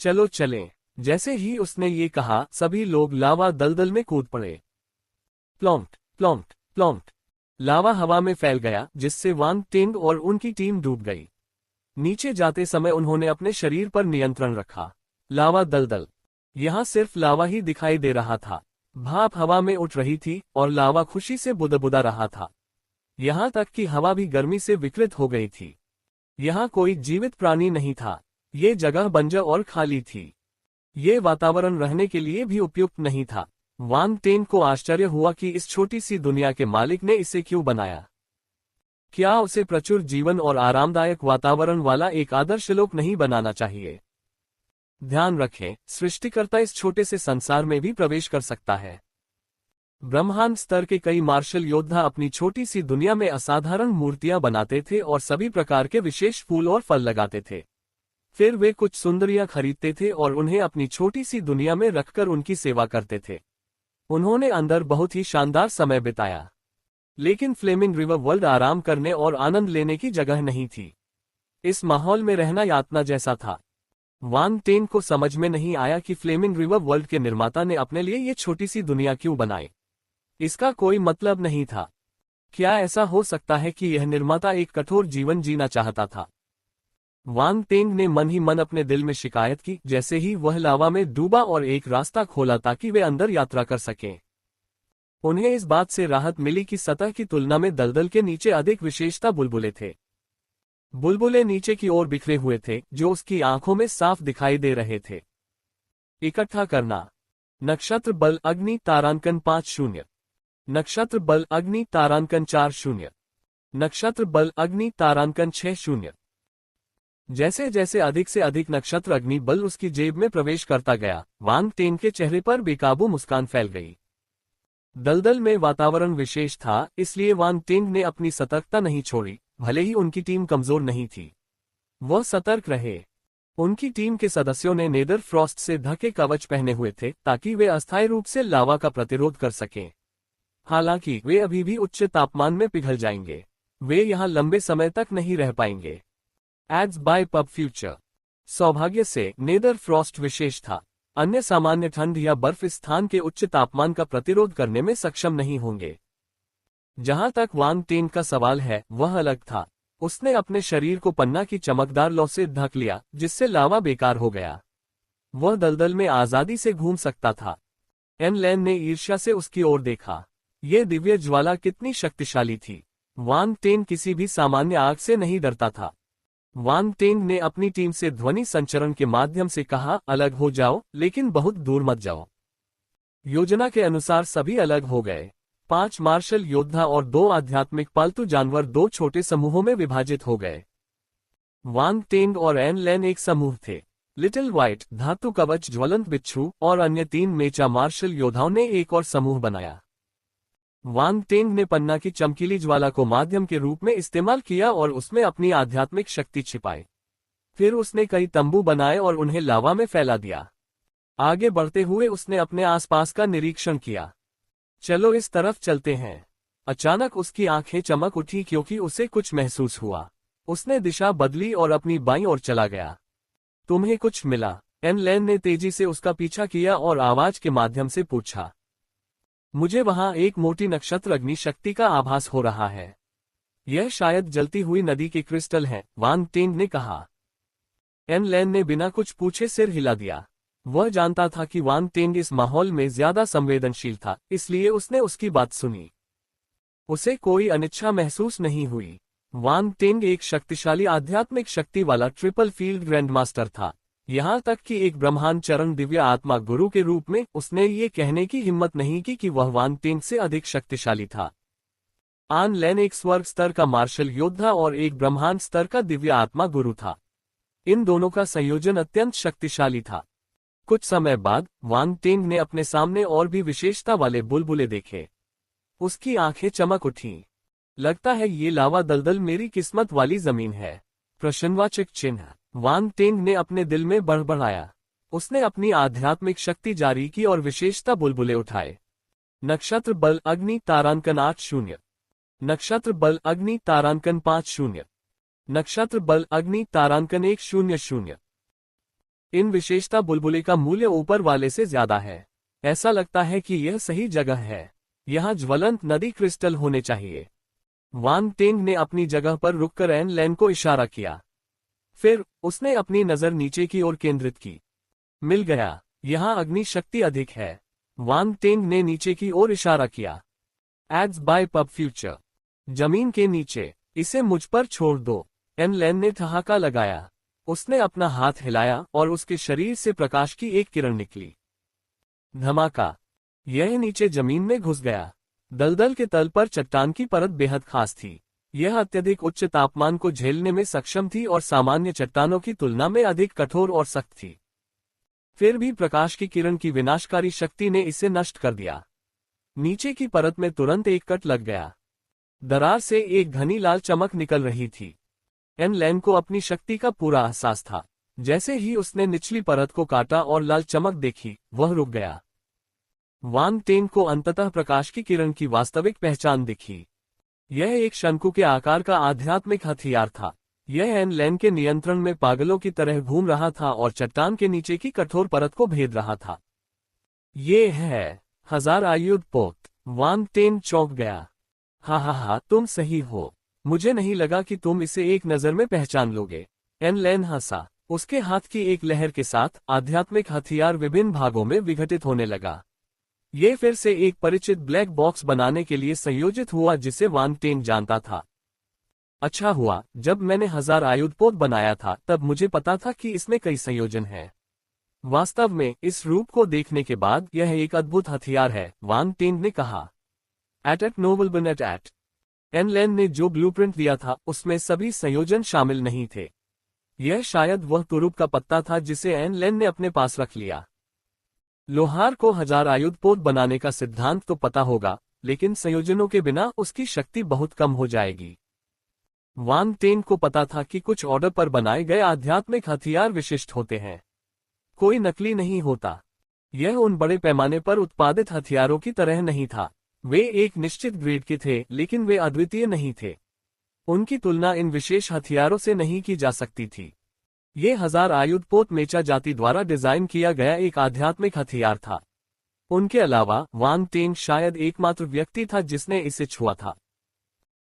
चलो चलें। जैसे ही उसने ये कहा, सभी लोग लावा दलदल में कूद पड़े। Plant plant plant. लावा हवा में फैल गया, जिससे वांग टेंग और उनकी टीम डूब गई। नीचे जाते समय उन्होंने अपने शरीर पर नियंत्रण रखा। लावा दलदल। यहां सिर्फ लावा ही दिखाई दे रहा था। भाप हवा में उठ रही थी और लावा खुशी से बुदबुदा रहा था। यहाँ तक कि हवा भी गर्मी से विकृत हो गई थी। यहाँ कोई जीवित प्राणी नहीं था। ये जगह बंजर और खाली थी। ये वातावरण रहने के लिए भी उपयुक्त नहीं था। वांग टेन को आश्चर्य हुआ कि इस छोटी सी दुनिया के मालिक ने इसे क्यों बनाया। क्या उसे प्रचुर जीवन और आरामदायक वातावरण वाला एक आदर्श लोक नहीं बनाना चाहिए? ध्यान रखें, सृष्टिकर्ता इस छोटे से संसार में भी प्रवेश कर सकता है। ब्रह्मांड स्तर के कई मार्शल योद्धा अपनी छोटी सी दुनिया में असाधारण मूर्तियां बनाते थे और सभी प्रकार के विशेष फूल और फल लगाते थे। फिर वे कुछ सुंदरियां खरीदते थे और उन्हें अपनी छोटी सी दुनिया में रखकर उनकी सेवा करते थे। उन्होंने अंदर बहुत ही शानदार समय बिताया। लेकिन फ्लेमिंग रिवर वर्ल्ड आराम करने और आनंद लेने की जगह नहीं थी। इस माहौल में रहना यातना जैसा था। वांग टेन को समझ में नहीं आया कि फ्लेमिंग रिवर वर्ल्ड के निर्माता ने अपने लिए ये छोटी सी दुनिया क्यों बनाई। इसका कोई मतलब नहीं था। क्या ऐसा हो सकता है कि यह निर्माता एक कठोर जीवन जीना चाहता था? वांग टेन ने मन ही मन अपने दिल में शिकायत की जैसे ही वह लावा में डूबा और एक रास्ता खोला ताकि वे अंदर यात्रा कर सकें। उन्हें इस बात से राहत मिली कि सतह की तुलना में दलदल के नीचे अधिक विशेषता बुलबुले थे। बुलबुले नीचे की ओर बिखरे हुए थे जो उसकी आंखों में साफ दिखाई दे रहे थे। इकट्ठा करना। नक्षत्र बल अग्नि तारांकन 5-0। नक्षत्र बल अग्नि तारांकन 4-0। नक्षत्र बल अग्नि तारांकन 6-0। जैसे जैसे अधिक से अधिक नक्षत्र अग्नि बल उसकी जेब में प्रवेश करता गया, वांग टेन के चेहरे पर बेकाबू मुस्कान फैल गई। दलदल में वातावरण विशेष था, इसलिए वांग टेन ने अपनी सतर्कता नहीं छोड़ी। भले ही उनकी टीम कमजोर नहीं थी, वह सतर्क रहे। उनकी टीम के सदस्यों ने नेदर फ्रॉस्ट से ढके कवच पहने हुए थे ताकि वे अस्थायी रूप से लावा का प्रतिरोध कर सकें। हालांकि वे अभी भी उच्च तापमान में पिघल जाएंगे। वे यहां लंबे समय तक नहीं रह पाएंगे। Ads by pub future. सौभाग्य से नेदर फ्रॉस्ट विशेष था। अन्य सामान्य ठंड या बर्फ इस स्थान के उच्च तापमान का प्रतिरोध करने में सक्षम नहीं होंगे। जहां तक वांग टेन का सवाल है, वह अलग था। उसने अपने शरीर को पन्ना की चमकदार लौ से ढक लिया जिससे लावा बेकार हो गया। वह दलदल में आजादी से घूम सकता था। एन लैन ने ईर्ष्या से उसकी ओर देखा। यह दिव्य ज्वाला कितनी शक्तिशाली थी। वांग टेन किसी भी सामान्य आग से नहीं डरता था। वांग टेन ने अपनी टीम से ध्वनि संचरण के माध्यम से कहा, अलग हो जाओ, लेकिन बहुत दूर मत जाओ। योजना के अनुसार सभी अलग हो गए। 5 मार्शल योद्धा और 2 आध्यात्मिक पालतू जानवर 2 छोटे समूहों में विभाजित हो गए। वांग टेन और एन लैन एक समूह थे। लिटिल व्हाइट, धातु कवच, ज्वलंत बिच्छू और अन्य 3 मेचा मार्शल योद्धाओं ने एक और समूह बनाया। वांग टेन ने पन्ना की चमकीली ज्वाला को माध्यम के रूप में इस्तेमाल किया और उसमें अपनी आध्यात्मिक शक्ति छिपाई। फिर उसने कई तंबू बनाए और उन्हें लावा में फैला दिया। आगे बढ़ते हुए उसने अपने आसपास का निरीक्षण किया। चलो इस तरफ चलते हैं। अचानक उसकी आंखें चमक उठी क्योंकि उसे कुछ महसूस हुआ। उसने दिशा बदली और अपनी बाईं ओर चला गया। तुम्हें कुछ मिला? एन लैन ने तेजी से उसका पीछा किया और आवाज के माध्यम से पूछा। मुझे वहां एक मोटी नक्षत्र अग्नि शक्ति का आभास हो रहा है। यह शायद जलती हुई नदी के क्रिस्टल हैं, वांग टेन ने कहा। एन लैन ने बिना कुछ पूछे सिर हिला दिया। वह जानता था कि वांग टेन इस माहौल में ज्यादा संवेदनशील था, इसलिए उसने उसकी बात सुनी। उसे कोई अनिच्छा महसूस नहीं हुई। वांग टेन एक शक्तिशाली आध्यात्मिक शक्ति वाला ट्रिपल फील्ड ग्रैंडमास्टर था। यहाँ तक कि एक ब्रह्मांड चरण दिव्य आत्मा गुरु के रूप में उसने ये कहने की हिम्मत नहीं की कि वह वांग टेन से अधिक शक्तिशाली था। आन लैन एक स्वर्ग स्तर का मार्शल योद्धा और एक ब्रह्मांड स्तर का दिव्य आत्मा गुरु था। इन दोनों का संयोजन अत्यंत शक्तिशाली था। कुछ समय बाद वांग टेन ने अपने सामने और भी विशेषता वाले बुलबुले देखे। उसकी आंखें चमक उठीं। लगता है ये लावा दलदल मेरी किस्मत वाली जमीन है। प्रश्नवाचक चिन्ह। वांग टेन ने अपने दिल में बड़बड़ाया। उसने अपनी आध्यात्मिक शक्ति जारी की और विशेषता बुलबुले उठाए। नक्षत्र बल अग्नि तारांकन 8-0। नक्षत्र बल अग्नि तारांकन 5-0। नक्षत्र बल अग्नि तारांकन 1-0-0। इन विशेषता बुलबुले का मूल्य ऊपर वाले से ज्यादा है। ऐसा लगता है कि यह सही जगह है। यहाँ ज्वलंत नदी क्रिस्टल होने चाहिए। वांग टेन ने अपनी जगह पर रुककर एन लैन को इशारा किया। फिर उसने अपनी नजर नीचे की ओर केंद्रित की। मिल गया। यहाँ अग्नि शक्ति अधिक है। वांग टेन ने नीचे की ओर इशारा किया। Ads by pub future. जमीन के नीचे। इसे मुझ पर छोड़ दो। एन लेन ने ठहाका लगाया। उसने अपना हाथ हिलाया और उसके शरीर से प्रकाश की एक किरण निकली। धमाका। यह नीचे जमीन में घुस गया। दलदल के तल पर चट्टान की परत बेहद खास थी। यह अत्यधिक उच्च तापमान को झेलने में सक्षम थी और सामान्य चट्टानों की तुलना में अधिक कठोर और सख्त थी। फिर भी प्रकाश की किरण की विनाशकारी शक्ति ने इसे नष्ट कर दिया। नीचे की परत में तुरंत एक कट लग गया। दरार से एक घनी लाल चमक निकल रही थी। एन लेन को अपनी शक्ति का पूरा एहसास था। जैसे ही उसने निचली परत को काटा और लाल चमक देखी, वह रुक गया। वांग टेंग को अंततः प्रकाश की किरण की वास्तविक पहचान दिखी। यह एक शंकु के आकार का आध्यात्मिक हथियार था। यह एन लेन के नियंत्रण में पागलों की तरह घूम रहा था और चट्टान के नीचे की कठोर परत को भेद रहा था। ये है 1000 आयुध पोत। वांग टेंग चौंक गया। हा, तुम सही हो। मुझे नहीं लगा कि तुम इसे एक नजर में पहचान लोगे। एन लेन हंसा। उसके हाथ की एक लहर के साथ आध्यात्मिक हथियार विभिन्न भागों में विघटित होने लगा। ये फिर से एक परिचित ब्लैक बॉक्स बनाने के लिए संयोजित हुआ जिसे वांग टेंग जानता था। अच्छा हुआ, जब मैंने 1000 आयुध पोत बनाया था तब मुझे पता था कि इसमें कई संयोजन हैं। वास्तव में इस रूप को देखने के बाद यह एक अद्भुत हथियार है, वांग टेंग ने कहा। एट नोबल बन एट। एन लेन ने जो ब्लूप्रिंट दिया था उसमें सभी संयोजन शामिल नहीं थे। यह शायद वह तुरुप का पत्ता था जिसे एन लेन ने अपने पास रख लिया। लोहार को 1000 आयुध पोत बनाने का सिद्धांत तो पता होगा, लेकिन संयोजनों के बिना उसकी शक्ति बहुत कम हो जाएगी। वांग टेंग को पता था कि कुछ ऑर्डर पर बनाए गए आध्यात्मिक हथियार विशिष्ट होते हैं। कोई नकली नहीं होता। यह उन बड़े पैमाने पर उत्पादित हथियारों की तरह नहीं था। वे एक निश्चित ग्रेड के थे, लेकिन वे अद्वितीय नहीं थे। उनकी तुलना इन विशेष हथियारों से नहीं की जा सकती थी। ये 1000 आयुध पोत मेचा जाति द्वारा डिजाइन किया गया एक आध्यात्मिक हथियार था। उनके अलावा वांग टेंग शायद एकमात्र व्यक्ति था जिसने इसे छुआ था।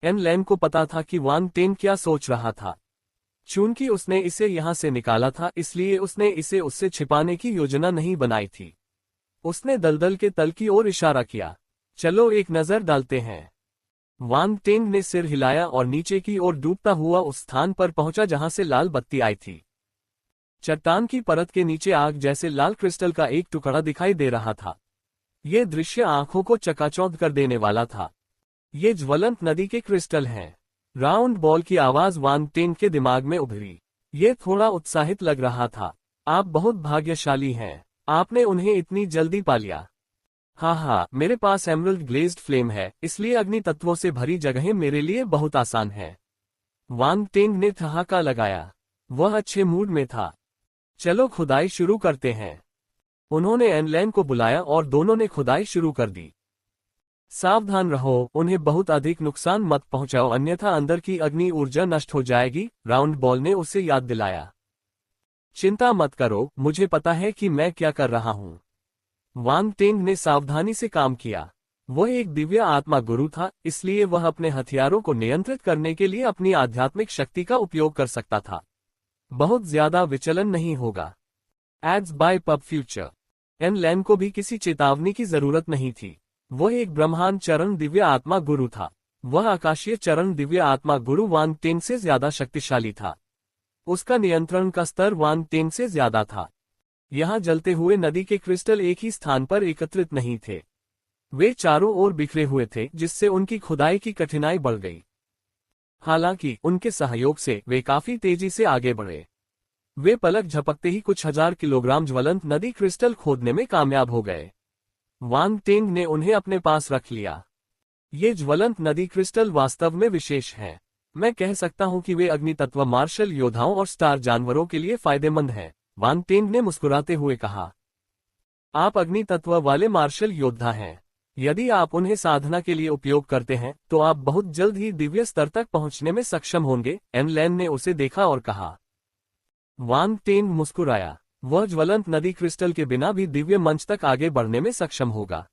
एन लेन को पता था कि वांग टेंग क्या सोच रहा था। चूंकि उसने इसे यहां से निकाला था, इसलिए उसने इसे उससे छिपाने की योजना नहीं बनाई थी। उसने दलदल के तल की ओर इशारा किया। चलो एक नजर डालते हैं। वांग टेंग ने सिर हिलाया और नीचे की ओर डूबता हुआ उस स्थान पर पहुंचा जहां से लाल बत्ती आई थी। चट्टान की परत के नीचे आग जैसे लाल क्रिस्टल का एक टुकड़ा दिखाई दे रहा था। यह दृश्य आंखों को चकाचौंध कर देने वाला था। ये ज्वलंत नदी के क्रिस्टल हैं। राउंड बॉल की आवाज वांग टेंग के दिमाग में उभरी। ये थोड़ा उत्साहित लग रहा था। आप बहुत भाग्यशाली हैं। आपने उन्हें इतनी जल्दी पा लिया। हाँ, मेरे पास एमरल्ड ग्लेज्ड फ्लेम है, इसलिए अग्नि तत्वों से भरी जगहें मेरे लिए बहुत आसान है। वांग टेंग ने ठहाका लगाया। वह अच्छे मूड में था। चलो खुदाई शुरू करते हैं। उन्होंने एन लेन को बुलाया और दोनों ने खुदाई शुरू कर दी। सावधान रहो, उन्हें बहुत अधिक नुकसान मत पहुंचाओ, अन्यथा अंदर की अग्नि ऊर्जा नष्ट हो जाएगी, राउंड बॉल ने उसे याद दिलाया। चिंता मत करो, मुझे पता है कि मैं क्या कर रहा हूं। वांग टेंग ने सावधानी से काम किया। वह एक दिव्य आत्मा गुरु था, इसलिए वह अपने हथियारों को नियंत्रित करने के लिए अपनी आध्यात्मिक शक्ति का उपयोग कर सकता था। बहुत ज्यादा विचलन नहीं होगा। Ads by pub future. एन लेन को भी किसी चेतावनी की जरूरत नहीं थी। वह एक ब्रह्मांड चरण दिव्य आत्मा गुरु था। वह आकाशीय चरण दिव्य आत्मा गुरु वांग टेंग से ज्यादा शक्तिशाली था। उसका नियंत्रण का स्तर वांग टेंग से ज्यादा था। यहाँ जलते हुए नदी के क्रिस्टल एक ही स्थान पर एकत्रित नहीं थे। वे चारों ओर बिखरे हुए थे, जिससे उनकी खुदाई की कठिनाई बढ़ गई। हालांकि उनके सहयोग से वे काफी तेजी से आगे बढ़े। वे पलक झपकते ही कुछ 1000 किलोग्राम ज्वलंत नदी क्रिस्टल खोदने में कामयाब हो गए। वांग टेंग ने उन्हें अपने पास रख लिया। ये ज्वलंत नदी क्रिस्टल वास्तव में विशेष हैं। मैं कह सकता हूं कि वे अग्नि तत्व मार्शल योद्धाओं और स्टार जानवरों के लिए फायदेमंद हैं, वांग टेंग ने मुस्कुराते हुए कहा। आप अग्नि तत्व वाले मार्शल योद्धा हैं। यदि आप उन्हें साधना के लिए उपयोग करते हैं तो आप बहुत जल्द ही दिव्य स्तर तक पहुंचने में सक्षम होंगे, एन लेन ने उसे देखा और कहा। वांग टेंग मुस्कुराया। वह ज्वलंत नदी क्रिस्टल के बिना भी दिव्य मंच तक आगे बढ़ने में सक्षम होगा।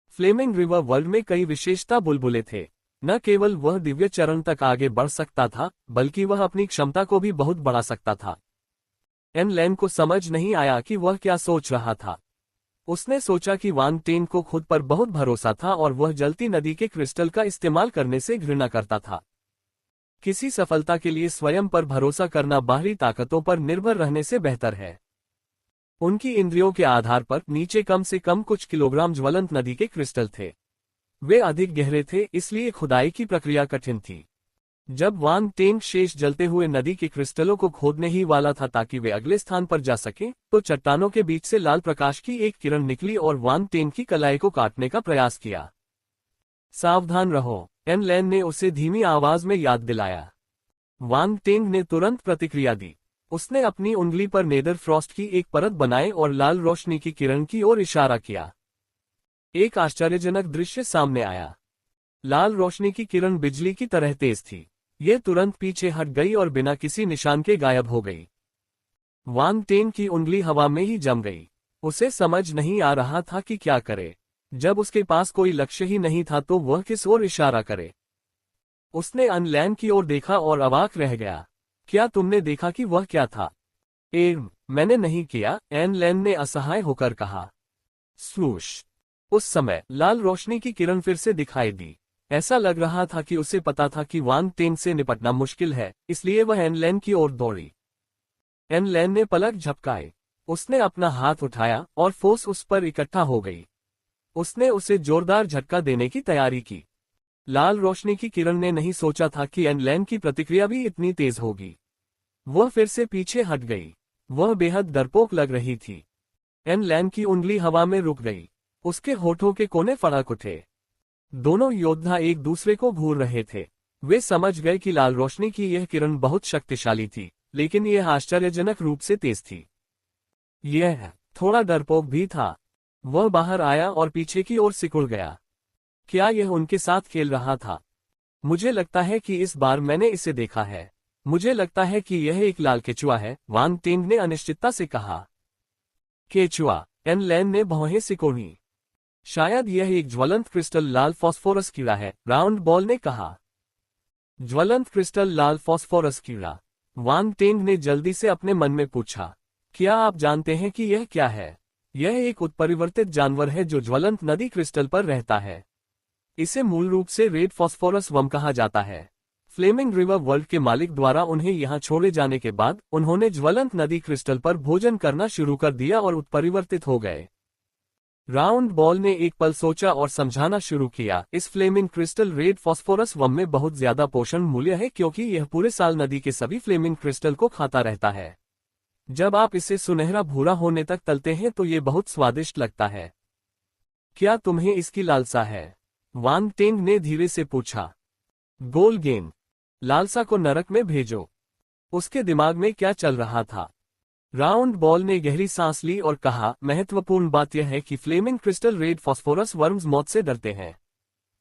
फ्लेमिंग रिवर वर्ल्ड में कई विशेषता बुलबुले थे। न केवल वह दिव्य चरण तक आगे बढ़ सकता था, बल्कि वह अपनी क्षमता को भी बहुत बढ़ा सकता था। एन लेन को समझ नहीं आया कि वह क्या सोच रहा था। उसने सोचा कि वांग टेंग को खुद पर बहुत भरोसा था और वह जलती नदी के क्रिस्टल का इस्तेमाल करने से घृणा करता था। किसी सफलता के लिए स्वयं पर भरोसा करना बाहरी ताकतों पर निर्भर रहने से बेहतर है। उनकी इंद्रियों के आधार पर नीचे कम से कम कुछ किलोग्राम ज्वलंत नदी के क्रिस्टल थे। वे अधिक गहरे थे, इसलिए खुदाई की प्रक्रिया कठिन थी। जब वांग टेंग शेष जलते हुए नदी के क्रिस्टलों को खोदने ही वाला था ताकि वे अगले स्थान पर जा सकें, तो चट्टानों के बीच से लाल प्रकाश की एक किरण निकली और वांग टेंग की कलाई को काटने का प्रयास किया। सावधान रहो, एन लैन ने उसे धीमी आवाज में याद दिलाया। वांग टेंग ने तुरंत प्रतिक्रिया दी। उसने अपनी उंगली पर नेदर फ्रॉस्ट की एक परत बनाई और लाल रोशनी की किरण की ओर इशारा किया। एक आश्चर्यजनक दृश्य सामने आया। लाल रोशनी की किरण बिजली की तरह तेज थी। यह तुरंत पीछे हट गई और बिना किसी निशान के गायब हो गई। वांग टेंग की उंगली हवा में ही जम गई। उसे समझ नहीं आ रहा था कि क्या करे। जब उसके पास कोई लक्ष्य ही नहीं था तो वह किस ओर इशारा करे। उसने एन लैन की ओर देखा और अवाक रह गया। क्या तुमने देखा कि वह क्या था? मैंने नहीं किया, एन लैन ने असहाय होकर कहा। स्वूश! उस समय लाल रोशनी की किरण फिर से दिखाई दी। ऐसा लग रहा था कि उसे पता था कि वांग टेंग से निपटना मुश्किल है, इसलिए वह एन लैन की ओर दौड़ी। एन लैन ने पलक झपकाए। उसने अपना हाथ उठाया और फोर्स उस पर इकट्ठा हो गई। उसने उसे जोरदार झटका देने की तैयारी की। लाल रोशनी की किरण ने नहीं सोचा था कि एन लैन की प्रतिक्रिया भी इतनी तेज होगी। वह फिर से पीछे हट गई। वह बेहद डरपोक लग रही थी। एन लैन की उंगली हवा में रुक गई। उसके होठों के कोने फड़क उठे। दोनों योद्धा एक दूसरे को घूर रहे थे। वे समझ गए कि लाल रोशनी की यह किरण बहुत शक्तिशाली थी, लेकिन यह आश्चर्यजनक रूप से तेज थी। यह थोड़ा डरपोक भी था। वह बाहर आया और पीछे की ओर सिकुड़ गया। क्या यह उनके साथ खेल रहा था? मुझे लगता है कि इस बार मैंने इसे देखा है। मुझे लगता है कि यह एक लाल केचुआ है, वांग टेंग ने अनिश्चितता से कहा। केचुआ! एन लैन ने भौहें सिकोड़ी। शायद यह एक ज्वलंत क्रिस्टल लाल फॉस्फोरस कीड़ा है, राउंड बॉल ने कहा। ज्वलंत क्रिस्टल लाल फॉस्फोरस कीड़ा? वांग टेंग ने जल्दी से अपने मन में पूछा। क्या आप जानते हैं कि यह क्या है? यह एक उत्परिवर्तित जानवर है जो ज्वलंत नदी क्रिस्टल पर रहता है। इसे मूल रूप से रेड फॉस्फोरस वर्म कहा जाता है। फ्लेमिंग रिवर वर्ल्ड के मालिक द्वारा उन्हें यहां छोड़े जाने के बाद उन्होंने ज्वलंत नदी क्रिस्टल पर भोजन करना शुरू कर दिया और उत्परिवर्तित हो गए। राउंड बॉल ने एक पल सोचा और समझाना शुरू किया। इस flaming crystal red phosphorus worm में बहुत ज्यादा पोषण मूल्य है क्योंकि यह पूरे साल नदी के सभी फ्लेमिंग क्रिस्टल को खाता रहता है। जब आप इसे सुनहरा भूरा होने तक तलते हैं तो ये बहुत स्वादिष्ट लगता है। क्या तुम्हें इसकी लालसा है? वांग टेंग ने धीरे से पूछा। गोल गेंद! लालसा को नरक में भेजो। उसके दिमाग में क्या चल रहा था? राउंड बॉल ने गहरी सांस ली और कहा, महत्वपूर्ण बात यह है कि flaming crystal red phosphorus worms मौत से डरते हैं।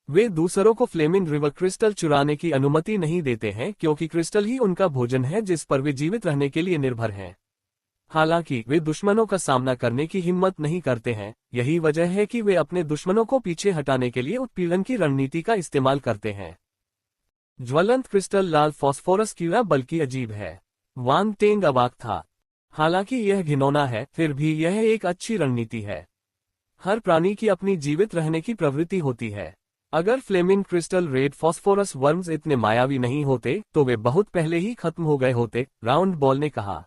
वे दूसरों को फ्लेमिंग रिवर क्रिस्टल चुराने की अनुमति नहीं देते हैं क्योंकि क्रिस्टल ही उनका भोजन है जिस पर वे जीवित रहने के लिए निर्भर हैं। हालांकि वे दुश्मनों का सामना करने की हिम्मत नहीं करते हैं। यही वजह है कि वे अपने दुश्मनों को पीछे हटाने के लिए उत्पीड़न की रणनीति का इस्तेमाल करते हैं। ज्वलंत क्रिस्टल लाल फॉस्फोरस कीड़ा बल्कि अजीब है। वांग टेंग अवाक था। हालांकि यह घिनौना है, फिर भी यह एक अच्छी रणनीति है। हर प्राणी की अपनी जीवित रहने की प्रवृत्ति होती है। अगर flaming crystal red phosphorus worms इतने मायावी नहीं होते तो वे बहुत पहले ही खत्म हो गए होते, राउंड बॉल ने कहा।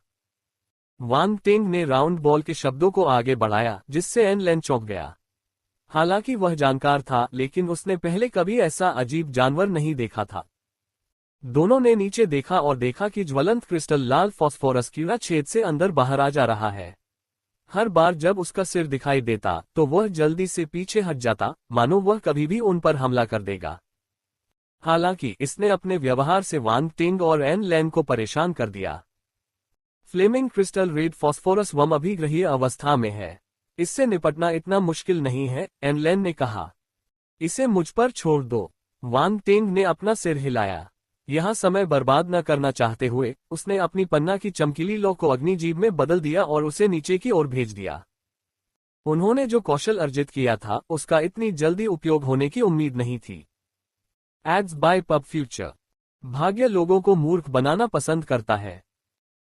वांग टेंग ने राउंड बॉल के शब्दों को आगे बढ़ाया जिससे एन लैन चौंक गया। हालांकि वह जानकार था, लेकिन उसने पहले कभी ऐसा अजीब जानवर नहीं देखा था। दोनों ने नीचे देखा और देखा कि ज्वलंत क्रिस्टल लाल फॉस्फोरस कीड़ा छेद से अंदर बाहर आ जा रहा है। हर बार जब उसका सिर दिखाई देता तो वह जल्दी से पीछे हट जाता, मानो वह कभी भी उन पर हमला कर देगा। हालांकि इसने अपने व्यवहार से वांग टेंग और एन लैन को परेशान कर दिया। Flaming crystal red phosphorus worm अभिग्रहीय अवस्था में है। इससे निपटना इतना मुश्किल नहीं है, एन लैन ने कहा। इसे मुझ पर छोड़ दो। वांग टेंग ने अपना सिर हिलाया। यहाँ समय बर्बाद न करना चाहते हुए उसने अपनी पन्ना की चमकीली लौ को अग्निजीव में बदल दिया और उसे नीचे की ओर भेज दिया। उन्होंने जो कौशल अर्जित किया था उसका इतनी जल्दी उपयोग होने की उम्मीद नहीं थी। Ads by pub future. भाग्य लोगों को मूर्ख बनाना पसंद करता है।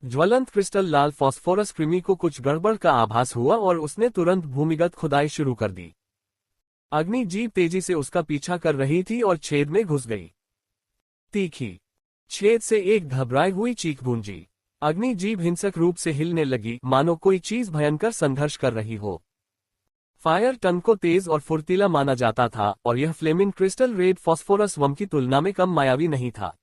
ज्वलंत क्रिस्टल लाल फॉस्फोरस कृमि को कुछ गड़बड़ का आभास हुआ और उसने तुरंत भूमिगत खुदाई शुरू कर दी। अग्नि जीप तेजी से उसका पीछा कर रही थी और छेद में घुस गई। तीखी छेद से एक घबराई हुई चीख गूंजी। अग्नि जीप हिंसक रूप से हिलने लगी, मानो कोई चीज भयंकर संघर्ष कर रही हो। फायर टन को तेज और फुर्तीला माना जाता था और यह फ्लेमिंग क्रिस्टल रेड फॉस्फोरस वम की तुलना में कम मायावी नहीं था।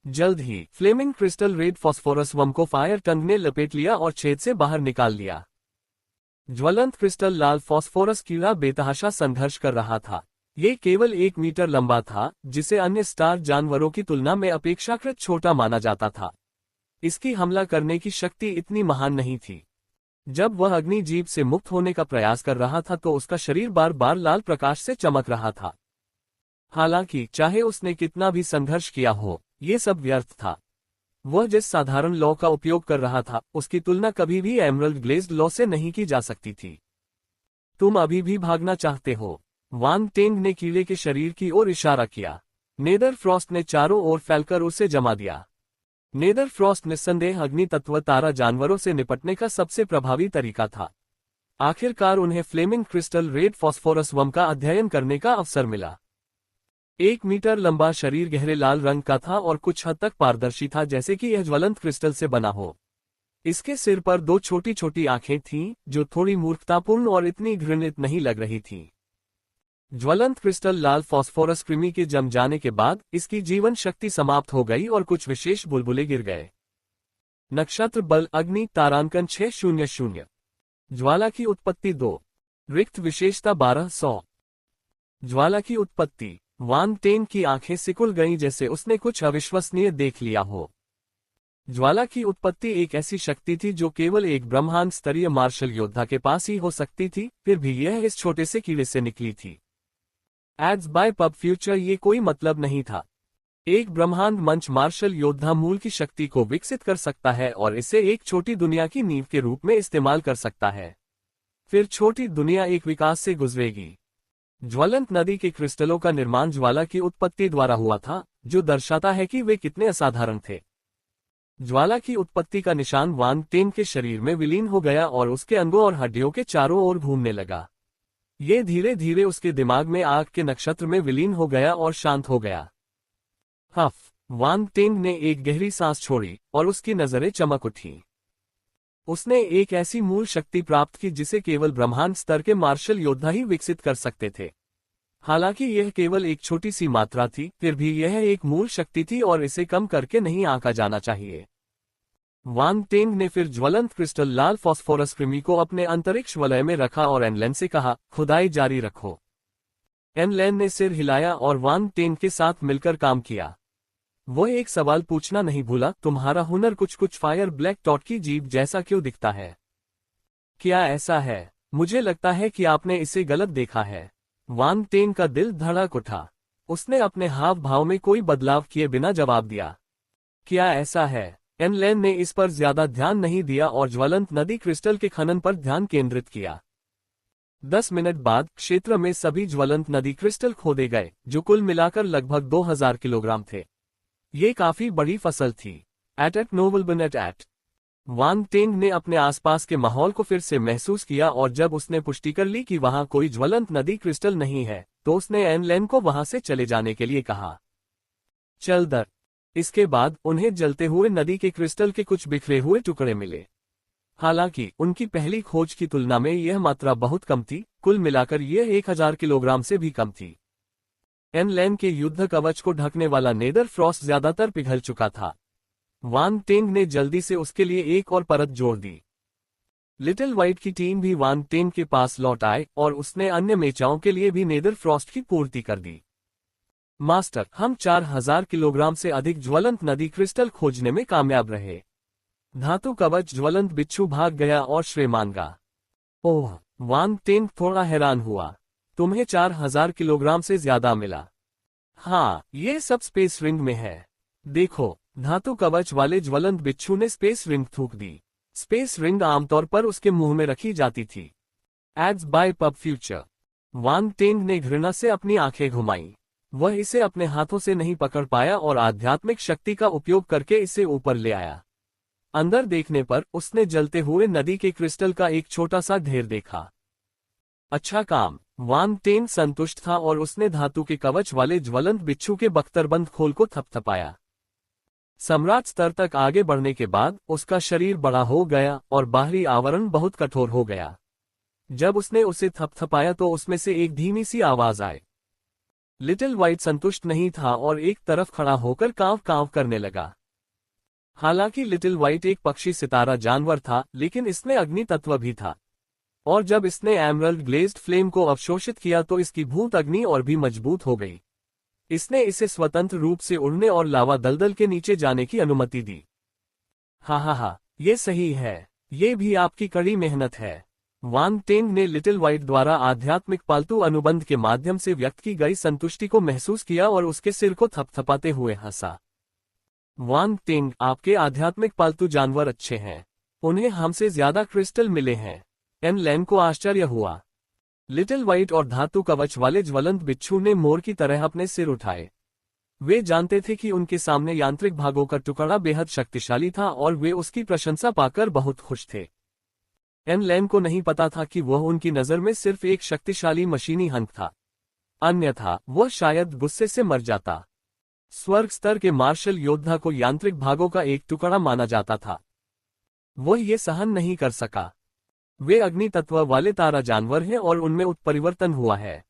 जल्द ही फ्लेमिंग क्रिस्टल रेड फॉस्फोरस वम को फायर टंग ने लपेट लिया और छेद से बाहर निकाल लिया। ज्वलंत क्रिस्टल लाल फॉस्फोरस कीड़ा बेतहाशा संघर्ष कर रहा था। ये केवल 1 मीटर लंबा था, जिसे अन्य स्टार जानवरों की तुलना में अपेक्षाकृत छोटा माना जाता था। इसकी हमला करने की शक्ति इतनी महान नहीं थी। जब वह अग्नि जीप से मुक्त होने का प्रयास कर रहा था तो उसका शरीर बार बार लाल प्रकाश से चमक रहा था। हालांकि चाहे उसने कितना भी संघर्ष किया हो, ये सब व्यर्थ था। वह जिस साधारण लॉ का उपयोग कर रहा था, उसकी तुलना कभी भी एमरल्ड ग्लेज्ड लॉ से नहीं की जा सकती थी। तुम अभी भी भागना चाहते हो? वान टेंग ने कीड़े के शरीर की ओर इशारा किया। नेदर फ्रॉस्ट ने चारों ओर फैलकर उसे जमा दिया। नेदर फ्रॉस्ट निस्संदेह अग्नि तत्व तारा जानवरों से निपटने का सबसे प्रभावी तरीका था। आखिरकार उन्हें फ्लेमिंग क्रिस्टल रेड फॉस्फोरस वम का अध्ययन करने का अवसर मिला। 1 मीटर लंबा शरीर गहरे लाल रंग का था और कुछ हद तक पारदर्शी था, जैसे कि यह ज्वलंत क्रिस्टल से बना हो। इसके सिर पर 2 छोटी छोटी आंखें थीं, जो थोड़ी मूर्खतापूर्ण और इतनी घृणित नहीं लग रही थीं। ज्वलंत क्रिस्टल लाल फॉस्फोरस कृमि के जम जाने के बाद इसकी जीवन शक्ति समाप्त हो गई और कुछ विशेष बुलबुले गिर गए। नक्षत्र बल अग्नि तारांकन 600। ज्वाला की उत्पत्ति 2। रिक्त विशेषता 1200। ज्वाला की उत्पत्ति। वान टेन की आंखें सिकुड़ गईं, जैसे उसने कुछ अविश्वसनीय देख लिया हो। ज्वाला की उत्पत्ति एक ऐसी शक्ति थी जो केवल एक ब्रह्मांड स्तरीय मार्शल योद्धा के पास ही हो सकती थी, फिर भी यह इस छोटे से कीड़े से निकली थी। एड्स बाय पब फ्यूचर ये कोई मतलब नहीं था। एक ब्रह्मांड मंच मार्शल योद्धा मूल की शक्ति को विकसित कर सकता है और इसे एक छोटी दुनिया की नींव के रूप में इस्तेमाल कर सकता है। फिर छोटी दुनिया एक विकास से गुजरेगी। ज्वलंत नदी के क्रिस्टलों का निर्माण ज्वाला की उत्पत्ति द्वारा हुआ था, जो दर्शाता है कि वे कितने असाधारण थे। ज्वाला की उत्पत्ति का निशान वान टेन के शरीर में विलीन हो गया और उसके अंगों और हड्डियों के चारों ओर घूमने लगा। ये धीरे धीरे उसके दिमाग में आग के नक्षत्र में विलीन हो गया और शांत हो गया। हफ। वान टेन ने एक गहरी सांस छोड़ी और उसकी नजरें चमक उठी। उसने एक ऐसी मूल शक्ति प्राप्त की जिसे केवल ब्रह्मांड स्तर के मार्शल योद्धा ही विकसित कर सकते थे। हालांकि यह केवल एक छोटी सी मात्रा थी, फिर भी यह एक मूल शक्ति थी और इसे कम करके नहीं आंका जाना चाहिए। वान टेंग ने फिर ज्वलंत क्रिस्टल लाल फॉस्फोरस कृमि को अपने अंतरिक्ष वलय में रखा और एनलेन से कहा, खुदाई जारी रखो। एनलेन ने सिर हिलाया और वान टेंग के साथ मिलकर काम किया। वह एक सवाल पूछना नहीं भूला, तुम्हारा हुनर कुछ फायर ब्लैक टॉट की जीप जैसा क्यों दिखता है? क्या ऐसा है? मुझे लगता है कि आपने इसे गलत देखा है। वान टेंग का दिल धड़क उठा। उसने अपने हाव भाव में कोई बदलाव किए बिना जवाब दिया। क्या ऐसा है? एनलेन ने इस पर ज्यादा ध्यान नहीं दिया और ज्वलंत नदी क्रिस्टल के खनन पर ध्यान केंद्रित किया। 10 मिनट बाद क्षेत्र में सभी ज्वलंत नदी क्रिस्टल खोदे गए, जो कुल मिलाकर लगभग 2000 किलोग्राम थे। ये काफी बड़ी फसल थी। एट नोबल एट। वान टेंग ने अपने आसपास के माहौल को फिर से महसूस किया और जब उसने पुष्टि कर ली कि वहां कोई ज्वलंत नदी क्रिस्टल नहीं है, तो उसने एनलेन को वहां से चले जाने के लिए कहा। चल दर। इसके बाद उन्हें जलते हुए नदी के क्रिस्टल के कुछ बिखरे हुए टुकड़े मिले। हालांकि उनकी पहली खोज की तुलना में यह मात्रा बहुत कम थी, कुल मिलाकर यह 1000 किलोग्राम से भी कम थी। एनलेन के युद्ध कवच को ढकने वाला नेदर फ्रॉस्ट ज्यादातर पिघल चुका था। वान टेंग ने जल्दी से उसके लिए एक और परत जोड़ दी। लिटिल व्हाइट की टीम भी वान टेंग के पास लौट आए और उसने अन्य मेचाओं के लिए भी नेदर फ्रॉस्ट की पूर्ति कर दी। मास्टर, हम 4000 किलोग्राम से अधिक ज्वलंत नदी क्रिस्टल खोजने में कामयाब रहे। धातु कवच ज्वलंत बिच्छू भाग गया और श्रेमान गा। ओह! वान टेंग थोड़ा हैरान हुआ। तुम्हें 4000 किलोग्राम से ज्यादा मिला। हाँ, ये सब स्पेस रिंग में है। देखो, धातु कवच वाले ज्वलंत बिच्छू ने स्पेस रिंग थूक दी। स्पेस रिंग आमतौर पर उसके मुंह में रखी जाती थी। Ads by pub future. Wang Teng ने घृणा से अपनी आंखें घुमाईं। वह इसे अपने हाथों से नहीं पकड़ पाया और आध्यात्मिक शक्ति का उपयोग करके इसे ऊपर ले आया। अंदर देखने पर उसने जलते हुए नदी के क्रिस्टल का एक छोटा सा ढेर देखा। अच्छा काम। वांग टेन संतुष्ट था और उसने धातु के कवच वाले ज्वलंत बिच्छू के बख्तरबंद खोल को थपथपाया। सम्राट स्तर तक आगे बढ़ने के बाद उसका शरीर बड़ा हो गया और बाहरी आवरण बहुत कठोर हो गया। जब उसने उसे थपथपाया तो उसमें से एक धीमी सी आवाज आई। लिटिल व्हाइट संतुष्ट नहीं था और एक तरफ खड़ा होकर कांव कांव करने लगा। हालांकि लिटिल व्हाइट एक पक्षी सितारा जानवर था, लेकिन इसमें अग्नि तत्व भी था, और जब इसने एमरल्ड ग्लेज्ड फ्लेम को अवशोषित किया तो इसकी भूत अग्नि और भी मजबूत हो गई। इसने इसे स्वतंत्र रूप से उड़ने और लावा दलदल के नीचे जाने की अनुमति दी। हा, ये सही है। ये भी आपकी कड़ी मेहनत है। वांग टेंग ने लिटिल व्हाइट द्वारा आध्यात्मिक पालतू अनुबंध के माध्यम से व्यक्त की गई संतुष्टि को महसूस किया और उसके सिर को थपथपाते हुए हंसा। वांग टेंग, आपके आध्यात्मिक पालतू जानवर अच्छे हैं। उन्हें हमसे ज्यादा क्रिस्टल मिले हैं। एन लैन को आश्चर्य हुआ। लिटिल व्हाइट और धातु कवच वाले ज्वलंत बिच्छू ने मोर की तरह अपने सिर उठाए। वे जानते थे कि उनके सामने यांत्रिक भागों का टुकड़ा बेहद शक्तिशाली था और वे उसकी प्रशंसा पाकर बहुत खुश थे। एन लैन को नहीं पता था कि वह उनकी नजर में सिर्फ एक शक्तिशाली मशीनी हंक था, अन्यथा वह शायद गुस्से से मर जाता। स्वर्ग स्तर के मार्शल योद्धा को यांत्रिक भागों का एक टुकड़ा माना जाता था। वह ये सहन नहीं कर सका। वे अग्नि तत्व वाले तारा जानवर हैं और उनमें उत्परिवर्तन हुआ है।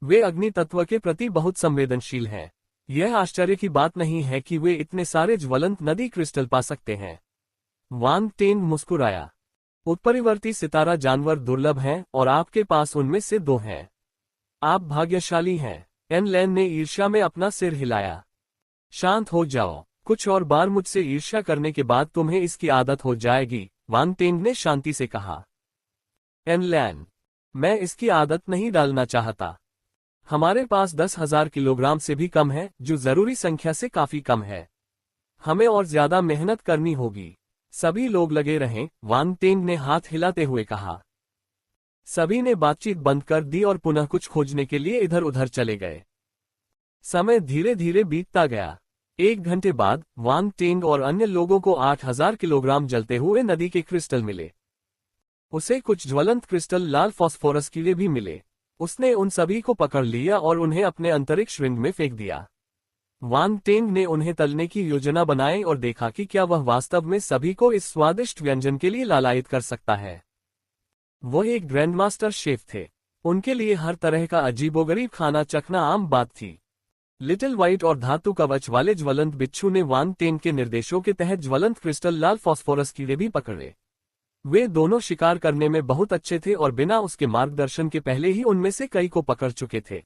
वे अग्नि तत्व के प्रति बहुत संवेदनशील हैं। यह आश्चर्य की बात नहीं है कि वे इतने सारे ज्वलंत नदी क्रिस्टल पा सकते हैं। वांग टेंग मुस्कुराया। उत्परिवर्ती सितारा जानवर दुर्लभ हैं और आपके पास उनमें से 2 हैं। आप भाग्यशाली हैं। एन लैन ने ईर्ष्या में अपना सिर हिलाया। शांत हो जाओ। कुछ और बार मुझसे ईर्ष्या करने के बाद तुम्हें इसकी आदत हो जाएगी, वांग टेंग ने शांति से कहा। एन लैन, मैं इसकी आदत नहीं डालना चाहता। हमारे पास 10,000 किलोग्राम से भी कम है, जो जरूरी संख्या से काफी कम है। हमें और ज्यादा मेहनत करनी होगी। सभी लोग लगे रहें, वांग टेंग ने हाथ हिलाते हुए कहा। सभी ने बातचीत बंद कर दी और पुनः कुछ खोजने के लिए इधर उधर चले गए। समय धीरे धीरे बीतता गया। 1 घंटे बाद वांग टेंग और अन्य लोगों को 8,000 किलोग्राम जलते हुए नदी के क्रिस्टल मिले। उसे कुछ ज्वलंत क्रिस्टल लाल फास्फोरस कीड़े भी मिले। उसने उन सभी को पकड़ लिया और उन्हें अपने अंतरिक्ष रिंग में फेंक दिया। वांग टेंग ने उन्हें तलने की योजना बनाई और देखा कि क्या वह वास्तव में सभी को इस स्वादिष्ट व्यंजन के लिए लालायित कर सकता है। वह एक ग्रैंडमास्टर शेफ थे। उनके लिए हर तरह का अजीबोगरीब खाना चखना आम बात थी। लिटिल व्हाइट और धातु कवच वाले ज्वलंत बिच्छू ने वांग टेंग के निर्देशों के तहत ज्वलंत क्रिस्टल लाल फास्फोरस कीड़े भी पकड़े। वे दोनों शिकार करने में बहुत अच्छे थे और बिना उसके मार्गदर्शन के पहले ही उनमें से कई को पकड़ चुके थे।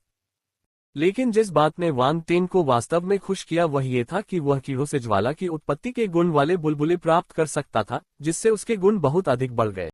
लेकिन जिस बात ने वांग टेंग को वास्तव में खुश किया वह ये था कि वह कीड़ों से ज्वाला की उत्पत्ति के गुण वाले बुलबुले प्राप्त कर सकता था, जिससे उसके गुण बहुत अधिक बढ़ गए।